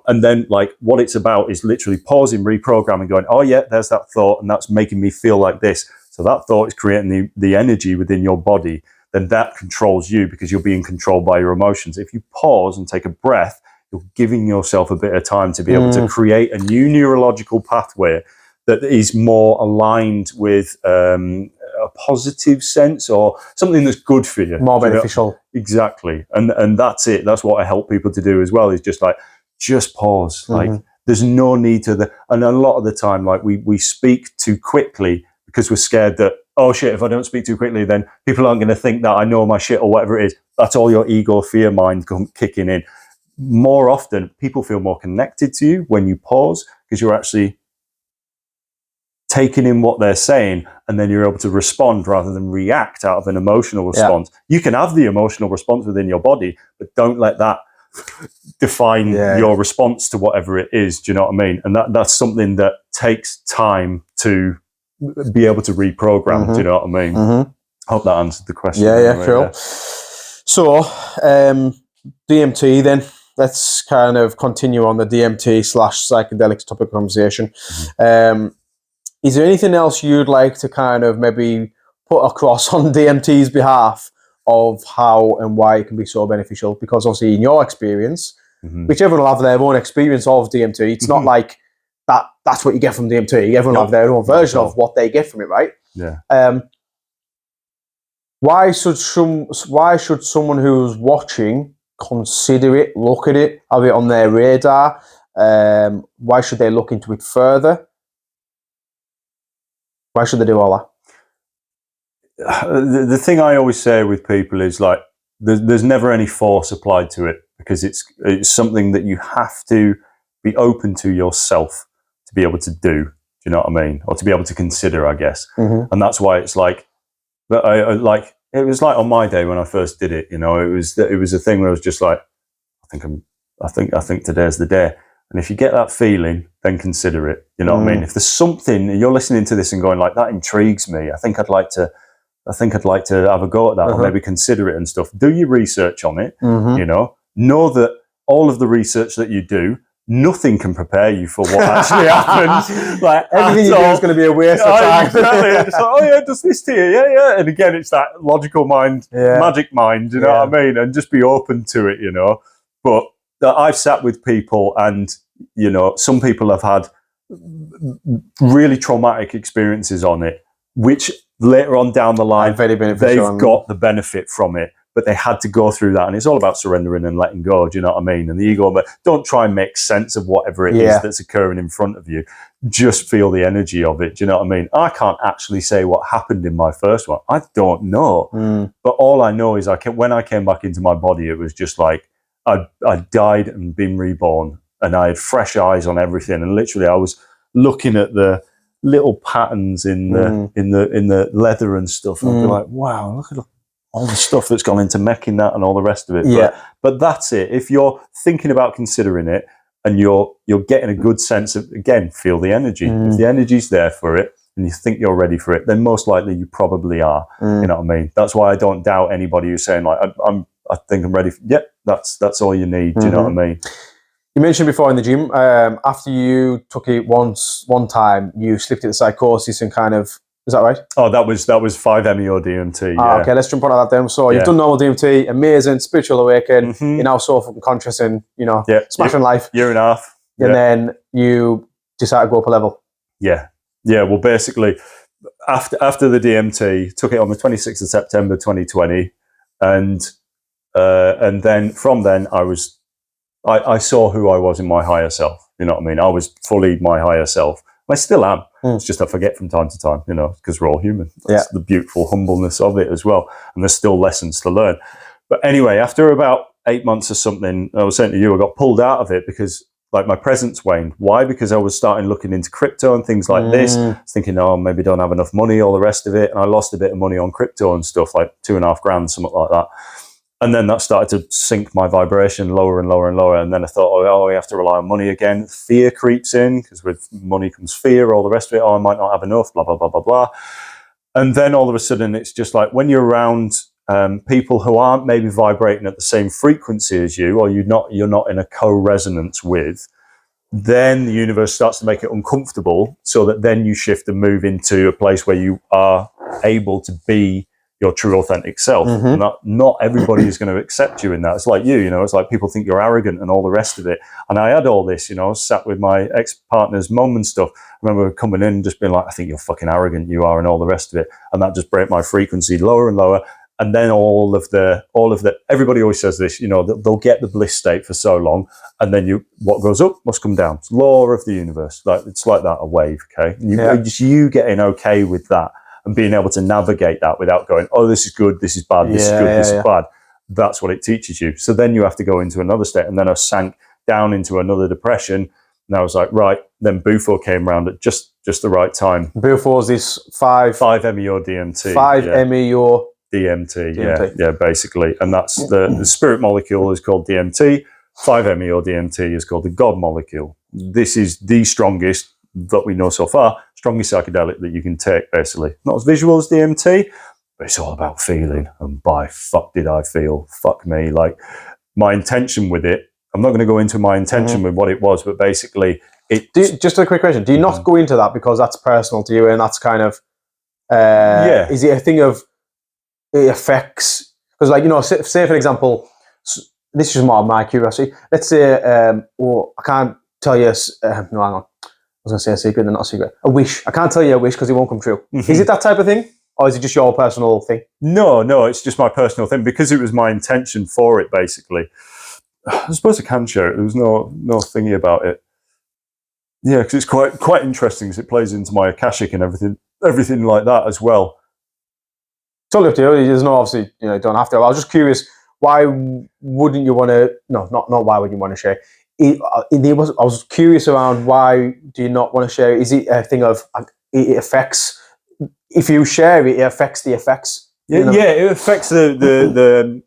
And then, like, what it's about is literally pausing, reprogramming, going, oh yeah, there's that thought, and that's making me feel like this. So that thought is creating the energy within your body. Then that controls you, because you're being controlled by your emotions. If you pause and take a breath, you're giving yourself a bit of time to be able to create a new neurological pathway that is more aligned with a positive sense, or something that's good for you. More beneficial. Exactly. And that's it. That's what I help people to do as well, is just pause. Like, there's no need to and a lot of the time, like, we speak too quickly because we're scared that, oh shit, if I don't speak too quickly, then people aren't going to think that I know my shit, or whatever it is. That's all your ego, fear mind kicking in. More often, people feel more connected to you when you pause, because you're actually taking in what they're saying, and then you're able to respond rather than react out of an emotional response. You can have the emotional response within your body, but don't let that define your response to whatever it is. Do you know what I mean? And that's something that takes time to be able to reprogram. Do you know what I mean? Hope that answered the question. Cool. So DMT then, let's kind of continue on the DMT / psychedelics topic of conversation. Is there anything else you'd like to kind of maybe put across on DMT's behalf of how and why it can be so beneficial? Because obviously, in your experience, which everyone will have their own experience of DMT, it's not like that's what you get from DMT. Everyone will have their own version of what they get from it, right? Why should someone who's watching consider it, look at it, have it on their radar? Why should they look into it further? Why should they do all that? The thing I always say with people is like, there's never any force applied to it, because it's something that you have to be open to yourself to be able to do. Do you know what I mean? Or to be able to consider, I guess. Mm-hmm. And that's why it's like, like it was like on my day when I first did it. You know, it was a thing where I was just like, I think today's the day. And if you get that feeling, then consider it. You know what I mean? If there's something you're listening to this and going like, that intrigues me, I think I'd like to have a go at that, or maybe consider it and stuff. Do your research on it. You know that all of the research that you do, nothing can prepare you for what actually happens. Like everything you do is going to be a waste of time. Exactly. It's like, oh yeah, does this to you? Yeah. And again, it's that logical mind, magic mind. You know what I mean? And just be open to it. You know. But I've sat with people, and you know, some people have had really traumatic experiences on it, which later on down the line, they've got the benefit from it, but they had to go through that. And it's all about surrendering and letting go. Do you know what I mean? And the ego, but don't try and make sense of whatever it is that's occurring in front of you. Just feel the energy of it. Do you know what I mean? I can't actually say what happened in my first one. I don't know. But all I know is when I came back into my body, it was just like I died and been reborn, and I had fresh eyes on everything. And literally I was looking at the little patterns in the leather and stuff. And I'd be like, wow, look at all the stuff that's gone into making that and all the rest of it. But that's it. If you're thinking about considering it and you're getting a good sense of, again, feel the energy. If the energy's there for it and you think you're ready for it, then most likely you probably are. You know what I mean? That's why I don't doubt anybody who's saying like, I think I'm ready. That's all you need. Do you know what I mean? You mentioned before in the gym, after you took it one time, you slipped into psychosis and kind of, is that right? Oh, that was 5-MeO DMT. Okay, let's jump on that then. So you've done normal DMT, amazing, spiritual awakening. You're now so fucking conscious and, you know, smashing life. Year and a half. And then you decided to go up a level. Yeah. Well, basically, after the DMT, took it on the 26th of September 2020, and then from then I saw who I was in my higher self. You know what I mean? I was fully my higher self. I still am. It's just I forget from time to time, you know, because we're all human. That's the beautiful humbleness of it as well. And there's still lessons to learn. But anyway, after about 8 months or something, I was saying to you, I got pulled out of it because like my presence waned. Why? Because I was starting looking into crypto and things like this. I was thinking, oh, maybe don't have enough money, all the rest of it. And I lost a bit of money on crypto and stuff, like $2,500, something like that. And then that started to sink my vibration lower and lower and lower. And then I thought, oh, we have to rely on money again. Fear creeps in, because with money comes fear, all the rest of it. Oh, I might not have enough, blah, blah, blah, blah, blah. And then all of a sudden, it's just like when you're around people who aren't maybe vibrating at the same frequency as you, or you're not in a co-resonance with, then the universe starts to make it uncomfortable, so that then you shift and move into a place where you are able to be your true authentic self. Not everybody is going to accept you in that. It's like you know, it's like people think you're arrogant and all the rest of it. And I had all this, you know, sat with my ex-partner's mum and stuff. I remember coming in and just being like, I think you're fucking arrogant, you are, and all the rest of it. And that just broke my frequency lower and lower. And then all of the everybody always says this, you know, they'll get the bliss state for so long, and then what goes up must come down. It's law of the universe. Like it's like that, a wave. Okay, just you getting okay with that and being able to navigate that without going, oh, this is good, this is bad, this is good, this is bad. That's what it teaches you. So then you have to go into another state, and then I sank down into another depression. And I was like, right. Then Bufo came around at just the right time. Bufo is this 5-MeO DMT. 5-MeO. DMT, yeah, basically. And that's the spirit molecule is called DMT. 5-MeO DMT is called the God molecule. This is the strongest that we know so far, strongest psychedelic that you can take, basically. Not as visual as DMT, but it's all about feeling. And by fuck did I feel. Fuck me. Like, my intention with it, I'm not going to go into my intention with what it was, but basically just a quick question. Do you not go into that because that's personal to you, and that's kind of... Is it a thing of... It affects, because like, you know, say for example, this is more my curiosity. Let's say, I can't tell you, no, hang on. I was going to say a secret, and not a secret. A wish. I can't tell you a wish because it won't come true. Is it that type of thing? or is it just your personal thing? No, it's just my personal thing because it was my intention for it. Basically, I suppose I can share it. There was no thingy about it. Yeah, because it's quite interesting because it plays into my Akashic and everything like that as well. Totally up to you. There's no, obviously, you don't have to. I was just curious, why wouldn't you want to? No, not why would you want to share? I was curious around why do you not want to share? Is it a thing of it affects? If you share it, it affects the effects. Yeah, it affects the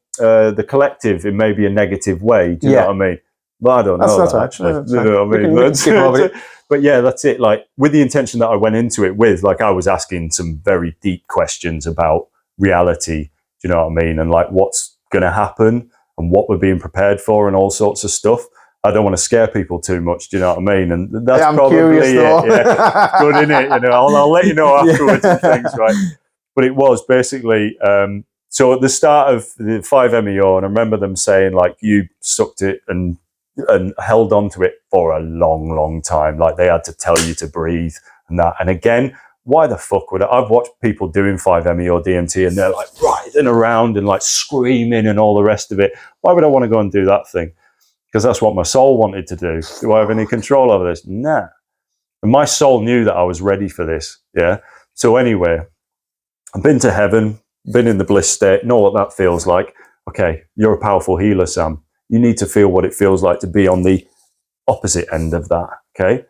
collective in maybe a negative way. Do you know what I mean? But I don't know that's that right. actually. That's you know what I mean? we can skip over it. But yeah, that's it. Like with the intention that I went into it with, like I was asking some very deep questions about reality. Do you know what I mean? And like what's going to happen and what we're being prepared for and all sorts of stuff. I don't want to scare people too much. Do you know what I mean? And that's probably it. Yeah, good, innit? I'll let you know afterwards and things, right? But it was basically. So at the start of the 5MEO, and I remember them saying like you sucked it and held on to it for a long, long time. Like they had to tell you to breathe and that. And again, why the fuck would I've watched people doing 5MEO DMT and they're like writhing around and like screaming and all the rest of it. Why would I want to go and do that thing? Because that's what my soul wanted to do. Do I have any control over this? Nah. And my soul knew that I was ready for this. Yeah. So anyway, I've been to heaven, been in the bliss state, know what that feels like. Okay, you're a powerful healer, Sam. You need to feel what it feels like to be on the opposite end of that. Okay.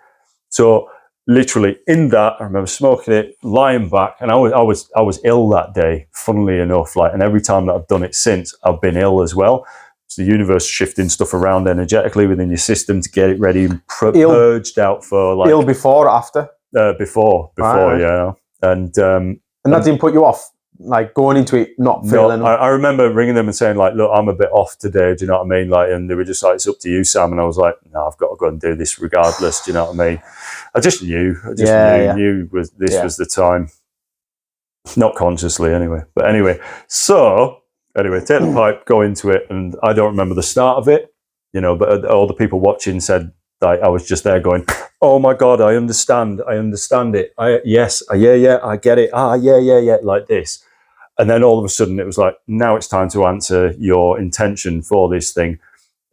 So literally in that, I remember smoking it, lying back, and I was ill that day, funnily enough. Like, and every time that I've done it since, I've been ill as well. It's the universe shifting stuff around energetically within your system to get it ready and purged out for like ill before or after? Before, right. Yeah. And that didn't put you off, like going into it not feeling. No, I remember ringing them and saying like, "Look, I'm a bit off today." Do you know what I mean? Like, and they were just like, "It's up to you, Sam." And I was like, "No, I've got to go and do this regardless." Do you know what I mean? I just knew. Knew was the time. Not consciously, anyway. But anyway, take the pipe, go into it, and I don't remember the start of it, but all the people watching said that I was just there going, "Oh my God, I understand it. I get it. Yeah, like this." And then all of a sudden it was like, now it's time to answer your intention for this thing.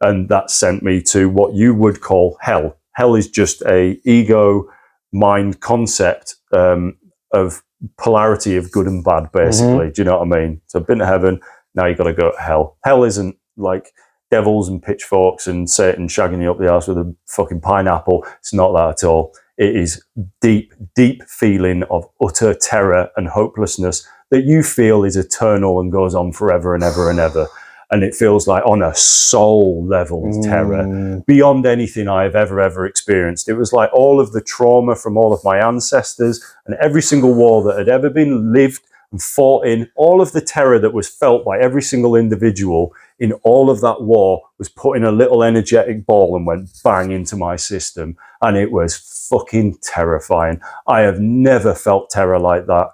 And that sent me to what you would call hell. Hell is just a ego mind concept of polarity of good and bad, basically. Do you know what I mean? So I've been to heaven, now you've got to go to hell. Hell isn't like devils and pitchforks and Satan shagging you up the arse with a fucking pineapple. It's not that at all. It is deep, deep feeling of utter terror and hopelessness that you feel is eternal and goes on forever and ever and ever. And it feels like on a soul level terror beyond anything I have ever experienced. It was like all of the trauma from all of my ancestors and every single war that had ever been lived and fought in, all of the terror that was felt by every single individual in all of that war was put in a little energetic ball and went bang into my system. And it was fucking terrifying. I have never felt terror like that.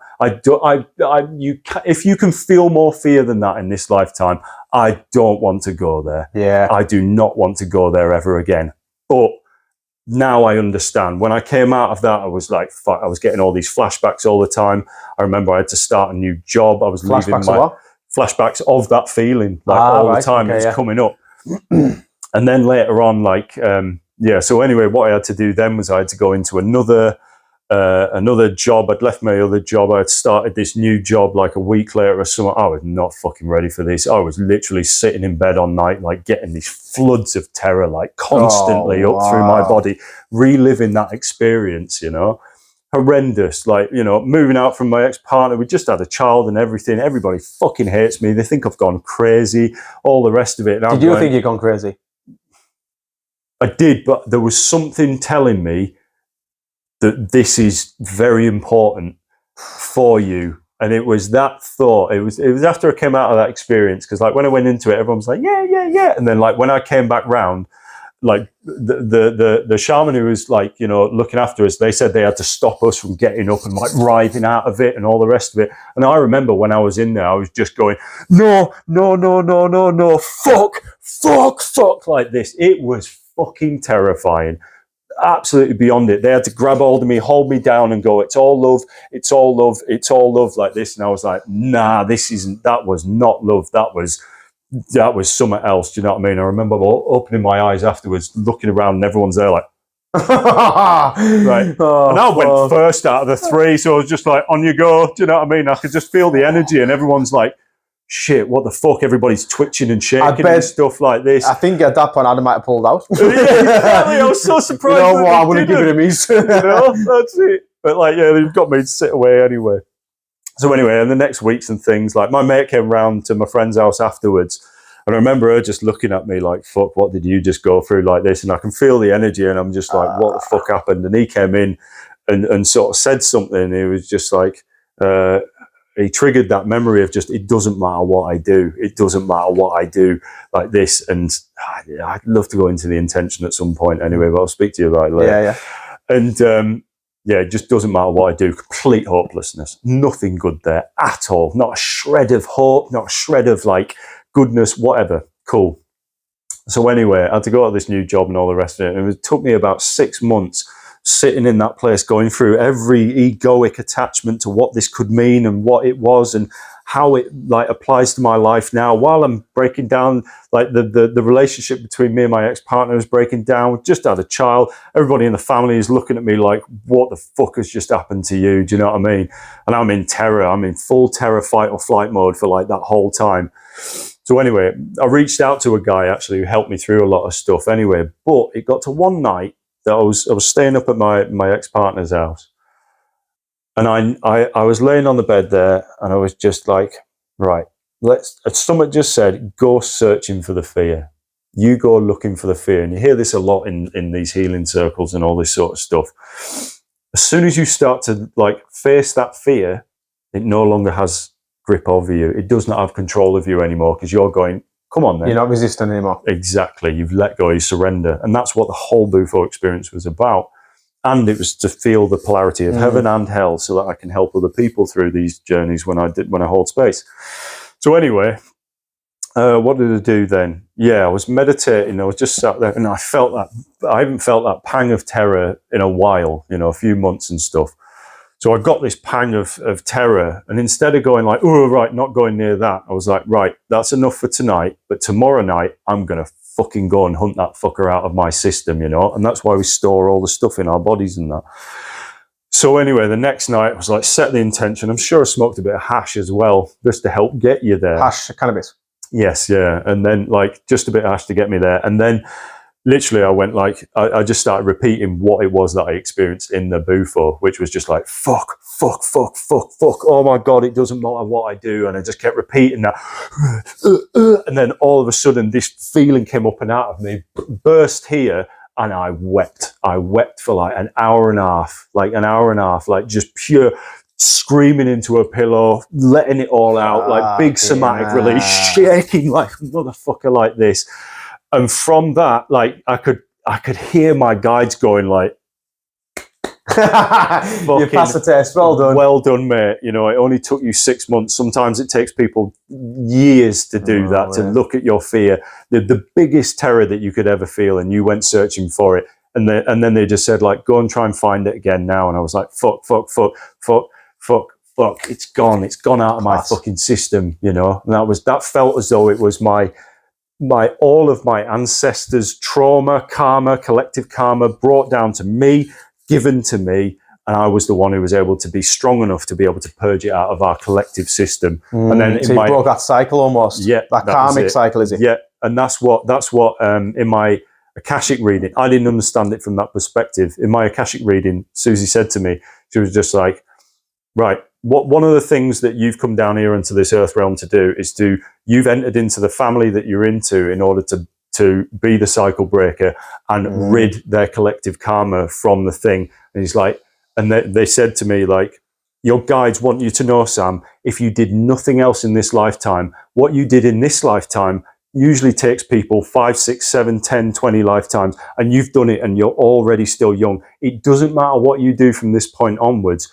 If you can feel more fear than that in this lifetime, I don't want to go there. Yeah. I do not want to go there ever again. But now I understand. When I came out of that, I was like, fuck, I was getting all these flashbacks all the time. I remember I had to start a new job. I was leaving my flashbacks of that feeling all the time. It was coming up. And then later on, so anyway, what I had to do then was I had to go into another job. I'd left my other job. I had started this new job like a week later or something. I was not fucking ready for this. I was literally sitting in bed all night, like getting these floods of terror, like constantly up through my body, reliving that experience, horrendous. Like, moving out from my ex-partner. We just had a child and everything. Everybody fucking hates me. They think I've gone crazy, all the rest of it. Did you think you'd gone crazy? I did, but there was something telling me that this is very important for you. And it was that thought. It was after I came out of that experience, because like when I went into it, everyone was like, yeah. And then like when I came back round, like the shaman who was like, looking after us, they said they had to stop us from getting up and like writhing out of it and all the rest of it. And I remember when I was in there, I was just going, no, fuck, like this. It was fucking terrifying. absolutely beyond it. They had to grab hold of me, hold me down, and go, "It's all love, it's all love, it's all love," like this. And I was like, "Nah, this isn't. That was not love. That was something else." Do you know what I mean? I remember opening my eyes afterwards, looking around, and everyone's there like, right. Oh, and I went first out of the three, so I was just like, "On you go." Do you know what I mean? I could just feel the energy, and everyone's like, "Shit, what the fuck?" Everybody's twitching and shaking and stuff like this. I think at that point Adam might have pulled out. Yeah, exactly. I was so surprised. You know what? I wouldn't give it a miss. You know, that's it. But like, yeah, they've got me to sit away anyway. So anyway, in the next weeks and things, like my mate came round to my friend's house afterwards, and I remember her just looking at me like, "Fuck, what did you just go through like this?" And I can feel the energy, and I'm just like, "What the fuck happened?" And he came in and sort of said something. He was just like, he triggered that memory of just, it doesn't matter what I do. It doesn't matter what I do like this. And I'd love to go into the intention at some point anyway, but I'll speak to you about it later. Yeah. And yeah, it just doesn't matter what I do. Complete hopelessness. Nothing good there at all. Not a shred of hope, not a shred of like goodness, whatever. Cool. So anyway, I had to go to this new job and all the rest of it. And it took me about 6 months sitting in that place, going through every egoic attachment to what this could mean and what it was and how it like applies to my life now, while I'm breaking down, like the relationship between me and my ex-partner is breaking down. Just had a child. Everybody in the family is looking at me like, "What the fuck has just happened to you?" Do you know what I mean? And I'm in terror. I'm in full terror, fight or flight mode for like that whole time. So anyway, I reached out to a guy actually who helped me through a lot of stuff anyway, but it got to one night that I was staying up at my ex-partner's house, and I was laying on the bed there, and I was just like, right, someone just said, "Go searching for the fear. You go looking for the fear." And you hear this a lot in these healing circles and all this sort of stuff. As soon as you start to like face that fear, it no longer has grip over you. It does not have control of you anymore, because you're going, "Come on then." You're not resisting anymore. Exactly. You've let go, you surrender. And that's what the whole Bufo experience was about. And it was to feel the polarity of heaven and hell, so that I can help other people through these journeys when I hold space. So anyway, what did I do then? Yeah, I was meditating. I was just sat there, and I felt that, I haven't felt that pang of terror in a while, a few months and stuff. So I got this pang of terror, and instead of going like, "Oh, right, not going near that," I was like, "Right, that's enough for tonight, but tomorrow night, I'm going to fucking go and hunt that fucker out of my system," And that's why we store all the stuff in our bodies and that. So anyway, the next night, I was like, set the intention. I'm sure I smoked a bit of hash as well, just to help get you there. Hash, cannabis. Yes, yeah. And then like just a bit of hash to get me there. And then literally I went like, I just started repeating what it was that I experienced in the Bufo, which was just like, fuck, fuck, fuck, fuck, fuck. Oh my God, it doesn't matter what I do. And I just kept repeating that. And then all of a sudden this feeling came up and out of me, burst here. And I wept. I wept for like an hour and a half, like just pure screaming into a pillow, letting it all out, like big somatic release, shaking like a motherfucker like this. And from that, like I could hear my guides going like, "You passed the test, well done." Well done, mate. It only took you 6 months. Sometimes it takes people years to do that, to look at your fear, the biggest terror that you could ever feel, and you went searching for it. And then they just said like, "Go and try and find it again now." And I was like, fuck, fuck, fuck, fuck, fuck, fuck. It's gone out of my fucking system, And that felt as though it was my all of my ancestors' trauma, karma, collective karma brought down to me, given to me, and I was the one who was able to be strong enough to be able to purge it out of our collective system. And then so you broke that cycle almost. Yeah, that karmic cycle, is it? Yeah, and that's what in my Akashic reading, I didn't understand it from that perspective. In my Akashic reading, Susie said to me, she was just like, right, one of the things that you've come down here into this earth realm to do is you've entered into the family that you're into in order to be the cycle breaker and rid their collective karma from the thing. And he's like, and they said to me, like, your guides want you to know, Sam, if you did nothing else in this lifetime, what you did in this lifetime usually takes people 5, 6, 7, 10, 20 lifetimes, and you've done it and you're already still young. It doesn't matter what you do from this point onwards.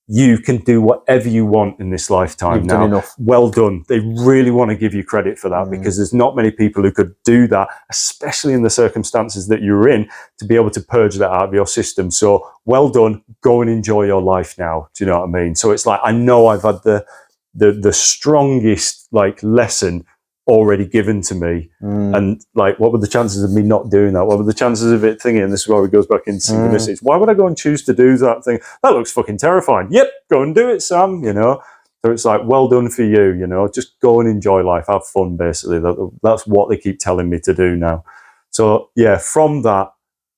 you can do whatever you want in this lifetime. You've done enough. Well done. They really want to give you credit for that, because there's not many people who could do that, especially in the circumstances that you're in, to be able to purge that out of your system. So well done. Go and enjoy your life now. Do you know what I mean? So it's like, I know I've had the strongest like lesson already given to me, and like, what were the chances of me not doing that? What were the chances of it thinking, and this is where it goes back into synchronicities, why would I go and choose to do that thing? That looks fucking terrifying. Yep, go and do it, Sam. You know, so it's like, well done for you. You know, just go and enjoy life, have fun. Basically, that's what they keep telling me to do now. So yeah, from that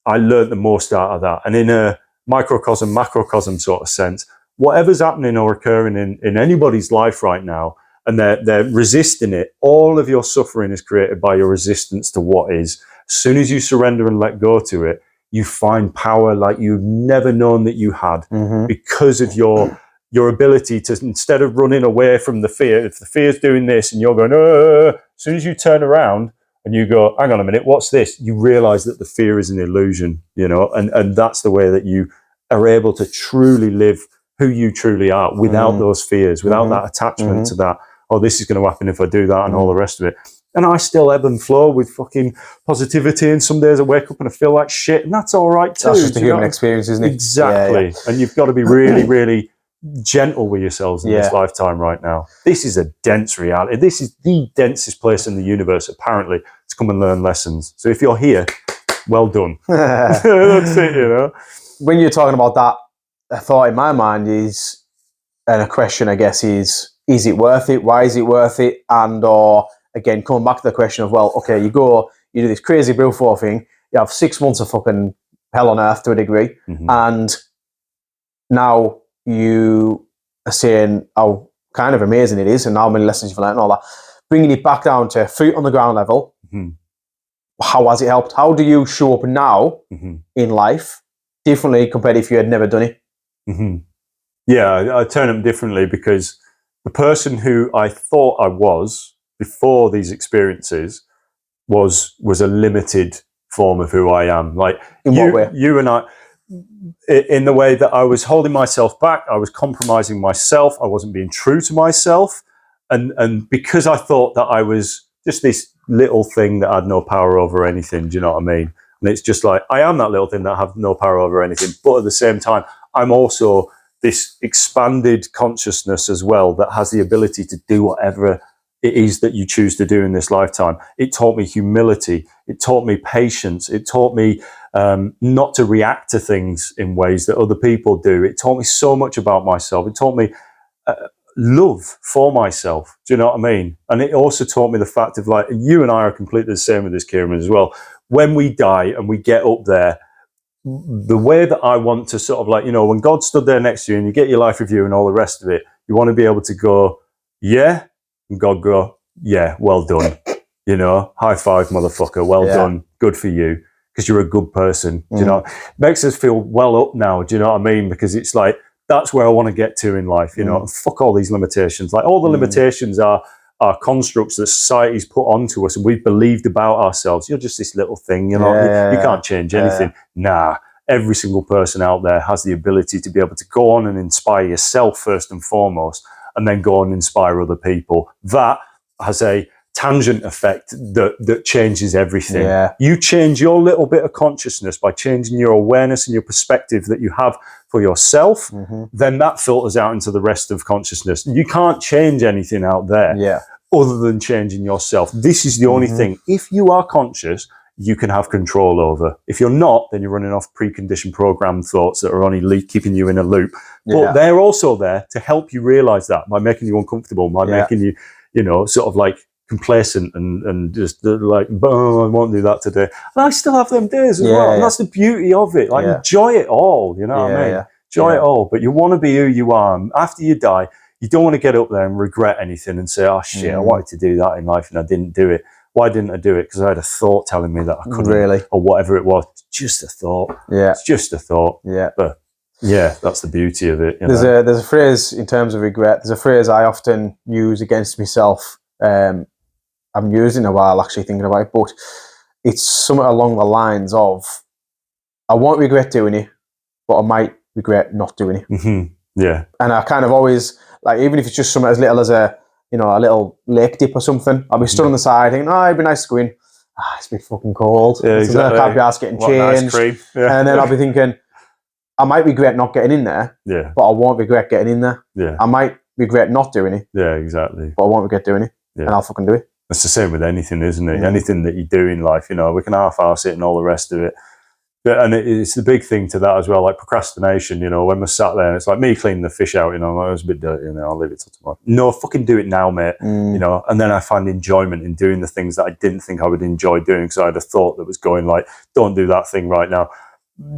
I learned the most out of that. And in a microcosm macrocosm sort of sense, whatever's happening or occurring in anybody's life right now, and they're resisting it, all of your suffering is created by your resistance to what is. As soon as you surrender and let go to it, you find power like you've never known that you had, because of your ability to, instead of running away from the fear, if the fear's doing this and you're going, as soon as you turn around and you go, hang on a minute, what's this? You realize that the fear is an illusion, you know, and that's the way that you are able to truly live who you truly are without those fears, without that attachment to that, oh, this is going to happen if I do that, and all the rest of it. And I still ebb and flow with fucking positivity, and some days I wake up and I feel like shit, and that's all right too. That's just a human experience, isn't it? Exactly. Yeah. And you've got to be really, really gentle with yourselves in this lifetime right now. This is a dense reality. This is the densest place in the universe, apparently, to come and learn lessons. So if you're here, well done. That's it, you know. When you're talking about that, a thought in my mind is, and a question, I guess, is it worth it? Why is it worth it? And or again, coming back to the question of, well, okay, you do this crazy Bilfo thing, you have 6 months of fucking hell on earth to a degree, and now you are saying how kind of amazing it is and how many lessons you've learned and all that, bringing it back down to feet on the ground level. How has it helped? How do you show up now in life differently compared if you had never done it? Yeah, I turn them differently, because the person who I thought I was before these experiences was a limited form of who I am. Like, in what way? You and I, in the way that I was holding myself back, I was compromising myself, I wasn't being true to myself, and because I thought that I was just this little thing that had no power over anything, do you know what I mean? And it's just like, I am that little thing that I have no power over anything, but at the same time, I'm also this expanded consciousness as well that has the ability to do whatever it is that you choose to do in this lifetime. It taught me humility. It taught me patience. It taught me not to react to things in ways that other people do. It taught me so much about myself. It taught me love for myself. Do you know what I mean? And it also taught me the fact of, like, you and I are completely the same with this, Kieran, as well. When we die and we get up there, the way that I want to sort of, like, you know, when God stood there next to you and you get your life review and all the rest of it, you want to be able to go, yeah, and God go, yeah, well done. You know, high five, motherfucker, well done, good for you, because you're a good person. Do you know, it makes us feel well up now, do you know what I mean? Because it's like, that's where I want to get to in life, you know, and fuck all these limitations. Like, all the limitations are constructs that society's put onto us and we've believed about ourselves. You're just this little thing, you know, you can't change anything. Nah, every single person out there has the ability to be able to go on and inspire yourself first and foremost, and then go on and inspire other people. That has a tangent effect that changes everything. You change your little bit of consciousness by changing your awareness and your perspective that you have for yourself, then that filters out into the rest of consciousness. You can't change anything out there other than changing yourself. This is the only thing. If you are conscious, you can have control over. If you're not, then you're running off preconditioned programmed thoughts that are only keeping you in a loop. But they're also there to help you realize that, by making you uncomfortable, by making you, you know, sort of like complacent and just like, oh, I won't do that today. And I still have them days as well. And that's the beauty of it. Like, enjoy it all, you know what I mean? Enjoy it all. But you want to be who you are. And after you die, you don't want to get up there and regret anything and say, oh shit, I wanted to do that in life and I didn't do it. Why didn't I do it? Because I had a thought telling me that I couldn't, or whatever it was. It's just a thought. It's just a thought. But yeah, that's the beauty of it. There's a phrase in terms of regret. There's a phrase I often use against myself. I'm using a while actually thinking about it, but it's somewhat along the lines of, I won't regret doing it, but I might regret not doing it. Yeah. And I kind of always, like, even if it's just something as little as a little lake dip or something, I'll be stood on the side thinking, oh, it'd be nice to go in. It's been fucking cold. Yeah, exactly. I can't be asked getting What a changed. nice cream. Yeah. And then I'll be thinking, I might regret not getting in there, Yeah. but I won't regret getting in there. Yeah. I might regret not doing it. Yeah, exactly. But I won't regret doing it. Yeah. And I'll fucking do it. It's the same with anything, isn't it? Mm. Anything that you do in life, we can half-arse it and all the rest of it. And it's the big thing to that as well, like procrastination, when we're sat there and it's like me cleaning the fish out, it was a bit dirty, I'll leave it till tomorrow. No, fucking do it now, mate. And then I find enjoyment in doing the things that I didn't think I would enjoy doing because I had a thought that was going like, don't do that thing right now.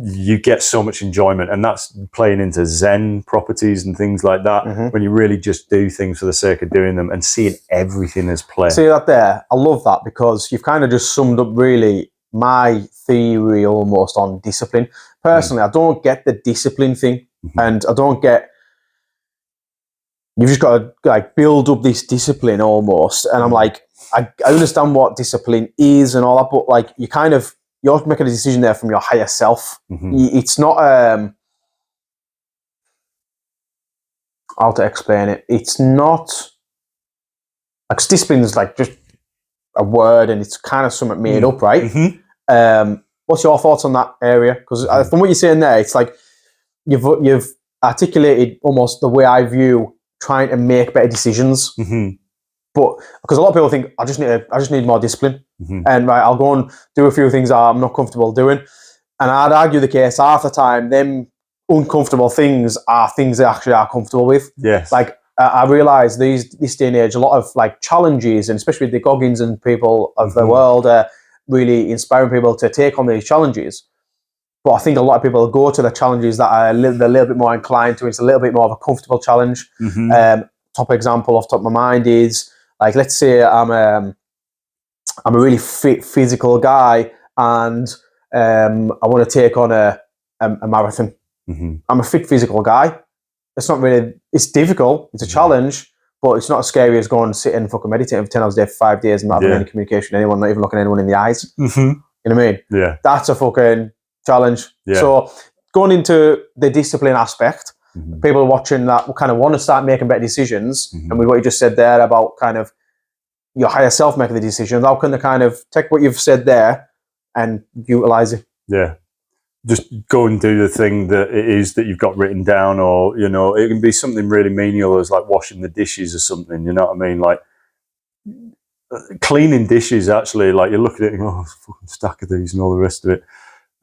You get so much enjoyment, and that's playing into Zen properties and things like that, when you really just do things for the sake of doing them and seeing everything as play. See that there? I love that because you've kind of just summed up really my theory almost on discipline. Personally, I don't get the discipline thing, and I don't get. You've just got to like build up this discipline almost, and I'm like, I understand what discipline is and all that, but like you're making a decision there from your higher self. It's not how to explain it. It's not like discipline is like just a word, and it's kind of something made up, right? What's your thoughts on that area? Because from what you're saying there, it's like you've articulated almost the way I view trying to make better decisions. But because a lot of people think I just need more discipline, and right, I'll go and do a few things I'm not comfortable doing, and I'd argue the case half the time them uncomfortable things are things they actually are comfortable with. Yes, like. I realise this day and age, a lot of like challenges, and especially the Goggins and people of the world, are really inspiring people to take on these challenges. But I think a lot of people go to the challenges that are a little bit more inclined to. It's a little bit more of a comfortable challenge. Top example off the top of my mind is like, let's say I'm a really fit physical guy, and I want to take on a marathon. I'm a fit physical guy. It's not really, it's difficult, it's a challenge, but it's not as scary as going and sit and fucking meditate for 10 hours a day for 5 days and not having any communication with anyone, not even looking anyone in the eyes. You know what I mean? Yeah. That's a fucking challenge. Yeah. So going into the discipline aspect, people watching that will kind of want to start making better decisions. And with what you just said there about kind of your higher self making the decisions, how can they kind of take what you've said there and utilize it? Yeah. Just go and do the thing that it is that you've got written down, or, it can be something really menial as like washing the dishes or something, you know what I mean? Like cleaning dishes, actually, like you're looking at it and go, oh, fucking stack of these and all the rest of it.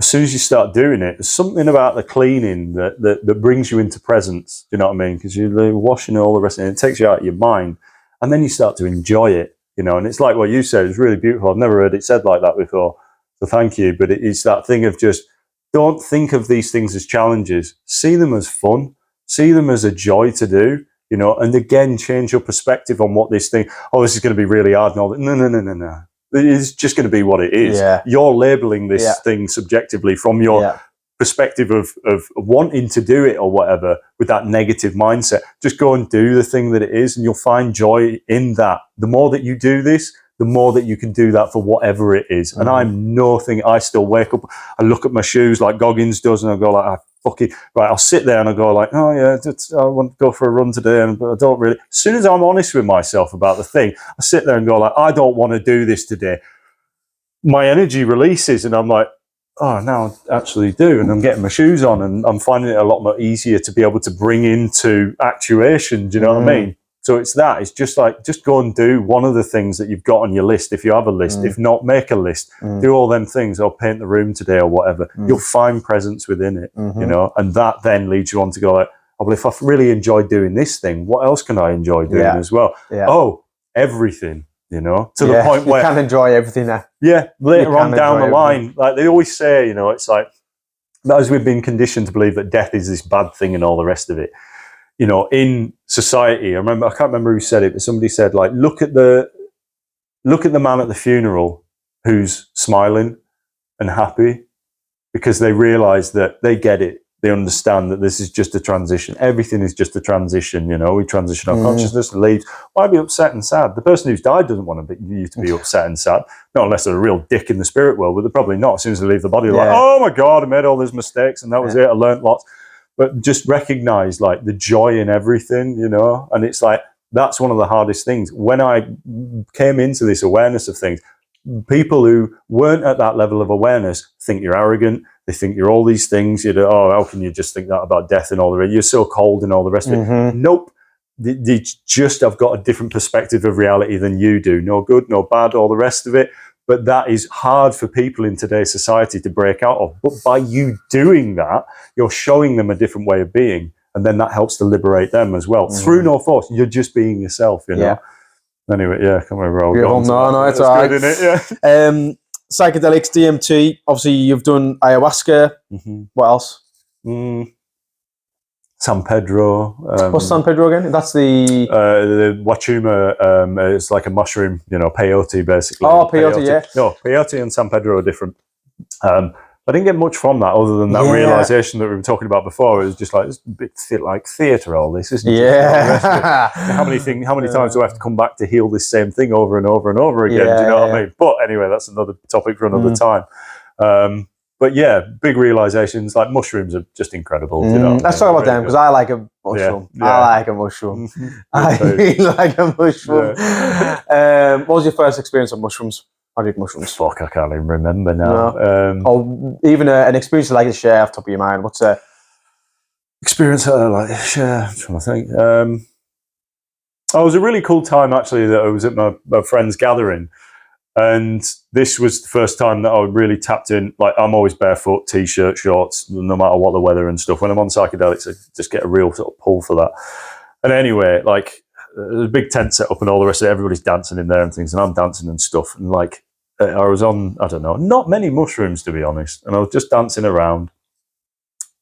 As soon as you start doing it, there's something about the cleaning that brings you into presence, you know what I mean? Because you're washing all the rest of it, it takes you out of your mind, and then you start to enjoy it, and it's like what you said, it's really beautiful. I've never heard it said like that before, so thank you. But it's that thing of just, don't think of these things as challenges. See them as fun. See them as a joy to do, and again, change your perspective on what this thing, this is going to be really hard and all that. No. It's just going to be what it is. Yeah. You're labeling this thing subjectively from your perspective of wanting to do it or whatever, with that negative mindset. Just go and do the thing that it is, and you'll find joy in that. The more that you do this, the more that you can do that for whatever it is. And I still wake up, I look at my shoes like Goggins does, and I go like, right, I'll sit there and I go like, oh yeah, I want to go for a run today, but I don't really. As soon as I'm honest with myself about the thing, I sit there and go like, I don't want to do this today. My energy releases, and I'm like, oh, now I actually do. And I'm getting my shoes on, and I'm finding it a lot more easier to be able to bring into actuation. Do you know what I mean? So it's just like, just go and do one of the things that you've got on your list, if you have a list. If not, make a list. Do all them things, or paint the room today or whatever. You'll find presence within it, and that then leads you on to go like, oh, well, if I really enjoy doing this thing, what else can I enjoy doing as well? Yeah. Oh, everything, to the point where you can enjoy everything there. Yeah, later on down the line, like they always say, it's like, as we've been conditioned to believe that death is this bad thing and all the rest of it. In society, I can't remember who said it, but somebody said, like, look at the man at the funeral who's smiling and happy, because they realize that they get it. They understand that this is just a transition. Everything is just a transition, we transition our consciousness and leaves. Why be upset and sad? The person who's died doesn't want you to be upset and sad, not unless they're a real dick in the spirit world, but they're probably not. As soon as they leave the body, they're like, oh my God, I made all these mistakes and that was it, I learned lots. but just recognize like the joy in everything, you know. And it's like, that's one of the hardest things. When I came into this awareness of things, people who weren't at that level of awareness think you're arrogant. They think you're all these things. You know, oh, how can you just think that about death and all the rest? You're so cold and all the rest of it. Nope. They just have got a different perspective of reality than you do. No good, no bad, all the rest of it. But that is hard for people in today's society to break out of. But by you doing that, you're showing them a different way of being. And then that helps to liberate them as well. Through no force, you're just being yourself, you know? Yeah. Anyway, yeah, come over. No, it's all right. Good, isn't it? Yeah. Psychedelics, DMT. Obviously, you've done ayahuasca. What else? San Pedro. What's San Pedro again? That's the Wachuma. It's like a mushroom, you know, peyote basically. Oh, peyote, yeah. No, peyote and San Pedro are different. I didn't get much from that other than that realization that we were talking about before. It was just like, it's a bit like theatre, all this, isn't it? Yeah. How many times do I have to come back to heal this same thing over and over and over again? Yeah, do you know what I mean? But anyway, that's another topic for another time. But yeah, big realizations, like mushrooms are just incredible. You know, let's talk about them, because I like a mushroom. Yeah. I like a mushroom. I really like a mushroom. What was your first experience of mushrooms? Magic mushrooms? Fuck, I can't even remember now. No. Or even an experience you'd like to share off the top of your mind. What's a experience that I like to share? I'm trying to think. It was a really cool time, actually, that I was at my friend's gathering. And this was the first time that I really tapped in. Like, I'm always barefoot, t-shirt, shorts, no matter what the weather and stuff. When I'm on psychedelics, I just get a real sort of pull for that. And anyway, like, there's a big tent set up and all the rest of it. Everybody's dancing in there and things, and I'm dancing and stuff. And like, I was on, I don't know, not many mushrooms, to be honest. And I was just dancing around.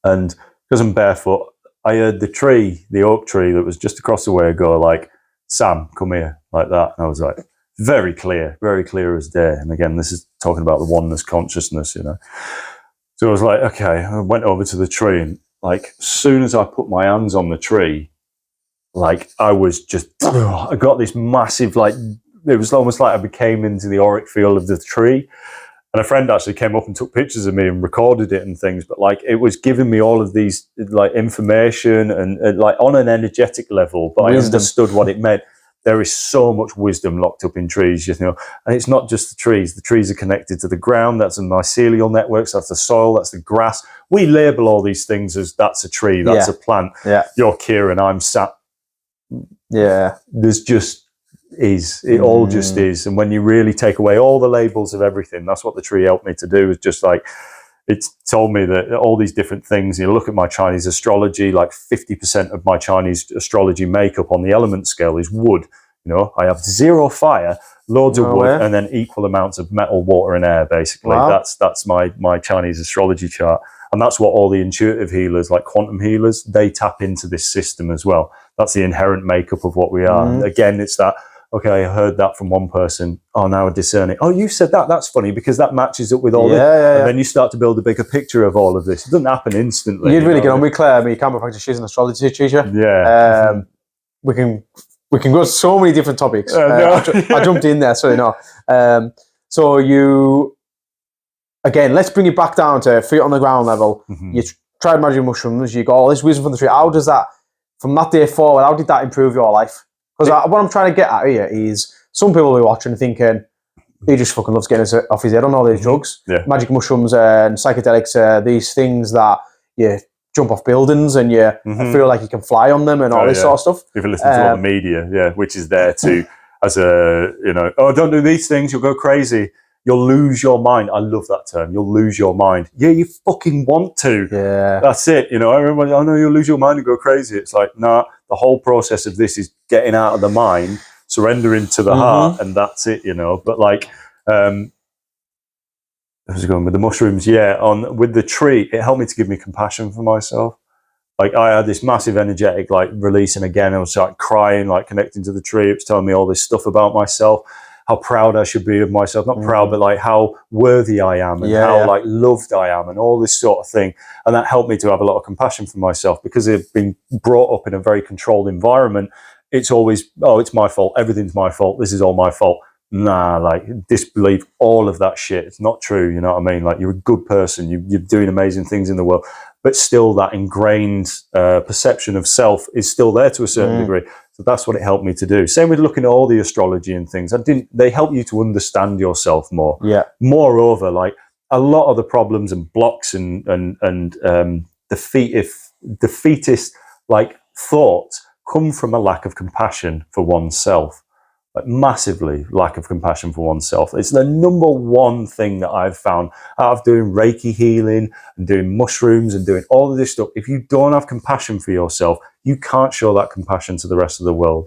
And because I'm barefoot, I heard the oak tree that was just across the way go like, "Sam, come here," like that. And I was like, very clear as day. And again, this is talking about the oneness consciousness, you know. So I was like, okay, I went over to the tree, and like, as soon as I put my hands on the tree, like, I was just, I got this massive, like, it was almost like I became into the auric field of the tree. And a friend actually came up and took pictures of me and recorded it and things. But like, it was giving me all of these like information and like on an energetic level, but wisdom. I understood what it meant. There is so much wisdom locked up in trees, you know, and it's not just the trees. The trees are connected to the ground. That's the mycelial networks. That's the soil. That's the grass. We label all these things as that's a tree. That's a plant. Yeah. You're Kieran. I'm sat. Yeah. There's just is. It all just is. And when you really take away all the labels of everything, that's what the tree helped me to do, is just like, it's told me that all these different things, you look at my Chinese astrology, like 50% of my Chinese astrology makeup on the element scale is wood. You know, I have 0 fire, loads of wood, and then equal amounts of metal, water, and air, basically. Wow. That's my Chinese astrology chart. And that's what all the intuitive healers, like quantum healers, they tap into this system as well. That's the inherent makeup of what we are. Again, it's that, okay, I heard that from one person. Oh, now I discern it. Oh, you said that. That's funny because that matches up with all this. And then you start to build a bigger picture of all of this. It doesn't happen instantly. You'd really get on with Claire. I mean, you can't practice. She's an astrology teacher. Yeah. We can go so many different topics. I jumped in there, so you know. So you, again, let's bring it back down to feet on the ground level. You tried magic mushrooms. You got all this wisdom from the tree. How does that, from that day forward, how did that improve your life? Because what I'm trying to get at here is, some people will be watching and thinking, he just fucking loves getting off his head on all these drugs. Yeah. Magic mushrooms and psychedelics, these things that you jump off buildings and you feel like you can fly on them and all this sort of stuff. If you listen to all the media, which is there to, as a, you know, oh, don't do these things, you'll go crazy. You'll lose your mind. I love that term. You'll lose your mind. Yeah, you fucking want to. Yeah. That's it. You know, everybody, oh no, you'll lose your mind and go crazy. It's like, nah, the whole process of this is getting out of the mind, surrendering to the heart, and that's it, you know. But like, how's it going with the mushrooms? Yeah, with the tree, it helped me to give me compassion for myself. Like, I had this massive energetic, like, release, and again, I was like crying, like connecting to the tree. It was telling me all this stuff about myself, how proud I should be of myself. Not proud, but like how worthy I am and how like loved I am and all this sort of thing. And that helped me to have a lot of compassion for myself, because I've been brought up in a very controlled environment. It's always, oh, it's my fault. Everything's my fault. This is all my fault. Nah, like, disbelieve all of that shit. It's not true. You know what I mean? Like, you're a good person. You're doing amazing things in the world. but still that ingrained perception of self is still there to a certain degree. So that's what it helped me to do. Same with looking at all the astrology and things. They help you to understand yourself more. Yeah. Moreover, like a lot of the problems and blocks and defeatist like thoughts come from a lack of compassion for oneself. Like massively lack of compassion for oneself. It's the number one thing that I've found out of doing Reiki healing and doing mushrooms and doing all of this stuff. If you don't have compassion for yourself, you can't show that compassion to the rest of the world.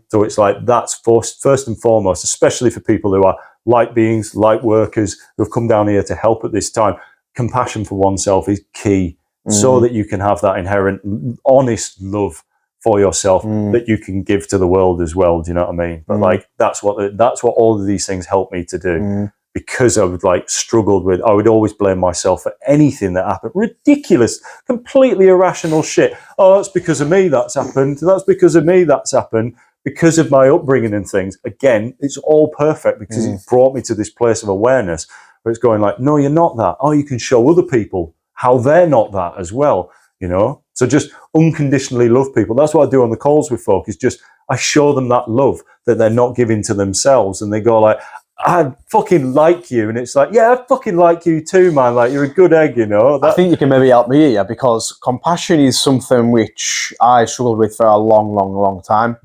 So it's like that's first and foremost, especially for people who are light beings, light workers, who have come down here to help at this time. Compassion for oneself is key so that you can have that inherent, honest love for yourself that you can give to the world as well. Do you know what I mean? But like that's what all of these things help me to do, because I would like struggled with. I would always blame myself for anything that happened. Ridiculous, completely irrational shit. Oh, that's because of me that's happened. That's because of me that's happened. Because of my upbringing and things. Again, it's all perfect because it brought me to this place of awareness where it's going like, no, you're not that. Oh, you can show other people how they're not that as well. You know, so just unconditionally love people. That's what I do on the calls with folk, is just I show them that love that they're not giving to themselves, and they go like, I fucking like you, and it's like, yeah, I fucking like you too, man. Like you're a good egg, you know. I think you can maybe help me here, because compassion is something which I struggled with for a long time,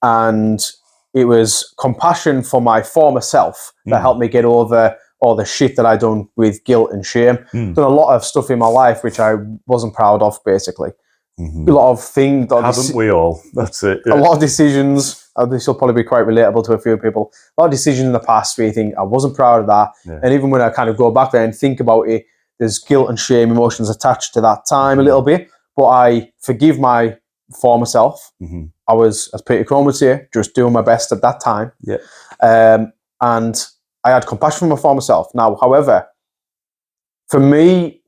and it was compassion for my former self that helped me get over all the shit that I done with guilt and shame. Done a lot of stuff in my life which I wasn't proud of, basically. A lot of things. Haven't we all? That's it. Yeah. A lot of decisions. This will probably be quite relatable to a few people. A lot of decisions in the past where you think, I wasn't proud of that. Yeah. And even when I kind of go back there and think about it, there's guilt and shame emotions attached to that time a little bit. But I forgive my former self. I was, as Peter Crone would say, just doing my best at that time. Yeah. And I had compassion for my former self. Now, however, for me,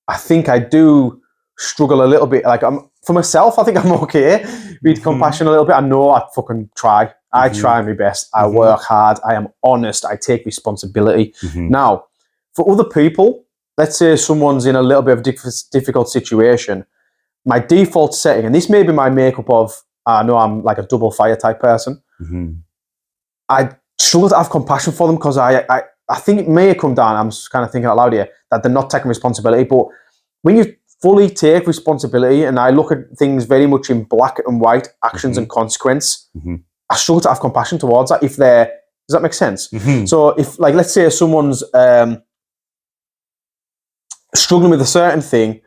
I think I do struggle a little bit. Like, for myself, I think I'm okay with compassion a little bit. I know I fucking try. I try my best. I work hard. I am honest. I take responsibility. Now, for other people, let's say someone's in a little bit of a difficult situation, my default setting, and this may be my makeup of, I know I'm like a double fire type person. I struggle to have compassion for them because I think it may come down, I'm just kind of thinking out loud here, that they're not taking responsibility. But when you fully take responsibility, and I look at things very much in black and white, actions and consequence, I struggle to have compassion towards that. If they're, does that make sense? So if, like, let's say someone's struggling with a certain thing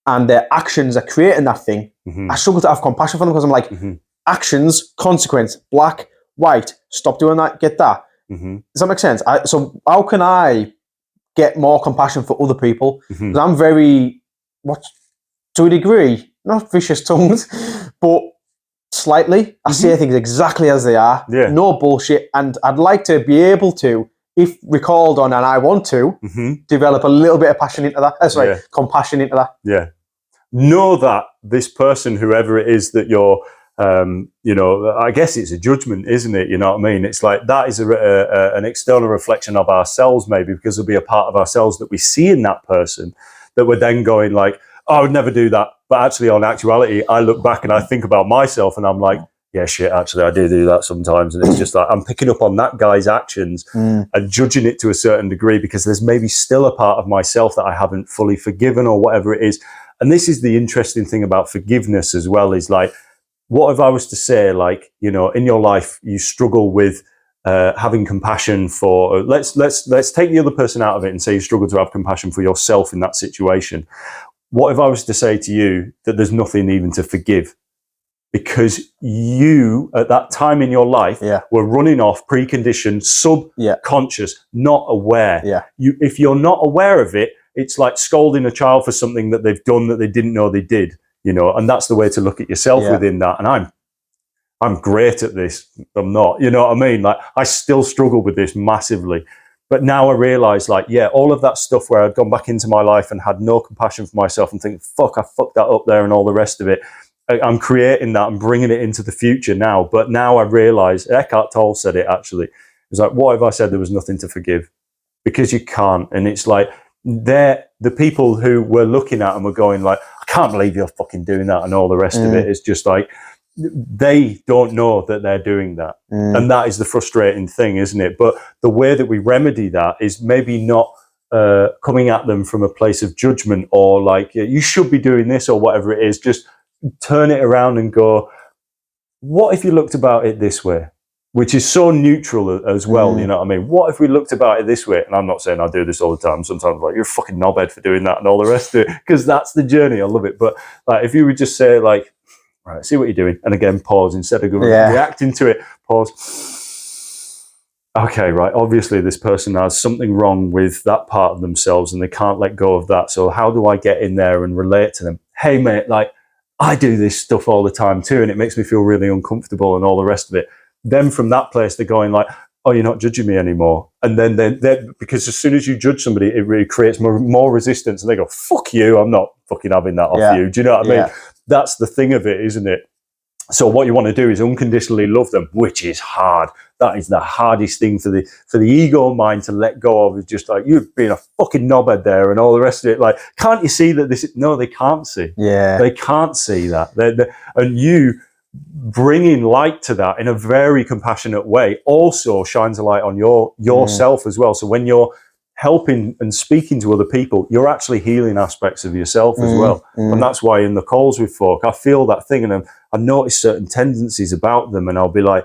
and their actions are creating that thing, I struggle to have compassion for them because I'm like, actions, consequence, black, white, stop doing that, get that. Does that make sense? So how can I get more compassion for other people? Because I'm very, to a degree, not vicious tongued, but slightly. I say things exactly as they are. No bullshit. And I'd like to be able to, if recalled on and I want to, develop a little bit of passion into that. Compassion into that. Yeah. Know that this person, whoever it is that you're, you know, I guess it's a judgment, isn't it? You know what I mean? It's like that is an external reflection of ourselves, maybe, because there'll be a part of ourselves that we see in that person that we're then going like, oh, I would never do that. But actually, on actuality, I look back and I think about myself and I'm like, yeah, shit, actually, I do that sometimes. And it's just like, I'm picking up on that guy's actions and judging it to a certain degree because there's maybe still a part of myself that I haven't fully forgiven or whatever it is. And this is the interesting thing about forgiveness as well, is like, what if I was to say, like, you know, in your life, you struggle with having compassion for, let's take the other person out of it and say you struggle to have compassion for yourself in that situation. What if I was to say to you that there's nothing even to forgive? Because you, at that time in your life, were running off preconditioned, subconscious, not aware. If you're not aware of it, it's like scolding a child for something that they've done that they didn't know they did, you know, and that's the way to look at yourself within that. And I'm great at this. I'm not, you know what I mean? Like, I still struggle with this massively. But now I realize, like, yeah, all of that stuff where I'd gone back into my life and had no compassion for myself and think, fuck, I fucked that up there and all the rest of it. I'm creating that and bringing it into the future now. But now I realize, Eckhart Tolle said it actually. It was like, what if I said there was nothing to forgive? Because you can't. And it's like, they're the people who were looking at them were going like, I can't believe you're fucking doing that, and all the rest of it. It's just like, they don't know that they're doing that. And that is the frustrating thing, isn't it? But the way that we remedy that is maybe not coming at them from a place of judgment or like, you should be doing this or whatever it is. Just turn it around and go, what if you looked about it this way? Which is so neutral as well, you know what I mean? What if we looked about it this way? And I'm not saying I do this all the time. Sometimes I'm like, you're a fucking knobhead for doing that and all the rest of it, because that's the journey. I love it. But like, if you would just say like, right, see what you're doing. And again, pause instead of reacting to it. Pause. Okay, right. Obviously, this person has something wrong with that part of themselves and they can't let go of that. So how do I get in there and relate to them? Hey, mate, like, I do this stuff all the time too, and it makes me feel really uncomfortable and all the rest of it. Then from that place, they're going like, oh, you're not judging me anymore. And then because as soon as you judge somebody, it really creates more resistance. And they go, fuck you, I'm not fucking having that off you. Do you know what I mean? That's the thing of it, isn't it? So what you want to do is unconditionally love them, which is hard. That is the hardest thing for the ego mind to let go of. Is just like, you've been a fucking knobhead there and all the rest of it. Like, can't you see that this is... No, they can't see. They can't see that. And you bringing light to that in a very compassionate way also shines a light on yourself as well. So when you're helping and speaking to other people, you're actually healing aspects of yourself as well. And that's why in the calls with folk, I feel that thing, and I notice certain tendencies about them, and I'll be like,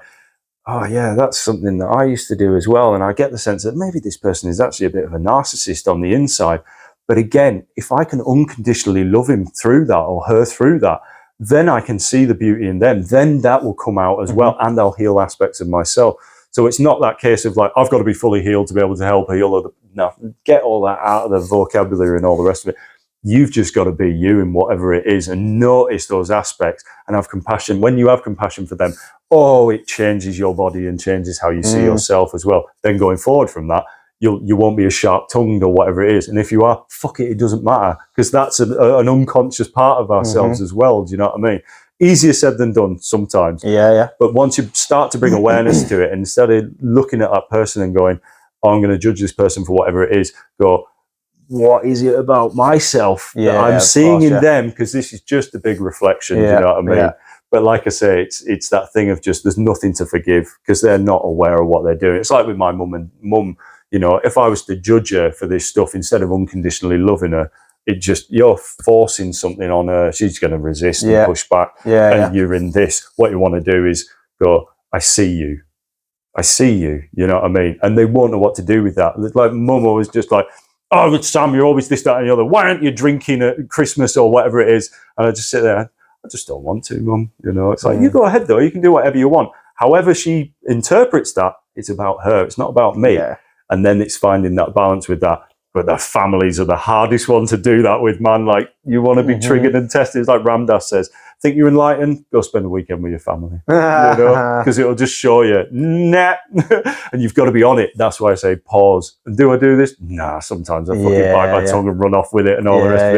oh yeah, that's something that I used to do as well. And I get the sense that maybe this person is actually a bit of a narcissist on the inside. But again, if I can unconditionally love him through that or her through that, then I can see the beauty in them. Then that will come out as well, and I'll heal aspects of myself. So it's not that case of like, I've got to be fully healed to be able to help heal other. No, get all that out of the vocabulary and all the rest of it. You've just got to be you in whatever it is and notice those aspects and have compassion. When you have compassion for them, oh, it changes your body and changes how you see yourself as well. Then going forward from that, you won't be as sharp-tongued or whatever it is. And if you are, fuck it, it doesn't matter, because that's an unconscious part of ourselves as well. Do you know what I mean? Easier said than done sometimes. But once you start to bring awareness to it, and instead of looking at that person and going, oh, I'm going to judge this person for whatever it is, go, what is it about myself that I'm seeing in them? Because this is just a big reflection. Do you know what I mean? But like I say, it's that thing of just, there's nothing to forgive because they're not aware of what they're doing. It's like with my mum, you know, if I was to judge her for this stuff instead of unconditionally loving her, it just, you're forcing something on her. She's going to resist and push back. And you're in this. What you want to do is go, I see you. I see you. You know what I mean? And they won't know what to do with that. Like mum always just like, oh, Sam, you're always this, that, and the other. Why aren't you drinking at Christmas or whatever it is? And I just sit there, I just don't want to, mum. You know, it's like, you go ahead though. You can do whatever you want. However she interprets that, it's about her. It's not about me. And then it's finding that balance with that. But the families are the hardest one to do that with, man. Like, you want to be triggered and tested. It's like Ramdas says, think you're enlightened? Go spend a weekend with your family. You know, because it'll just show you, nah. And you've got to be on it. That's why I say pause. And do I do this? Nah, sometimes I fucking bite my tongue and run off with it and all the rest of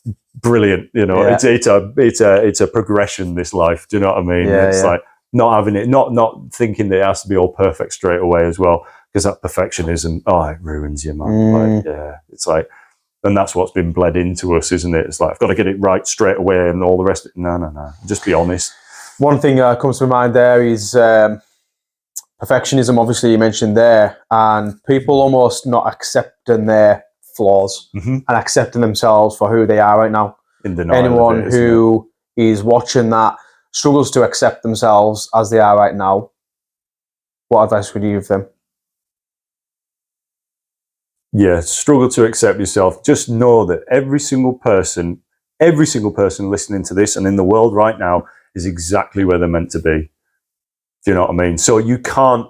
it. Brilliant. You know, it's a progression, this life. Do you know what I mean? It's like not having it, not thinking that it has to be all perfect straight away as well. Because that perfectionism, it ruins you, man. Like, it's like, and that's what's been bled into us, isn't it? It's like, I've got to get it right straight away and all the rest of it. No. Just be honest. One thing that comes to mind there is perfectionism, obviously, you mentioned there, and people almost not accepting their flaws and accepting themselves for who they are right now. In denial. Anyone who is watching that struggles to accept themselves as they are right now, what advice would you give them? Yeah, struggle to accept yourself. Just know that every single person listening to this and in the world right now is exactly where they're meant to be. Do you know what I mean? So you can't,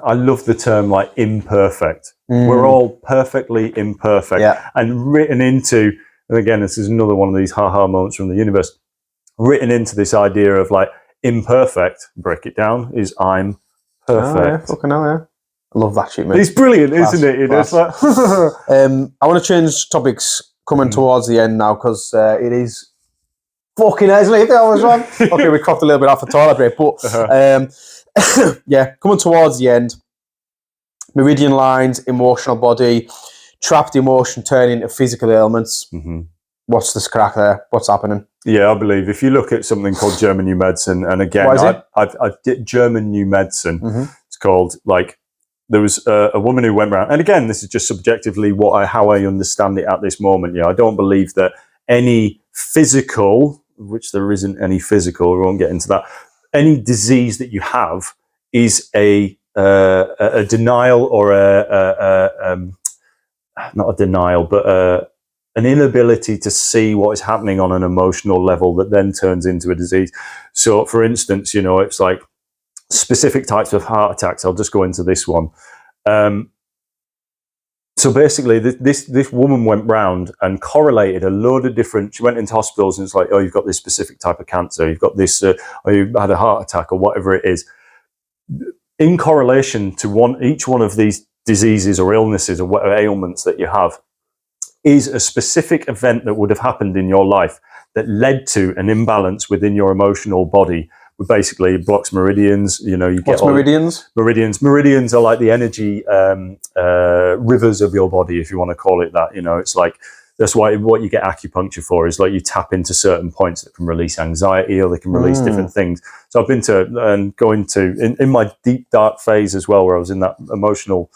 I love the term like imperfect. We're all perfectly imperfect. And written into, and again, this is another one of these ha-ha moments from the universe, written into this idea of like imperfect, break it down, is I'm perfect. Fucking hell, I love that shit, man. It's brilliant, isn't it? It's like I want to change topics coming towards the end now, because it is fucking isn't it? I was wrong. Okay, we cropped a little bit off the toilet break, but coming towards the end. Meridian lines, emotional body. trapped emotion turning into physical ailments. What's the crack there? What's happening? Yeah, I believe if you look at something called German New Medicine, and again, I've did German New Medicine. It's called, like, there was a woman who went around, and again, this is just subjectively how I understand it at this moment. Yeah, I don't believe that any physical, which there isn't any physical, we won't get into that, any disease that you have is a denial or not a denial, but an inability to see what is happening on an emotional level that then turns into a disease. So, for instance, it's like specific types of heart attacks. I'll just go into this one. So basically, this woman went round and correlated a load of different. She went into hospitals and it's like, oh, you've got this specific type of cancer, you've got this, or you've had a heart attack, or whatever it is. In correlation to each one of these diseases or illnesses or whatever ailments that you have, is a specific event that would have happened in your life that led to an imbalance within your emotional body. Basically, it blocks meridians. You get meridians? Meridians are like the energy rivers of your body, if you want to call it that. It's like, that's why what you get acupuncture for is like you tap into certain points that can release anxiety, or they can release different things. So I've been to and going to in my deep dark phase as well, where I was in that emotional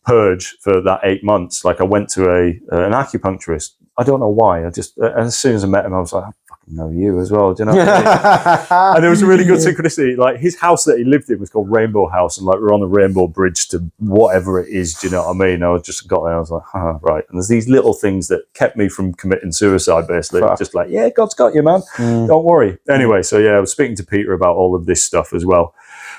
purge for that 8 months. Like, I went to an acupuncturist. I don't know why. I just, as soon as I met him, I was like, I fucking know you as well. Do you know what I mean? And it was a really good synchronicity. Like, his house that he lived in was called Rainbow House, and like we're on the Rainbow Bridge to whatever it is. Do you know what I mean? I just got there. I was like, right. And there's these little things that kept me from committing suicide. Basically, just like, yeah, God's got you, man. Don't worry. Anyway, so yeah, I was speaking to Peter about all of this stuff as well.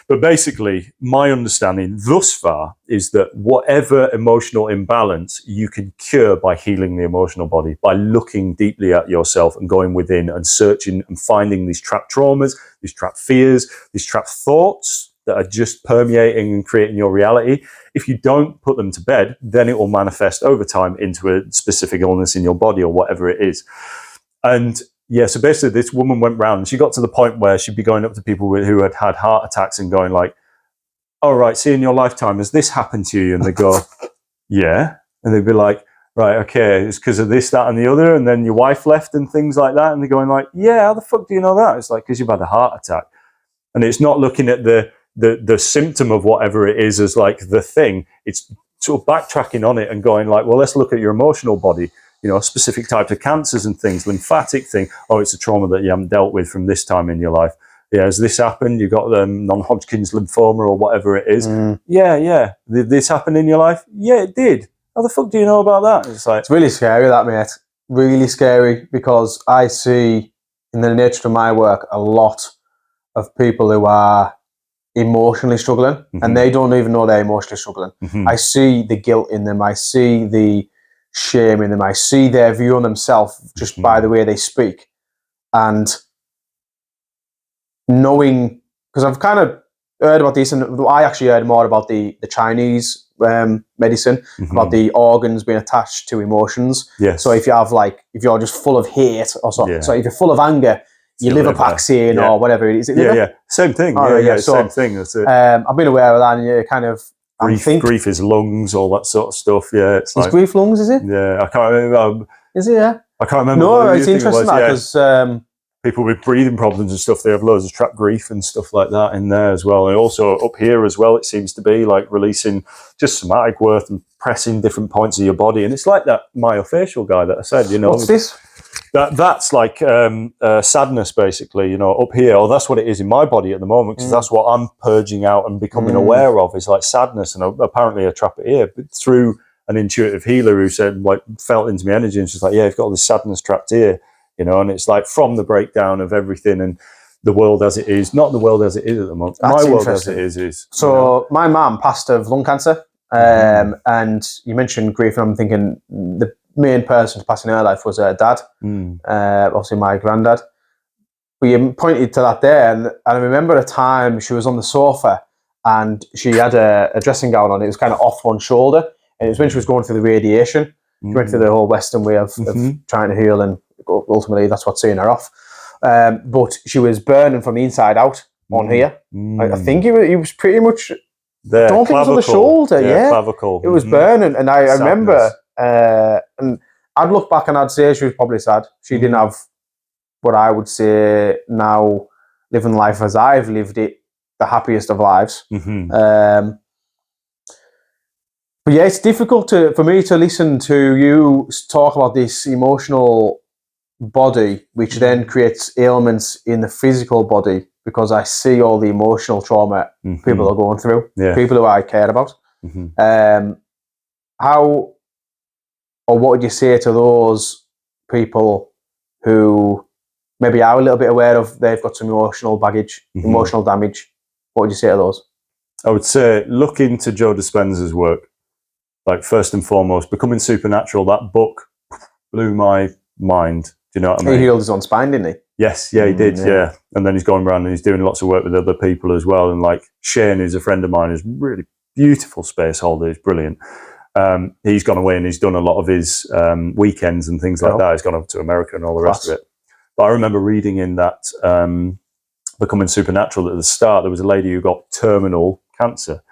But basically, my understanding thus far is that whatever emotional imbalance you can cure by healing the emotional body, by looking deeply at yourself and going within and searching and finding these trapped traumas, these trapped fears, these trapped thoughts that are just permeating and creating your reality. If you don't put them to bed, then it will manifest over time into a specific illness in your body or whatever it is. And yeah, so basically this woman went round and she got to the point where she'd be going up to people who had had heart attacks and going like, oh, right, see, in your lifetime, has this happened to you? And they go, yeah. And they'd be like, right, okay, it's because of this, that, and the other. And then your wife left and things like that. And they're going like, yeah, how the fuck do you know that? It's like, because you've had a heart attack. And it's not looking at the symptom of whatever it is as like the thing. It's sort of backtracking on it and going like, well, let's look at your emotional body. Specific types of cancers and things, lymphatic thing. Oh, it's a trauma that you haven't dealt with from this time in your life. Yeah, has this happened? You got non-Hodgkin's lymphoma or whatever it is. Yeah. Did this happen in your life? Yeah, it did. How the fuck do you know about that? It's really scary, that, mate. Really scary, because I see in the nature of my work a lot of people who are emotionally struggling and they don't even know they're emotionally struggling. I see the guilt in them. I see the shame in them. I see their view on themselves just by the way they speak. And knowing, because I've kind of heard about this, and I actually heard more about the Chinese medicine, about the organs being attached to emotions. Yes. So if you have if you're just full of hate or so, so if you're full of anger, your liver packs in or whatever it is. Yeah. Same thing. Same thing. That's it. I've been aware of that, and you kind of grief is lungs, all that sort of stuff. Yeah, it's like, grief lungs, is it? Yeah, I can't remember. Is it? Yeah, I can't remember. No, it's interesting because people with breathing problems and stuff, they have loads of trapped grief and stuff like that in there as well. And also up here as well, it seems to be like releasing just somatic worth and pressing different points of your body. And it's like that myofascial guy that I said. What's this? That's like sadness, basically, up here. Or that's what it is in my body at the moment, because that's what I'm purging out and becoming aware of, is like sadness. And apparently I trap it here, but through an intuitive healer who said, like, felt into my energy, and she's like, yeah, you've got all this sadness trapped here, and it's like from the breakdown of everything and the world as it is, not the world as it is at the moment. That's my world as it is. So my mum passed of lung cancer, and you mentioned grief, and I'm thinking the main person passing in her life was her dad, obviously my granddad. We pointed to that there, and I remember a time she was on the sofa and she had a dressing gown on. It was kind of off one shoulder, and it was when she was going through the radiation. She went through the whole Western way of trying to heal, and ultimately that's what's seeing her off. But she was burning from the inside out on here. I think it was pretty much. I don't think it was on the shoulder. Yeah, clavicle. It was burning, and I remember And I'd look back and I'd say she was probably sad. She didn't have what I would say now, living life as I've lived it, the happiest of lives. But yeah, it's difficult for me to listen to you talk about this emotional body, which then creates ailments in the physical body, because I see all the emotional trauma people are going through, people who I care about. How, or what would you say to those people who maybe are a little bit aware of they've got some emotional baggage, emotional damage? What would you say to those? I would say look into Joe Dispenza's work. Like, first and foremost, Becoming Supernatural, that book blew my mind. Do you know what I mean? He healed his own spine, didn't he? Yes, yeah, he did, yeah. And then he's gone around and he's doing lots of work with other people as well. And like Shane, who's a friend of mine, is really beautiful space holder. He's brilliant. He's gone away and he's done a lot of his weekends and things like that. He's gone up to America and all the rest of it. But I remember reading in that Becoming Supernatural that at the start, there was a lady who got terminal cancer,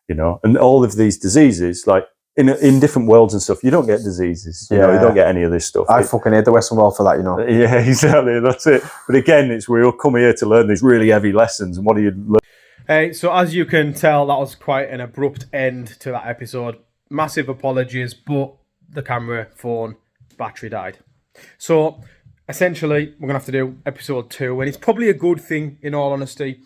you know, and all of these diseases, like, in different worlds and stuff, you don't get diseases. You know, you don't get any of this stuff. I fucking hate the Western world for that, you know. Yeah, exactly. That's it. But again, it's we all come here to learn these really heavy lessons. And what do you learn? Hey, so as you can tell, that was quite an abrupt end to that episode. Massive apologies, but the camera, phone, battery died. So essentially, we're going to have to do episode 2, and it's probably a good thing, in all honesty.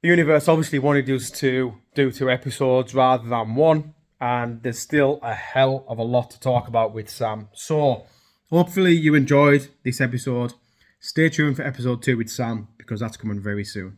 The universe obviously wanted us to do 2 episodes rather than 1. And there's still a hell of a lot to talk about with Sam. So hopefully you enjoyed this episode. Stay tuned for episode 2 with Sam, because that's coming very soon.